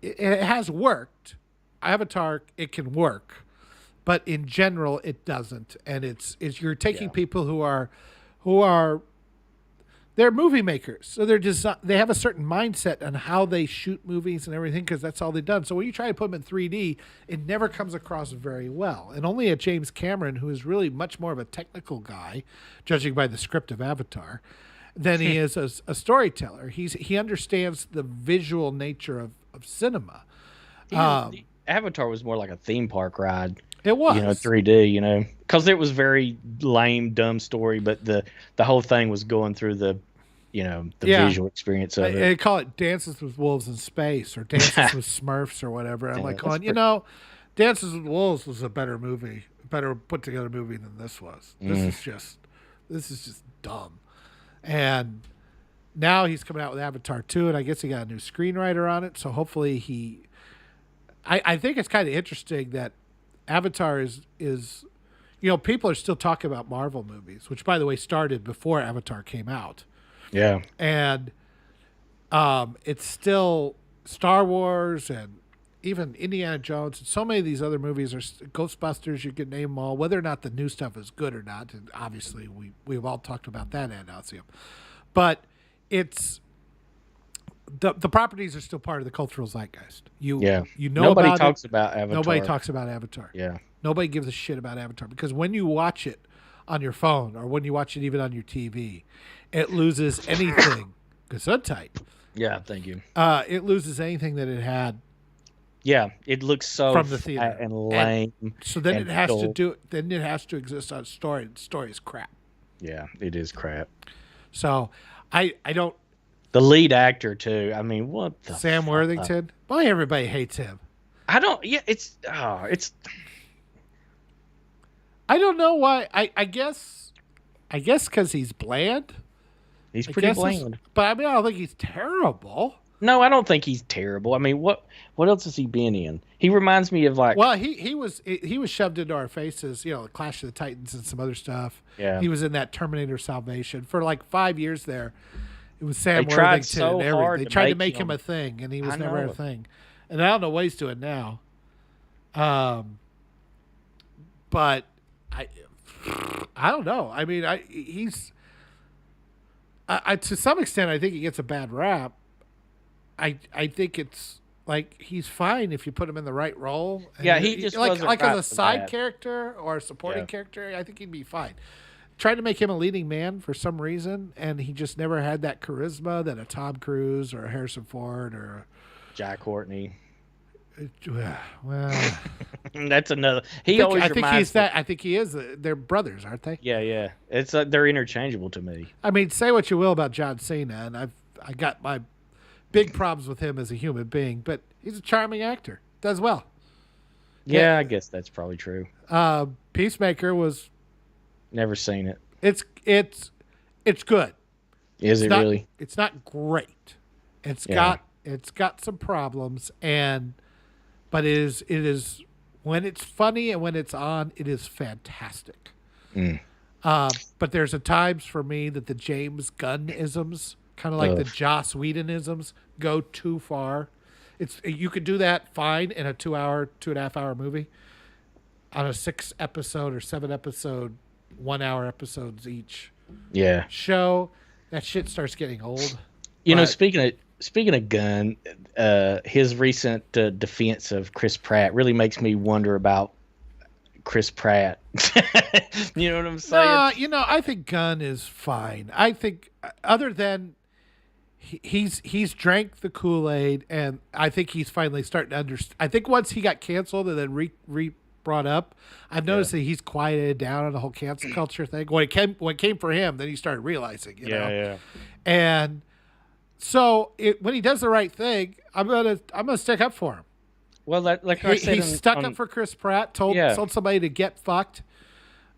It has worked. Avatar, it can work, but in general it doesn't, and it's you're taking people who are they're movie makers, so they have a certain mindset on how they shoot movies and everything, because that's all they've done. So when you try to put them in 3D, it never comes across very well. And only a James Cameron, who is really much more of a technical guy, judging by the script of Avatar, than he is a storyteller. He understands the visual nature of cinema. Avatar Avatar was more like a theme park ride. It was, 3D. Because it was very lame, dumb story, but the whole thing was going through the visual experience of it. They call it Dances with Wolves in Space or Dances with Smurfs or whatever. I'm like, Dances with Wolves was a better movie, better put together movie than this was. This is just dumb. And now he's coming out with Avatar 2, and I guess he got a new screenwriter on it. So hopefully I think it's kind of interesting that Avatar is people are still talking about Marvel movies, which by the way started before Avatar came out. Yeah. And it's still Star Wars and even Indiana Jones and so many of these other movies are Ghostbusters. You could name them all, whether or not the new stuff is good or not. And obviously we've all talked about that ad nauseum, but it's the properties are still part of the cultural zeitgeist. Nobody talks about Avatar. Nobody talks about Avatar. Yeah. Nobody gives a shit about Avatar because when you watch it on your phone or when you watch it even on your TV, it loses anything. Gesundheit. Yeah, thank you. It loses anything that it had. Yeah, it looks so from the theater and lame. So then it has to do. Then it has to exist on story. And the story is crap. Yeah, it is crap. So, I don't. The lead actor too. I mean, what the Sam Worthington? Why everybody hates him? I don't. Yeah, it's. I don't know why. I guess because he's bland. He's pretty bland. But I mean, I don't think he's terrible. No, I don't think he's terrible. I mean, what else has he been in? He reminds me of like. Well, he was shoved into our faces. Clash of the Titans and some other stuff. Yeah. He was in that Terminator Salvation for like 5 years there. It was Sam Worthington. They tried to make him a thing, and he was never a thing. And I don't know what he's doing now. But I don't know. I mean, he's to some extent, I think he gets a bad rap. I think it's like he's fine if you put him in the right role. Yeah, he just like as a side character or a supporting character. I think he'd be fine. Tried to make him a leading man for some reason, and he just never had that charisma that a Tom Cruise or a Harrison Ford or Jack Courtney. Well, that's another. I think he's that. I think he is. They're brothers, aren't they? Yeah. It's they're interchangeable to me. I mean, say what you will about John Cena, and I got my big problems with him as a human being, but he's a charming actor. Does well. Yeah, I guess that's probably true. Peacemaker was. Never seen it. It's good. Is it really? It's not great. It's got some problems, but it is when it's funny and when it's on, it is fantastic. But there's times for me that the James Gunn-isms, kind of like the Joss Whedon-isms, go too far. You could do that fine in a 2.5 hour movie. On a 6 episode or 7 episode, 1 hour episodes each. Yeah. Show that shit starts getting old. Speaking of Gunn, his recent defense of Chris Pratt really makes me wonder about Chris Pratt. You know what I'm saying? I think Gunn is fine. I think other than he's drank the Kool-Aid, and I think he's finally starting to understand. I think once he got canceled and then brought up, I've noticed that he's quieted down on the whole cancel culture thing. When it came for him, then he started realizing, you know. Yeah. And so when he does the right thing, I'm gonna stick up for him. Well, he stuck up for Chris Pratt. Told somebody to get fucked.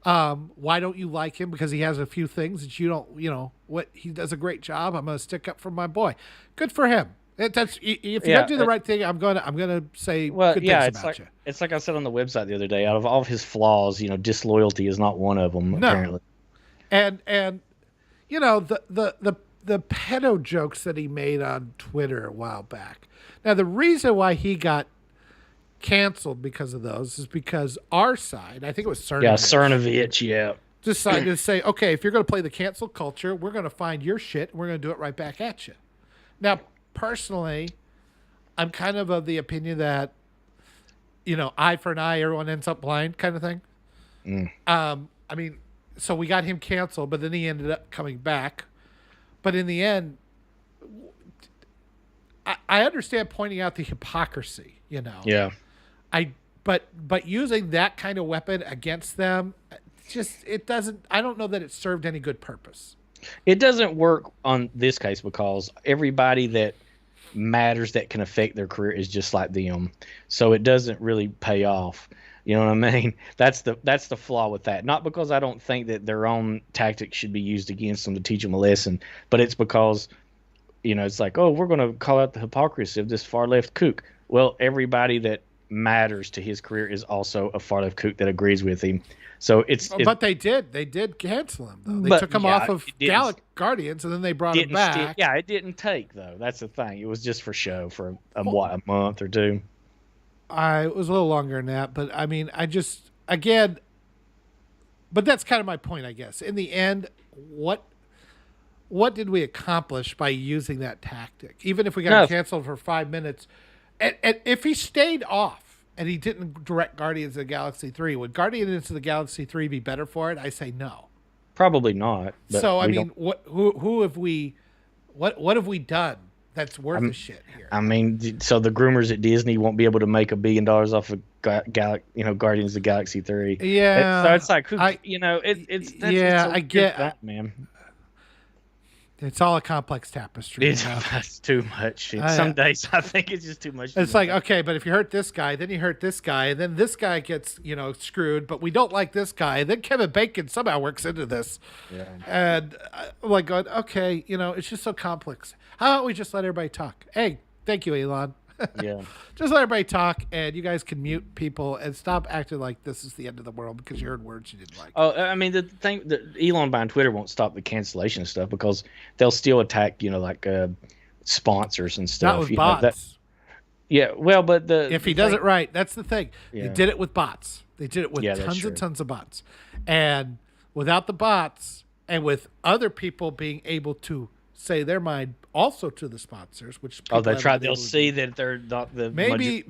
Why don't you like him? Because he has a few things that you don't. What he does a great job. I'm gonna stick up for my boy. Good for him. If you're gonna do the right thing, I'm gonna say good things about you. It's like I said on the website the other day. Out of all of his flaws, disloyalty is not one of them. No. Apparently. And the pedo jokes that he made on Twitter a while back. Now the reason why he got canceled because of those is because our side, I think it was Cernovich. Yeah, Cernovich, decided to say, okay, if you're going to play the cancel culture, we're going to find your shit and we're going to do it right back at you. Now, personally, I'm kind of the opinion that, eye for an eye, everyone ends up blind kind of thing. I mean, so we got him canceled, but then he ended up coming back. But in the end, I understand pointing out the hypocrisy, Yeah. but using that kind of weapon against them, it doesn't. I don't know that it served any good purpose. It doesn't work on this case because everybody that matters that can affect their career is just like them, so it doesn't really pay off. You know what I mean? That's the flaw with that. Not because I don't think that their own tactics should be used against them to teach them a lesson, but it's because, it's like, oh, we're going to call out the hypocrisy of this far left kook. Well, everybody that matters to his career is also a far left kook that agrees with him. So but they did cancel him though. They took him off of Guardians and then they brought him back. It didn't take though. That's the thing. It was just for show for a month or two. It was a little longer than that, but I mean, but that's kind of my point, I guess. In the end, what did we accomplish by using that tactic? Even if we got canceled for 5 minutes, and if he stayed off and he didn't direct Guardians of the Galaxy 3, would Guardians of the Galaxy 3 be better for it? I say no. Probably not. So I mean, what have we done that's worth a shit here? I mean, so the groomers at Disney won't be able to make $1 billion off of Guardians of the Galaxy 3. Yeah. So it's like, I get that, man. It's all a complex tapestry. It's too much. Some days I think it's just too much. It's like, okay, but if you hurt this guy, then you hurt this guy, and then this guy gets, screwed, but we don't like this guy. And then Kevin Bacon somehow works into this. Yeah. And I'm like, going, okay, it's just so complex. How about we just let everybody talk? Hey, thank you, Elon. Yeah. Just let everybody talk, and you guys can mute people and stop acting like this is the end of the world because you heard words you didn't like. Oh, I mean, the thing that Elon buying Twitter won't stop the cancellation stuff because they'll still attack, sponsors and stuff. Not with bots. But if he does it right, that's the thing. Yeah. They did it with bots. They did it with tons and tons of bots, and without the bots, and with other people being able to say their mind also to the sponsors, which they'll see that they're not the maybe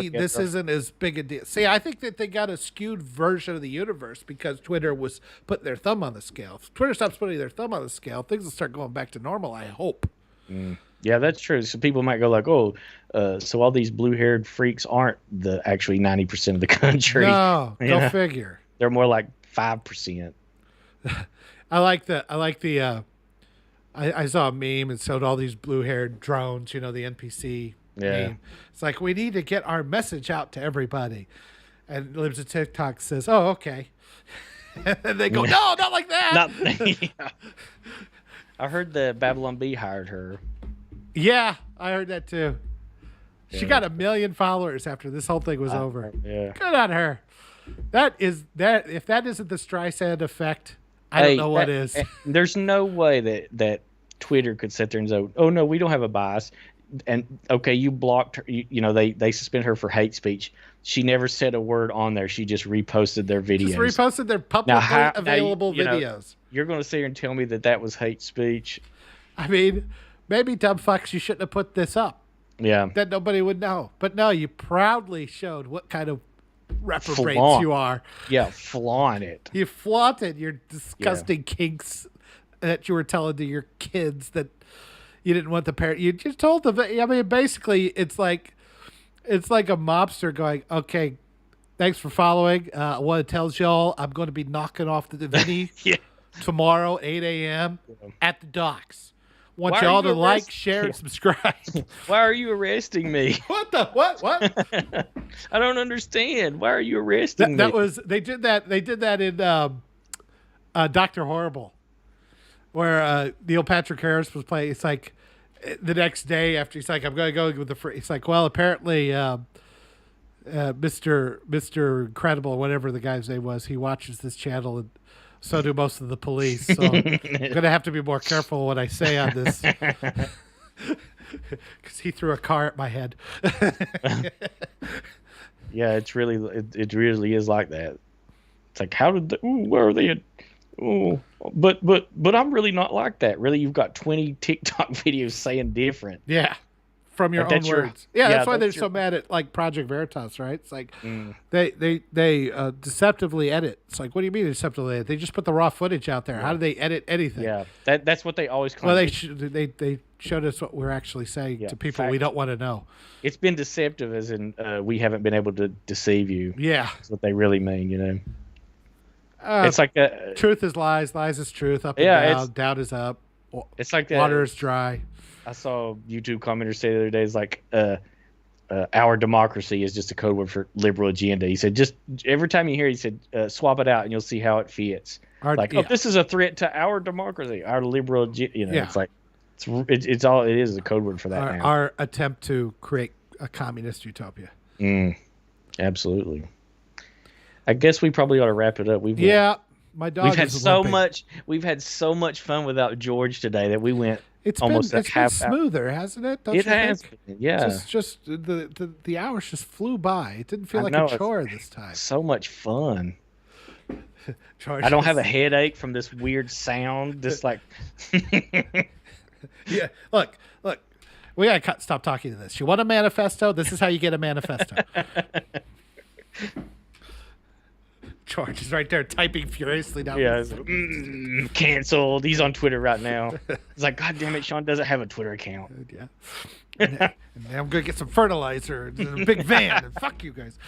this isn't as big a deal. See, I think that they got a skewed version of the universe because Twitter was putting their thumb on the scale. If Twitter stops putting their thumb on the scale, things will start going back to normal, I hope. Yeah, that's true. So people might go like, so all these blue-haired freaks aren't actually 90% of the country. No, go figure. They're more like 5%. I saw a meme and showed all these blue-haired drones, the NPC meme. It's like, we need to get our message out to everybody. And Libs of TikTok says, oh, okay. And they go, no, not like that. I heard the Babylon Bee hired her. Yeah, I heard that too. Yeah. She got 1 million followers after this whole thing was over. Yeah. Good on her. If that isn't the Streisand effect, I don't know what is. There's no way that Twitter could sit there and say, oh, no, we don't have a bias. And, okay, you blocked her. They suspended her for hate speech. She never said a word on there. She just reposted their videos. Just reposted their publicly available videos. You're going to sit here and tell me that was hate speech? I mean, maybe, dumb fucks, you shouldn't have put this up. Yeah. That nobody would know. But no, you proudly showed what kind of reprobates you are. Yeah, flaunt it. You flaunted your disgusting kinks that you were telling to your kids that you didn't want the parent. You just told them. I mean, basically, it's like a mobster going, okay, thanks for following. What it tells y'all, I'm going to be knocking off the Vinny tomorrow, 8 a.m. at the docks. Want y'all to like, share, and subscribe. Why are you arresting me? What the what? I don't understand. Why are you arresting me? They did that in Dr. Horrible, where Neil Patrick Harris was playing. It's like the next day after he's like, I'm going to go with the free. It's like, well, apparently Mr. Incredible, whatever the guy's name was, he watches this channel and so do most of the police. So I'm going to have to be more careful what I say on this. Because he threw a car at my head. Yeah, it really is like that. It's like, where are they at? Oh, but I'm really not like that. Really, you've got 20 TikTok videos saying different. Yeah. From your own words. That's why they're so mad at like Project Veritas, right? It's like they deceptively edit. It's like, what do you mean deceptively edit? They just put the raw footage out there. How do they edit anything? Yeah, that's what they always claim. Well, they showed us what we're actually saying Yeah, to people we don't want to know. It's been deceptive, as in we haven't been able to deceive you. Yeah. That's what they really mean, It's like truth is lies, lies is truth, up Yeah, and down, down is up. it's like Water is dry. I saw a YouTube commenter say the other day, it's like our democracy is just a code word for liberal agenda. He said, just every time you hear it, he said, swap it out and you'll see how it fits. Oh, this is a threat to our democracy, our liberal agenda. It's like, it's all it is a code word for that now. Our attempt to create a communist utopia. Absolutely. I guess we probably ought to wrap it up. My dog. We've had so much fun without George today that we went. It's been smoother, hasn't it? It has. Yeah. Just the hours just flew by. It didn't feel like a chore this time. So much fun. I don't have a headache from this weird sound. Just like. Yeah. Look. We gotta stop talking to this. You want a manifesto? This is how you get a manifesto. George is right there typing furiously down. Yeah, canceled. He's on Twitter right now. He's like, God damn it, Sean doesn't have a Twitter account. Yeah. And I'm gonna get some fertilizer and a big van and fuck you guys.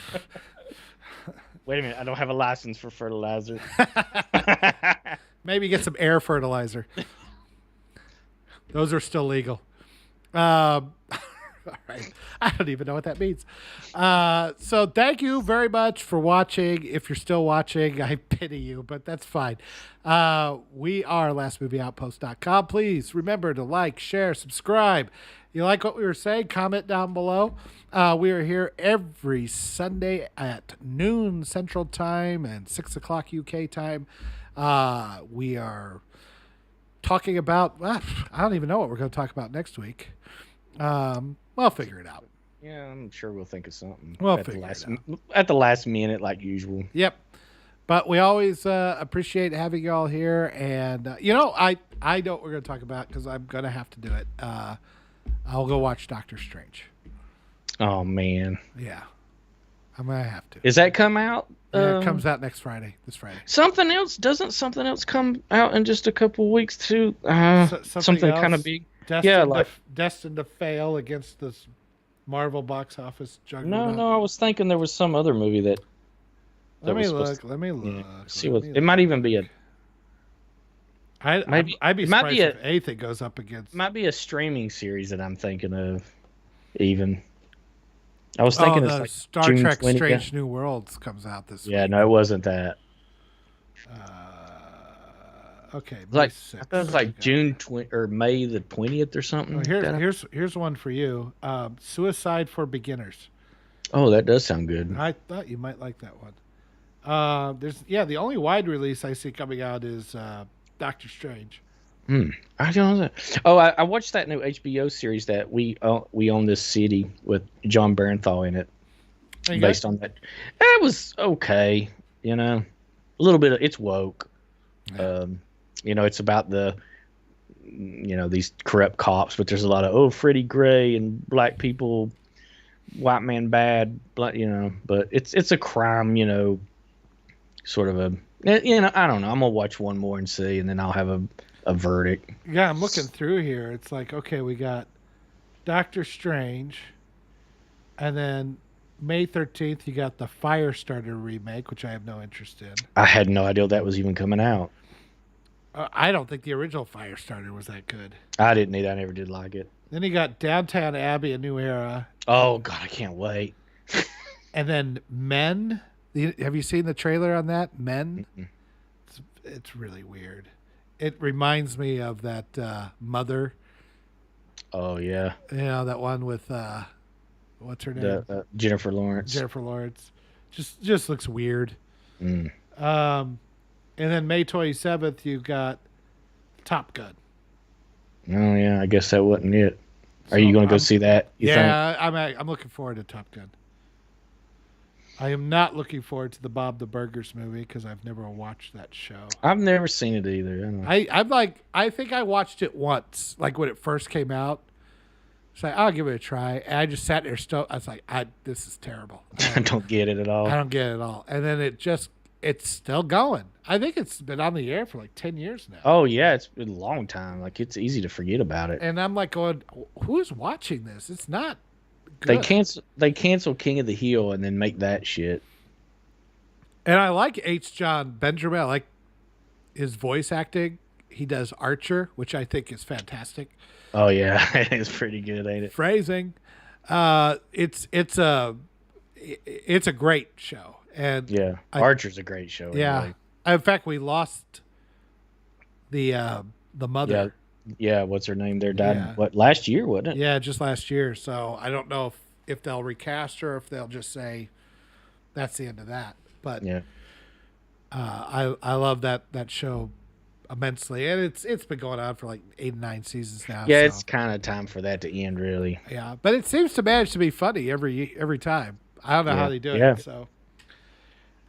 Wait a minute, I don't have a license for fertilizer. Maybe get some air fertilizer. Those are still legal. All right. I don't even know what that means. So thank you very much for watching. If you're still watching, I pity you, but that's fine. We are lastmovieoutpost.com. Please remember to like, share, subscribe. You like what we were saying? Comment down below. We are here every Sunday at noon Central Time and 6 o'clock UK time. We are talking about, I don't even know what we're going to talk about next week. We'll figure it out. Yeah, I'm sure we'll think of something. We'll figure it out. At the last minute, like usual. Yep. But we always appreciate having you all here. And, I know what we're going to talk about because I'm going to have to do it. I'll go watch Doctor Strange. Oh, man. Yeah. I'm going to have to. Does that come out? Yeah, it comes out this Friday. Doesn't something else come out in just a couple weeks, too? Something kind of big. Destined to fail against this Marvel box office juggernaut. No, I was thinking there was some other movie that. Let me look. It might even be a. I'd be surprised if anything goes up against. Might be a streaming series that I'm thinking of. Even. I was thinking it's like Star June Trek 20th. Strange New Worlds comes out this week. Yeah, no, it wasn't that. Okay, I thought it was like June 20 or May the 20th or something. Here's one for you. Suicide for Beginners. Oh, that does sound good. I thought you might like that one. The only wide release I see coming out is Doctor Strange. I don't know that. Oh, I watched that new HBO series that we own this city with John Barenthal in it. Based on that, it was okay. A little bit of it's woke. Yeah. It's about these corrupt cops, but there's a lot of Freddie Gray and black people, white man bad, but it's a crime, sort of a I don't know. I'm gonna watch one more and see, and then I'll have a verdict. Yeah, I'm looking through here. It's like, okay, we got Doctor Strange, and then May 13th you got the Firestarter remake, which I have no interest in. I had no idea that was even coming out. I don't think the original Firestarter was that good. I didn't either. I never did like it. Then you got Downtown Abbey, A New Era. Oh, God, I can't wait. And then Men. Have you seen the trailer on that? Men? Mm-hmm. It's really weird. It reminds me of that Mother. Oh, yeah. That one with, what's her name? Jennifer Lawrence. Jennifer Lawrence. Just looks weird. And then May 27th, you got Top Gun. Oh, yeah. I guess that wasn't it. Are you going to go see that? I'm looking forward to Top Gun. I am not looking forward to the Bob the Burgers movie because I've never watched that show. I've never seen it either. I think I watched it once, like when it first came out. So I'll give it a try. And I just sat there. I was like, this is terrible. I don't get it at all. I don't get it at all. And then it's still going. I think it's been on the air for like 10 years now. Oh yeah, it's been a long time. Like it's easy to forget about it. And I'm like going, who's watching this? It's not They good. cancel King of the Hill and then make that shit. And I like H. John Benjamin. I like his voice acting. He does Archer, which I think is fantastic. Oh yeah, it's pretty good, ain't it? Phrasing. It's a great show. And Yeah, Archer's a great show. yeah. Anyway. In fact, we lost the mother. Yeah. What's her name? There died Yeah. what last year, wasn't it? Yeah, just last year. So I don't know if they'll recast her, or if they'll just say that's the end of that. But Yeah. I love that show immensely, and it's been going on for like 8 or 9 seasons now. Yeah, so. it's kind of time for that to end, really. Yeah, but it seems to manage to be funny every time. I don't know how they do it. So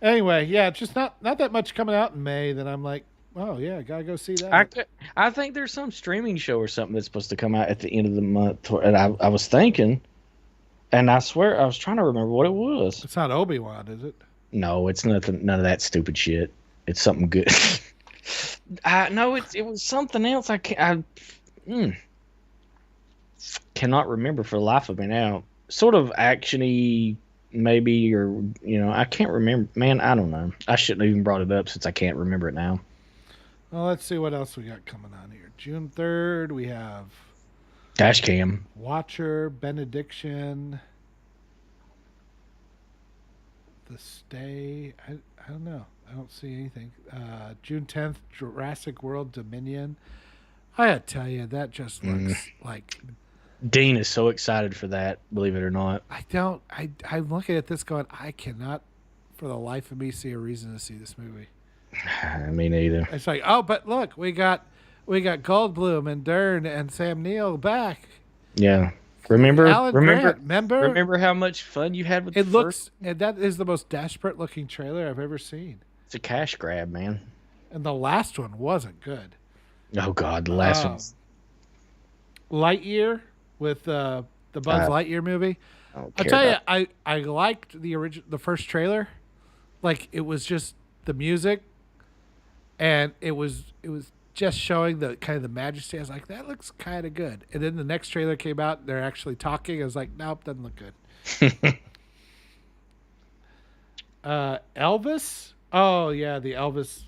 anyway, yeah, it's just not that much coming out in May that I'm like, oh yeah, gotta go see that. I think there's some streaming show or something that's supposed to come out at the end of the month, and I was thinking, and I swear I was trying to remember what it was. It's not Obi-Wan, is it? No, it's nothing. None of that stupid shit. It's something good. No, it was something else. Cannot remember for the life of me now. Sort of actiony, maybe, or I can't remember. Man, I don't know. I shouldn't have even brought it up since I can't remember it now. Well, let's see what else we got coming on here. June 3rd, we have Dashcam. Watcher, Benediction, The Stay. I don't know. I don't see anything. June 10th, Jurassic World Dominion. I gotta tell you, that just looks like... Dean is so excited for that, believe it or not. I'm looking at this going, I cannot, for the life of me, see a reason to see this movie. Me neither. It's like, oh, but look, we got Goldblum and Sternn and Sam Neill back. Yeah. Remember how much fun you had with it looks, and that is the most desperate looking trailer I've ever seen. It's a cash grab, man. And the last one wasn't good. Oh God, the last one's Lightyear with the Buzz Lightyear movie. I'll tell you, I liked the first trailer. Like, it was just the music, and it was just showing the kind of the majesty. I was like, that looks kind of good. And then the next trailer came out, they're actually talking. I was like, nope, doesn't look good. Elvis. Oh yeah, the Elvis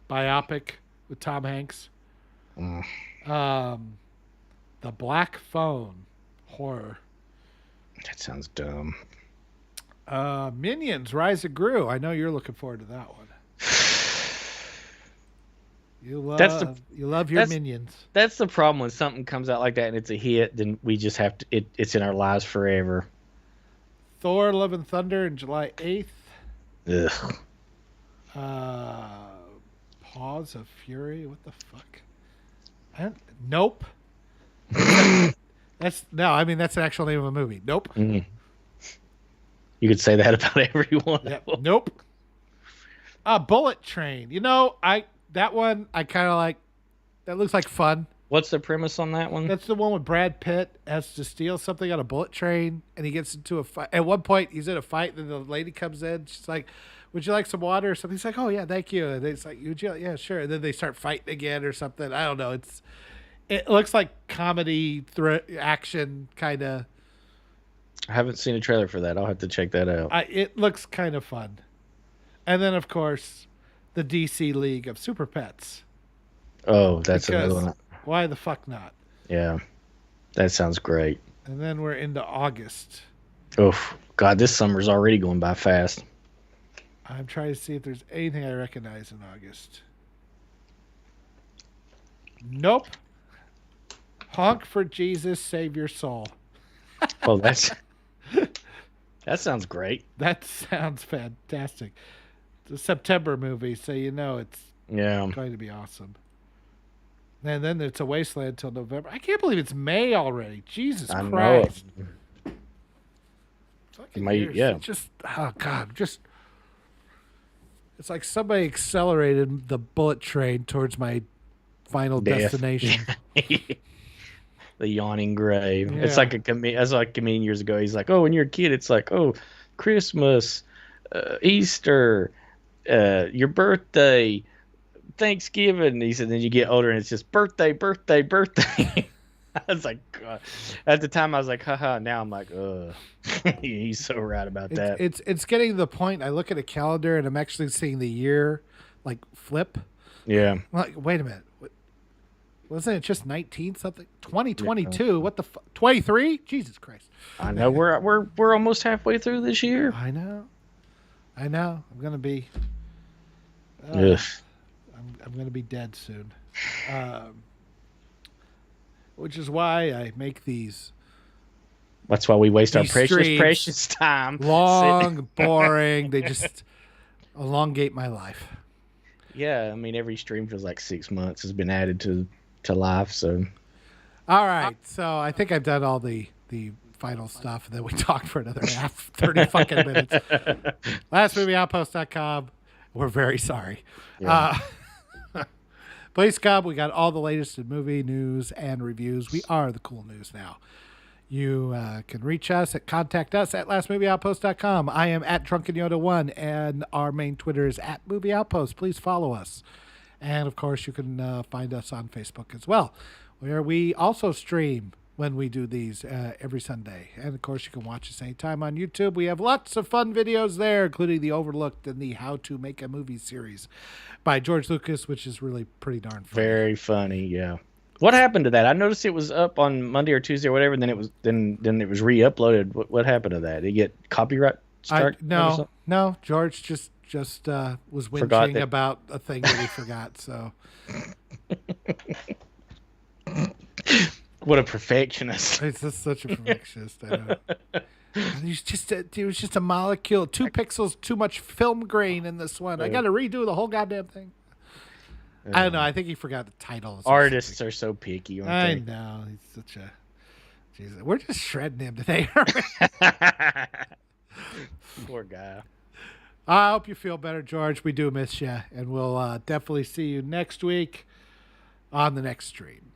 biopic with Tom Hanks. The Black Phone horror. That sounds dumb. Minions: Rise of Gru. I know you're looking forward to that one. You love your Minions. That's the problem when something comes out like that and it's a hit. Then we just have to. It's in our lives forever. Thor: Love and Thunder in July 8th. Ugh. Paws of Fury. What the fuck? Nope. That's an actual name of a movie. Nope. Mm. You could say that about everyone. Yep. Nope. Bullet Train. That one I kind of like. That looks like fun. What's the premise on that one? That's the one with Brad Pitt has to steal something on a bullet train, and he gets into a fight. At one point, he's in a fight, and the lady comes in. She's like, "Would you like some water or something?" He's like, "Oh yeah, thank you." And it's like, "Would you?" Yeah, sure. And then they start fighting again or something. I don't know. It looks like comedy, action kind of. I haven't seen a trailer for that. I'll have to check that out. It looks kind of fun. And then, of course, the DC League of Super Pets. Oh, that's another one. Why the fuck not? Yeah, that sounds great. And then we're into August. Oh, God, this summer's already going by fast. I'm trying to see if there's anything I recognize in August. Nope. Honk for Jesus, Save Your Soul. Oh, that sounds great. That sounds fantastic. It's a September movie, so it's going to be awesome. And then it's a wasteland until November. I can't believe it's May already. Jesus Christ. May, yeah. It's just, oh God, it's like somebody accelerated the bullet train towards my final destination. The yawning grave. Yeah. It's like a comedian years ago. He's like, oh, when you're a kid, it's like, oh, Christmas, Easter, your birthday, Thanksgiving. He said, then you get older and it's just birthday, birthday, birthday. I was like, God. At the time I was like, haha. Now I'm like, he's so right about that. It's getting to the point. I look at a calendar and I'm actually seeing the year like flip. Yeah. I'm like, wait a minute. Wasn't it just 19 something? 2022? What the 23? Jesus Christ. I know we're almost halfway through this year. I know. I'm gonna be. Yes. I'm gonna be dead soon. Which is why I make these. That's why we waste our streams, precious time. Long, boring. They just elongate my life. Yeah, I mean, every stream feels like 6 months has been added to life. So, all right. So I think I've done all the final stuff, and then we talked for another 30 fucking minutes. LastMovieOutpost.com. We're very sorry. Yeah. Please come. We got all the latest in movie news and reviews. We are the cool news now. You can reach us at contact us at lastmovieoutpost.com. I am at Drunken Yoda 1, and our main Twitter is at Movie Outpost. Please follow us. And, of course, you can find us on Facebook as well, where we also stream when we do these every Sunday. And, of course, you can watch us anytime on YouTube. We have lots of fun videos there, including the Overlooked and the How to Make a Movie series by George Lucas, which is really pretty darn funny. Very funny, yeah. What happened to that? I noticed it was up on Monday or Tuesday or whatever, and then it was re-uploaded. What happened to that? Did it get copyright struck? No. George just was whinging about a thing that he forgot. So, what a perfectionist! He's just such a perfectionist. I know. He was just a molecule, 2 pixels too much film grain in this one. I got to redo the whole goddamn thing. I don't know. I think he forgot the title. Artists are so picky. I know. He's such a. Jesus, we're just shredding him today. Poor guy. I hope you feel better, George. We do miss you, and we'll definitely see you next week on the next stream.